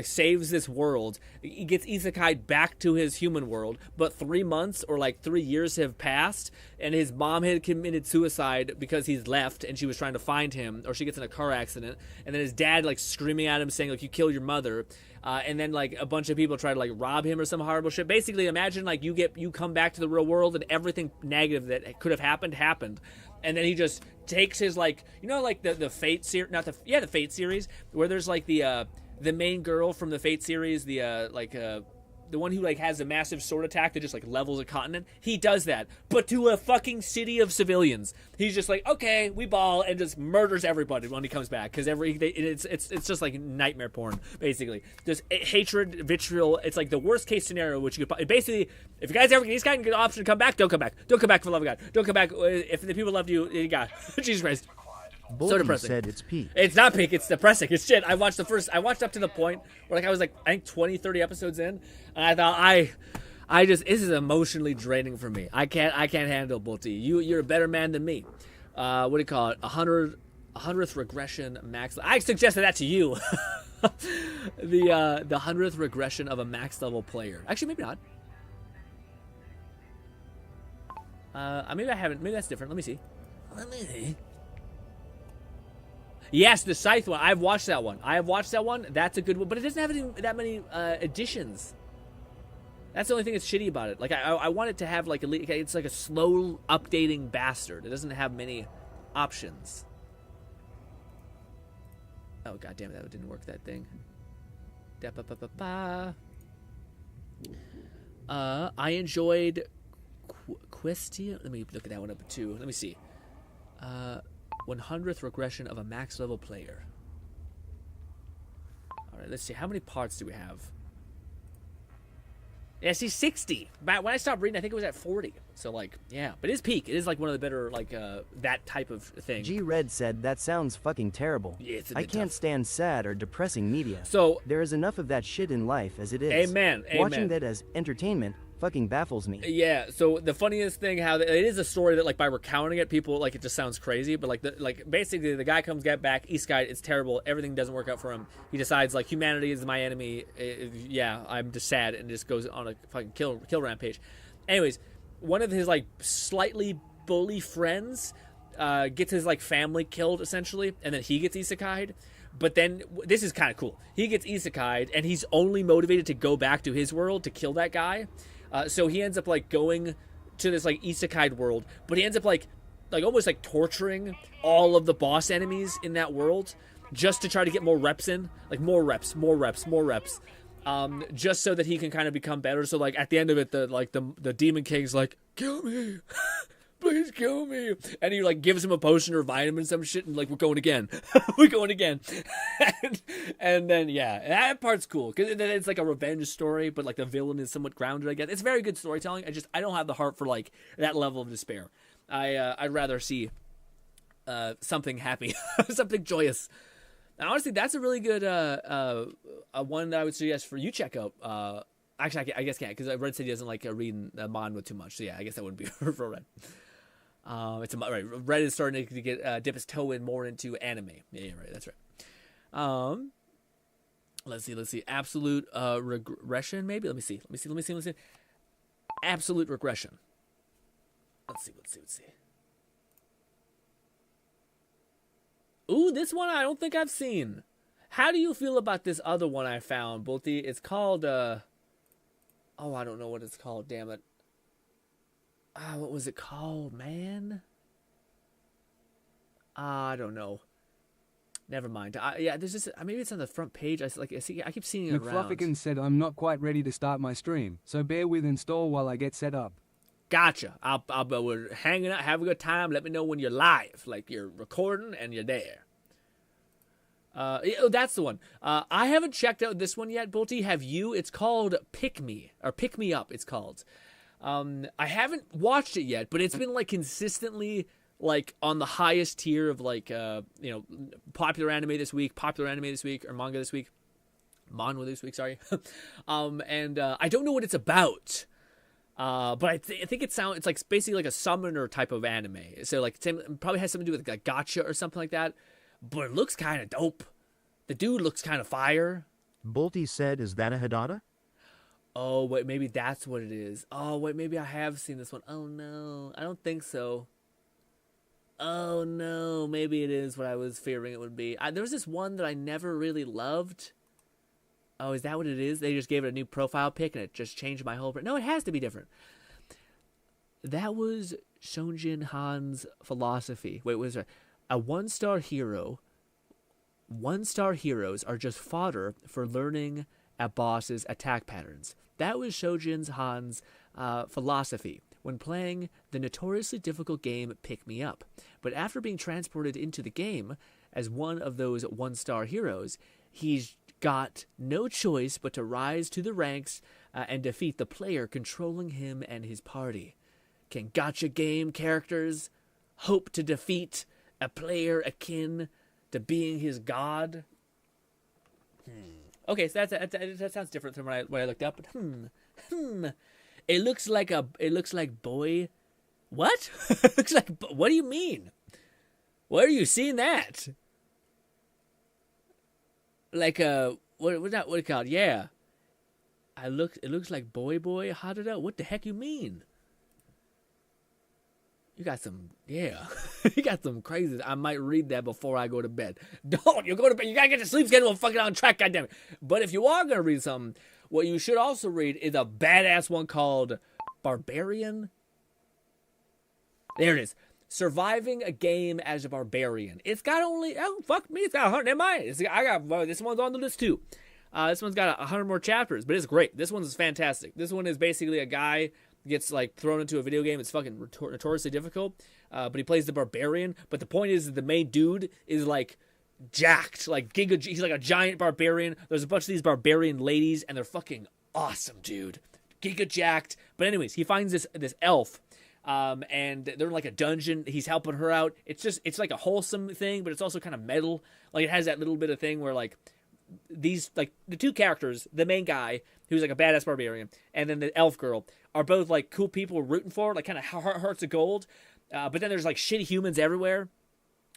saves this world. He gets isekai'd back to his human world, but 3 months or like 3 years have passed, and his mom had committed suicide because he's left, and she was trying to find him, or she gets in a car accident, and then his dad like screaming at him saying like, you killed your mother, and then like a bunch of people try to like rob him or some horrible shit. Basically, imagine like you come back to the real world and everything negative that could have happened. And then he just takes his like, you know, like the Fate series, the Fate series, where there's like the main girl from the Fate series, the one who like has a massive sword attack that just like levels a continent. He does that, but to a fucking city of civilians. He's just like, okay, we ball, and just murders everybody when he comes back, because it's just like nightmare porn, basically. Just hatred, vitriol. It's like the worst case scenario, which you could basically, if you guys ever get an option to come back, don't come back. Don't come back for the love of God. Don't come back if the people loved you. God, Jesus Christ. Bolton So depressing. said it's peak. It's not peak, it's depressing. It's shit. I watched up to the point where like I was like, I think 20, 30 episodes in, and I thought this is emotionally draining for me. I can't handle Bolty. You're a better man than me. What do you call it? 100th regression max. I suggested that to you. the 100th regression of a max level player. Actually, maybe not. Maybe I haven't. Maybe that's different. Let me see. Yes, the Scythe one. I've watched that one. That's a good one, but it doesn't have that many additions. That's the only thing that's shitty about it. Like I want it to have like it's like a slow updating bastard. It doesn't have many options. Oh god damn it, that didn't work, that thing. I enjoyed Question. Let me look at that one up too. Let me see. 100th regression of a max level player. All right, let's see. How many parts do we have? Yeah, see, 60. But when I stopped reading, I think it was at 40. So, like, yeah. But it is peak. It is, like, one of the better, like, that type of thing. G-Red said, that sounds fucking terrible. Yeah, it's a I bit can't tough. stand sad or depressing media. So there is enough of that shit in life as it is. Amen. Watching that as entertainment fucking baffles me. Yeah, so the funniest thing, how it is a story that, like, by recounting it, people, like, it just sounds crazy, but, like, basically, the guy comes back, East Guy, it's terrible, everything doesn't work out for him, he decides, like, humanity is my enemy, yeah, I'm just sad, and just goes on a fucking kill rampage. Anyways, one of his, like, slightly bully friends gets his, like, family killed, essentially, and then he gets isekai'd. But then, this is kind of cool, he gets isekai'd, and he's only motivated to go back to his world to kill that guy. So he ends up like going to this like isekai'd world, but he ends up like almost like torturing all of the boss enemies in that world just to try to get more reps in, like more reps, just so that he can kind of become better. So like at the end of it, the Demon King's like, kill me, please kill me, and he like gives him a potion or vitamin some shit, and like we're going again. and then yeah, that part's cool because then it's like a revenge story, but like the villain is somewhat grounded, I guess. It's very good storytelling. I don't have the heart for like that level of despair. I'd rather see something happy, something joyous. Now, honestly, that's a really good one that I would suggest for you check out. Actually, I guess can't, because Red said he doesn't like reading manga too much. So yeah, I guess that wouldn't be for Red. Right. Red is starting to get dip his toe in more into anime. Yeah, right. That's right. Let's see. Absolute regression, maybe. Let me see. Absolute regression. Let's see. Ooh, this one I don't think I've seen. How do you feel about this other one I found, Bolty? It's called oh, I don't know what it's called. Damn it. What was it called, man? I don't know. Never mind. Yeah, there's just maybe it's on the front page. I keep seeing it around. McFluffigan said, I'm not quite ready to start my stream, so bear with install while I get set up. Gotcha. We're hanging out, have a good time. Let me know when you're live, like you're recording and you're there. That's the one. I haven't checked out this one yet, Bolty. Have you? It's called Pick Me, or Pick Me Up, it's called. I haven't watched it yet, but it's been like consistently like on the highest tier of like popular anime this week, or manga this week. Manhwa this week, sorry. And I don't know what it's about. But I think it's like basically like a summoner type of anime. So like probably has something to do with like a gacha or something like that. But it looks kind of dope. The dude looks kind of fire. Bolty said, is that a Hidata? Oh, wait, maybe that's what it is. Oh, wait, maybe I have seen this one. Oh, no. I don't think so. Oh, no. Maybe it is what I was fearing it would be. There was this one that I never really loved. Oh, is that what it is? They just gave it a new profile pic and it just changed my whole... No, it has to be different. That was Shonjin Han's philosophy. Wait, what is it? A one-star hero. One-star heroes are just fodder for learning a boss's attack patterns. That was Shonjin Han's philosophy when playing the notoriously difficult game Pick Me Up. But after being transported into the game as one of those one-star heroes, he's got no choice but to rise to the ranks and defeat the player controlling him and his party. Can gacha game characters hope to defeat a player akin to being his god? Okay, so that sounds different from what I looked up. But it looks like boy. What? It looks like. What do you mean? Where are you seeing that? Like what it called? Yeah. It looks like boy. How did that? What the heck you mean? You got some, yeah. You got some crazy. I might read that before I go to bed. Don't you go to bed? You gotta get your sleep schedule fucking on track, goddammit. But if you are gonna read something, what you should also read is a badass one called Barbarian. There it is. Surviving a game as a barbarian. It's got only, oh fuck me, it's got 100. Never mind. This one's on the list too. This one's got 100 more chapters, but it's great. This one's fantastic. This one is basically a guy gets like thrown into a video game. It's fucking notoriously difficult, but he plays the barbarian. But the point is that the main dude is like jacked, like he's like a giant barbarian. There's a bunch of these barbarian ladies, and they're fucking awesome, dude. Giga jacked. But anyways, he finds this elf, and they're in like a dungeon. He's helping her out. It's like a wholesome thing, but it's also kind of metal. Like it has that little bit of thing where like these, like the two characters, the main guy who's like a badass barbarian, and then the elf girl are both like cool people we're rooting for, like kind of hearts of gold. But then there's like shitty humans everywhere,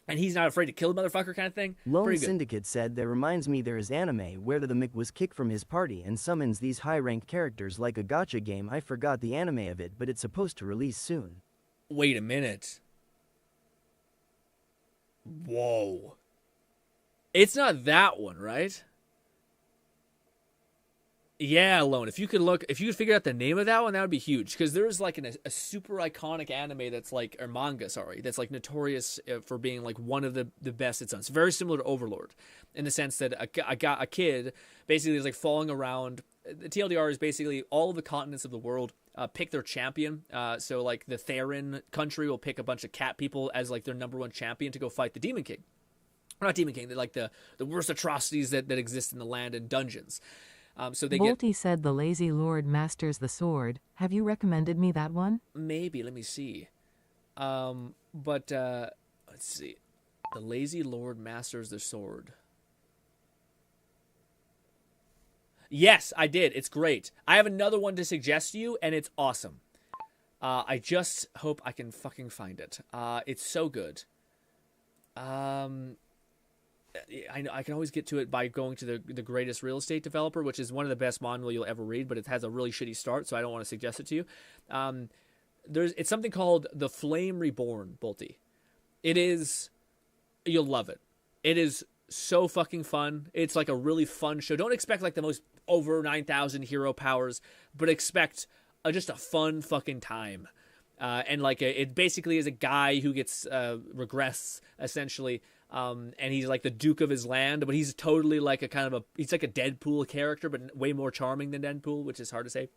and he's not afraid to kill a motherfucker kind of thing. Lone Syndicate said, "That reminds me there is anime where the Mick was kicked from his party and summons these high-ranked characters like a gacha game. I forgot the anime of it, but it's supposed to release soon." Wait a minute. Whoa. It's not that one, right? Yeah, Lone. If you could figure out the name of that one, that would be huge. Because there's like a super iconic anime that's like, or manga, sorry, that's like notorious for being like one of the best it's done. It's very similar to Overlord in the sense that a kid basically is like falling around. The TLDR is basically all of the continents of the world pick their champion. So like the Therin country will pick a bunch of cat people as like their number one champion to go fight the Demon King. Or not Demon King, they're like the worst atrocities that exist in the land and dungeons. So they Bolty said the Lazy Lord masters the sword. Have you recommended me that one? Maybe. Let me see. Let's see. The Lazy Lord masters the sword. Yes, I did. It's great. I have another one to suggest to you, and it's awesome. I just hope I can fucking find it. It's so good. I can always get to it by going to the greatest real estate developer, which is one of the best manga you'll ever read, but it has a really shitty start, so I don't want to suggest it to you. It's something called The Flame Reborn, Bolty. You'll love it. It is so fucking fun. It's like a really fun show. Don't expect like the most over 9,000 hero powers, but expect just a fun fucking time. And like it basically is a guy who gets regress essentially. And he's like the Duke of his land, but he's totally like he's like a Deadpool character, but way more charming than Deadpool, which is hard to say.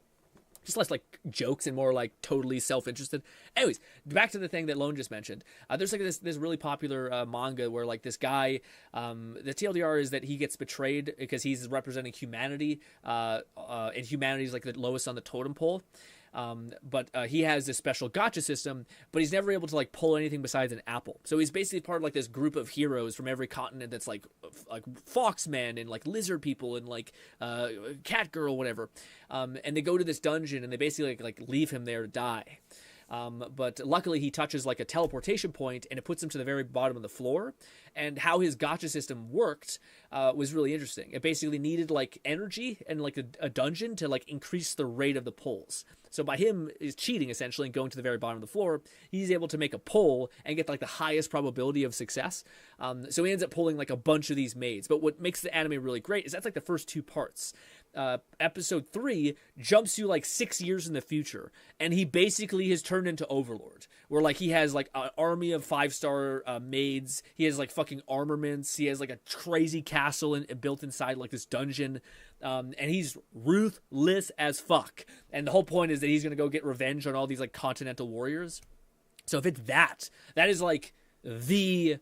just less like jokes and more like totally self-interested. Anyways, back to the thing that Lone just mentioned. There's like this really popular manga where like this guy, the TLDR is that he gets betrayed because he's representing humanity, and humanity is like the lowest on the totem pole. But he has this special gotcha system, but he's never able to like pull anything besides an apple. So he's basically part of like this group of heroes from every continent that's like foxmen and like lizard people and like cat girl, whatever. And they go to this dungeon and they basically like leave him there to die. But luckily he touches like a teleportation point and it puts him to the very bottom of the floor. And how his gotcha system worked was really interesting. It basically needed like energy and like a dungeon to like increase the rate of the pulls. So by him is cheating essentially and going to the very bottom of the floor, he's able to make a pull and get like the highest probability of success. So he ends up pulling like a bunch of these maids. But what makes the anime really great is that's like the first 2 parts. Episode 3 jumps you like 6 years in the future, and he basically has turned into Overlord, where like he has like an army of 5-star maids. He has like fucking armaments. He has like a crazy castle built inside like this dungeon. And he's ruthless as fuck. And the whole point is that he's gonna go get revenge on all these like continental warriors. So if it's that is like the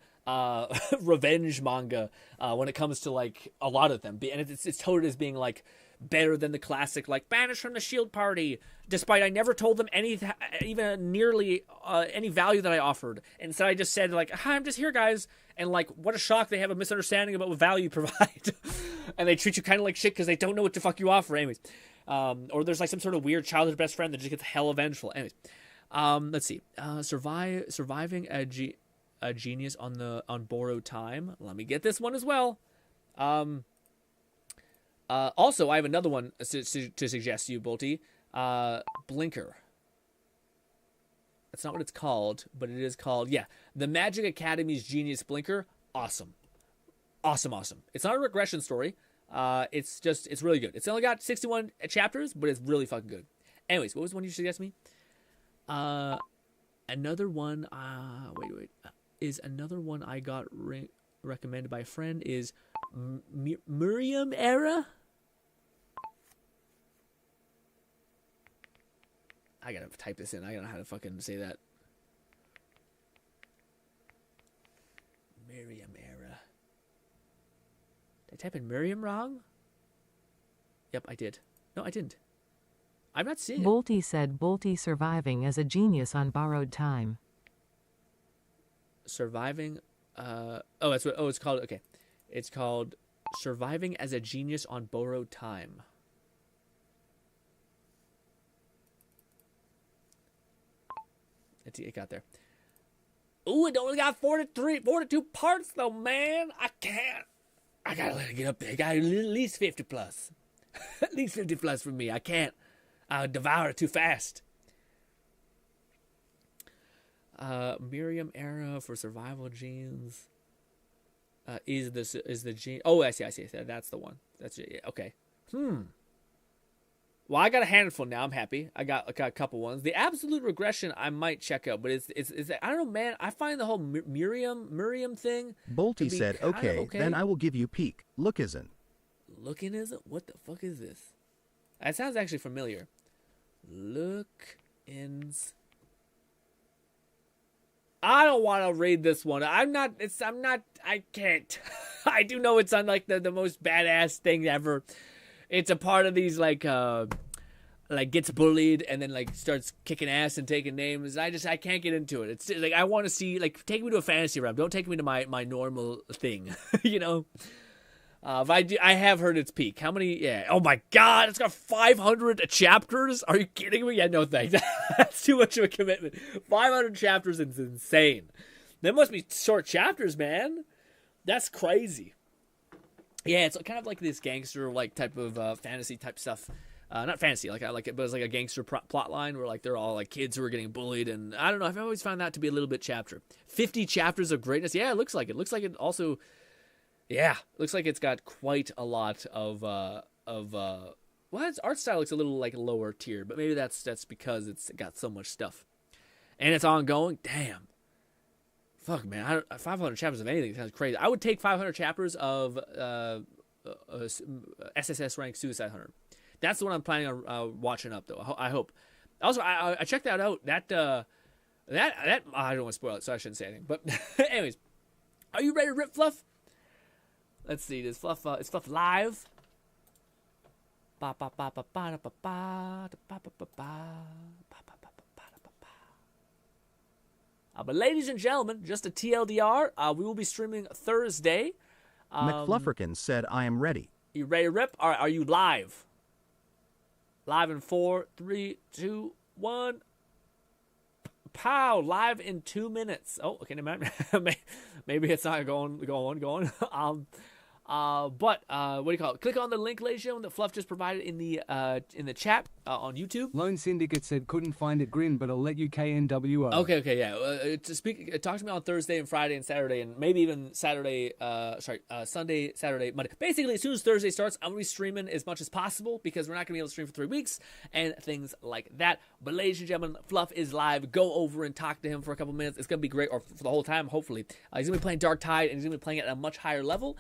revenge manga when it comes to like a lot of them, and it's touted as being like better than the classic like Banished from the Shield Party, despite I never told them even nearly any value that I offered. Instead I just said like, hi, I'm just here, guys, and like what a shock they have a misunderstanding about what value you provide. And they treat you kind of like shit because they don't know what the fuck you offer. Anyways, or there's like some sort of weird childhood best friend that just gets hella vengeful. Anyways, let's see, surviving a genius on borrowed time. Let me get this one as well. Also, I have another one to suggest to you, Bolty. Blinker. That's not what it's called, but it is called, yeah, The Magic Academy's Genius Blinker. Awesome. Awesome. It's not a regression story. It's really good. It's only got 61 chapters, but it's really fucking good. Anyways, what was the one you suggested me? Another one, is another one I got recommended by a friend is Miriam Era. I gotta type this in. I don't know how to fucking say that. Miriam Era. Did I type in Miriam wrong? Yep, I did. No, I didn't. I'm not seeing it. Bolty said Bolty surviving as a genius on borrowed time. Surviving, it's called, okay. It's called Surviving as a Genius on Borrowed Time. It got there. Ooh, it only got 42 parts though, man. I can't. I gotta let it get up there. It got at least 50 plus. At least 50 plus for me. I can't devour it too fast. Miriam Era for survival genes. Is the gene? Oh, I see. That's the one. That's it. Okay. Well, I got a handful now. I'm happy. I got a couple ones. The Absolute Regression I might check out, but it's I don't know, man. I find the whole Miriam thing. Bolty said, okay, then I will give you peek. Lookism. Lookinism? What the fuck is this? That sounds actually familiar. Look-ins. I don't want to read this one. I can't. I do know it's on like the most badass thing ever. It's a part of these like gets bullied and then like starts kicking ass and taking names. I can't get into it. It's like I want to see, like, take me to a fantasy realm. Don't take me to my normal thing, you know. But I have heard its peak. How many? Yeah. Oh my God, it's got 500 chapters. Are you kidding me? Yeah, no thanks. That's too much of a commitment. 500 chapters is insane. There must be short chapters, man. That's crazy. Yeah, it's kind of like this gangster like type of fantasy type stuff. Not fantasy, like I like it, but it's like a gangster plot line where like they're all like kids who are getting bullied, and I don't know. I've always found that to be a little bit chapter. 50 chapters of greatness. Yeah, it looks like it. Looks like it also. Yeah, looks like it's got quite a lot of well, its art style looks a little like lower tier, but maybe that's because it's got so much stuff, and it's ongoing. Damn. Fuck, man, 500 chapters of anything sounds crazy. I would take 500 chapters of SSS rank Suicide Hunter. That's the one I'm planning on watching up, though. I hope. Also, I checked that out. That I don't want to spoil it, so I shouldn't say anything. But anyways, are you ready to rip, Fluff? Let's see. Is Fluff live? But ladies and gentlemen, just a TLDR, we will be streaming Thursday. McFlufferkin said, I am ready. You ready to rip? Are you live? Live in 4, 3, 2, 1. Pow! Live in 2 minutes. Oh, okay, never mind. Maybe it's not going. But what do you call it? Click on the link, ladies and gentlemen, that Fluff just provided in the chat on YouTube. Lone Syndicate said couldn't find it, Grin, but I'll let you KNWO. Okay, yeah. Talk to me on Thursday and Friday and Saturday, and maybe even Sunday, Saturday, Monday. Basically, as soon as Thursday starts, I'm gonna be streaming as much as possible because we're not gonna be able to stream for 3 weeks and things like that. But ladies and gentlemen, Fluff is live. Go over and talk to him for a couple minutes. It's gonna be great, or for the whole time, hopefully. He's gonna be playing Darktide, and he's gonna be playing it at a much higher level.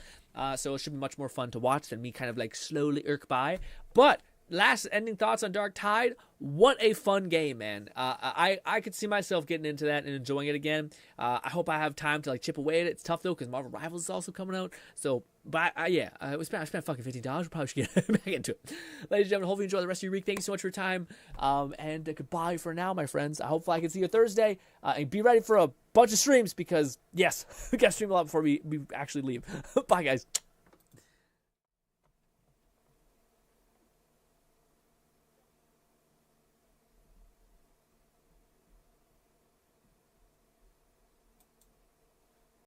So it should be much more fun to watch than me kind of like slowly irk by. But last ending thoughts on Darktide. What a fun game, man. I could see myself getting into that and enjoying it again. I hope I have time to like chip away at it. It's tough though because Marvel Rivals is also coming out. So, but I spent fucking $50. We probably should get back into it. Ladies and gentlemen, hopefully you enjoy the rest of your week. Thank you so much for your time. And goodbye for now, my friends. Hopefully I can see you Thursday. And be ready for a bunch of streams because yes, we got to stream a lot before we actually leave. Bye, guys.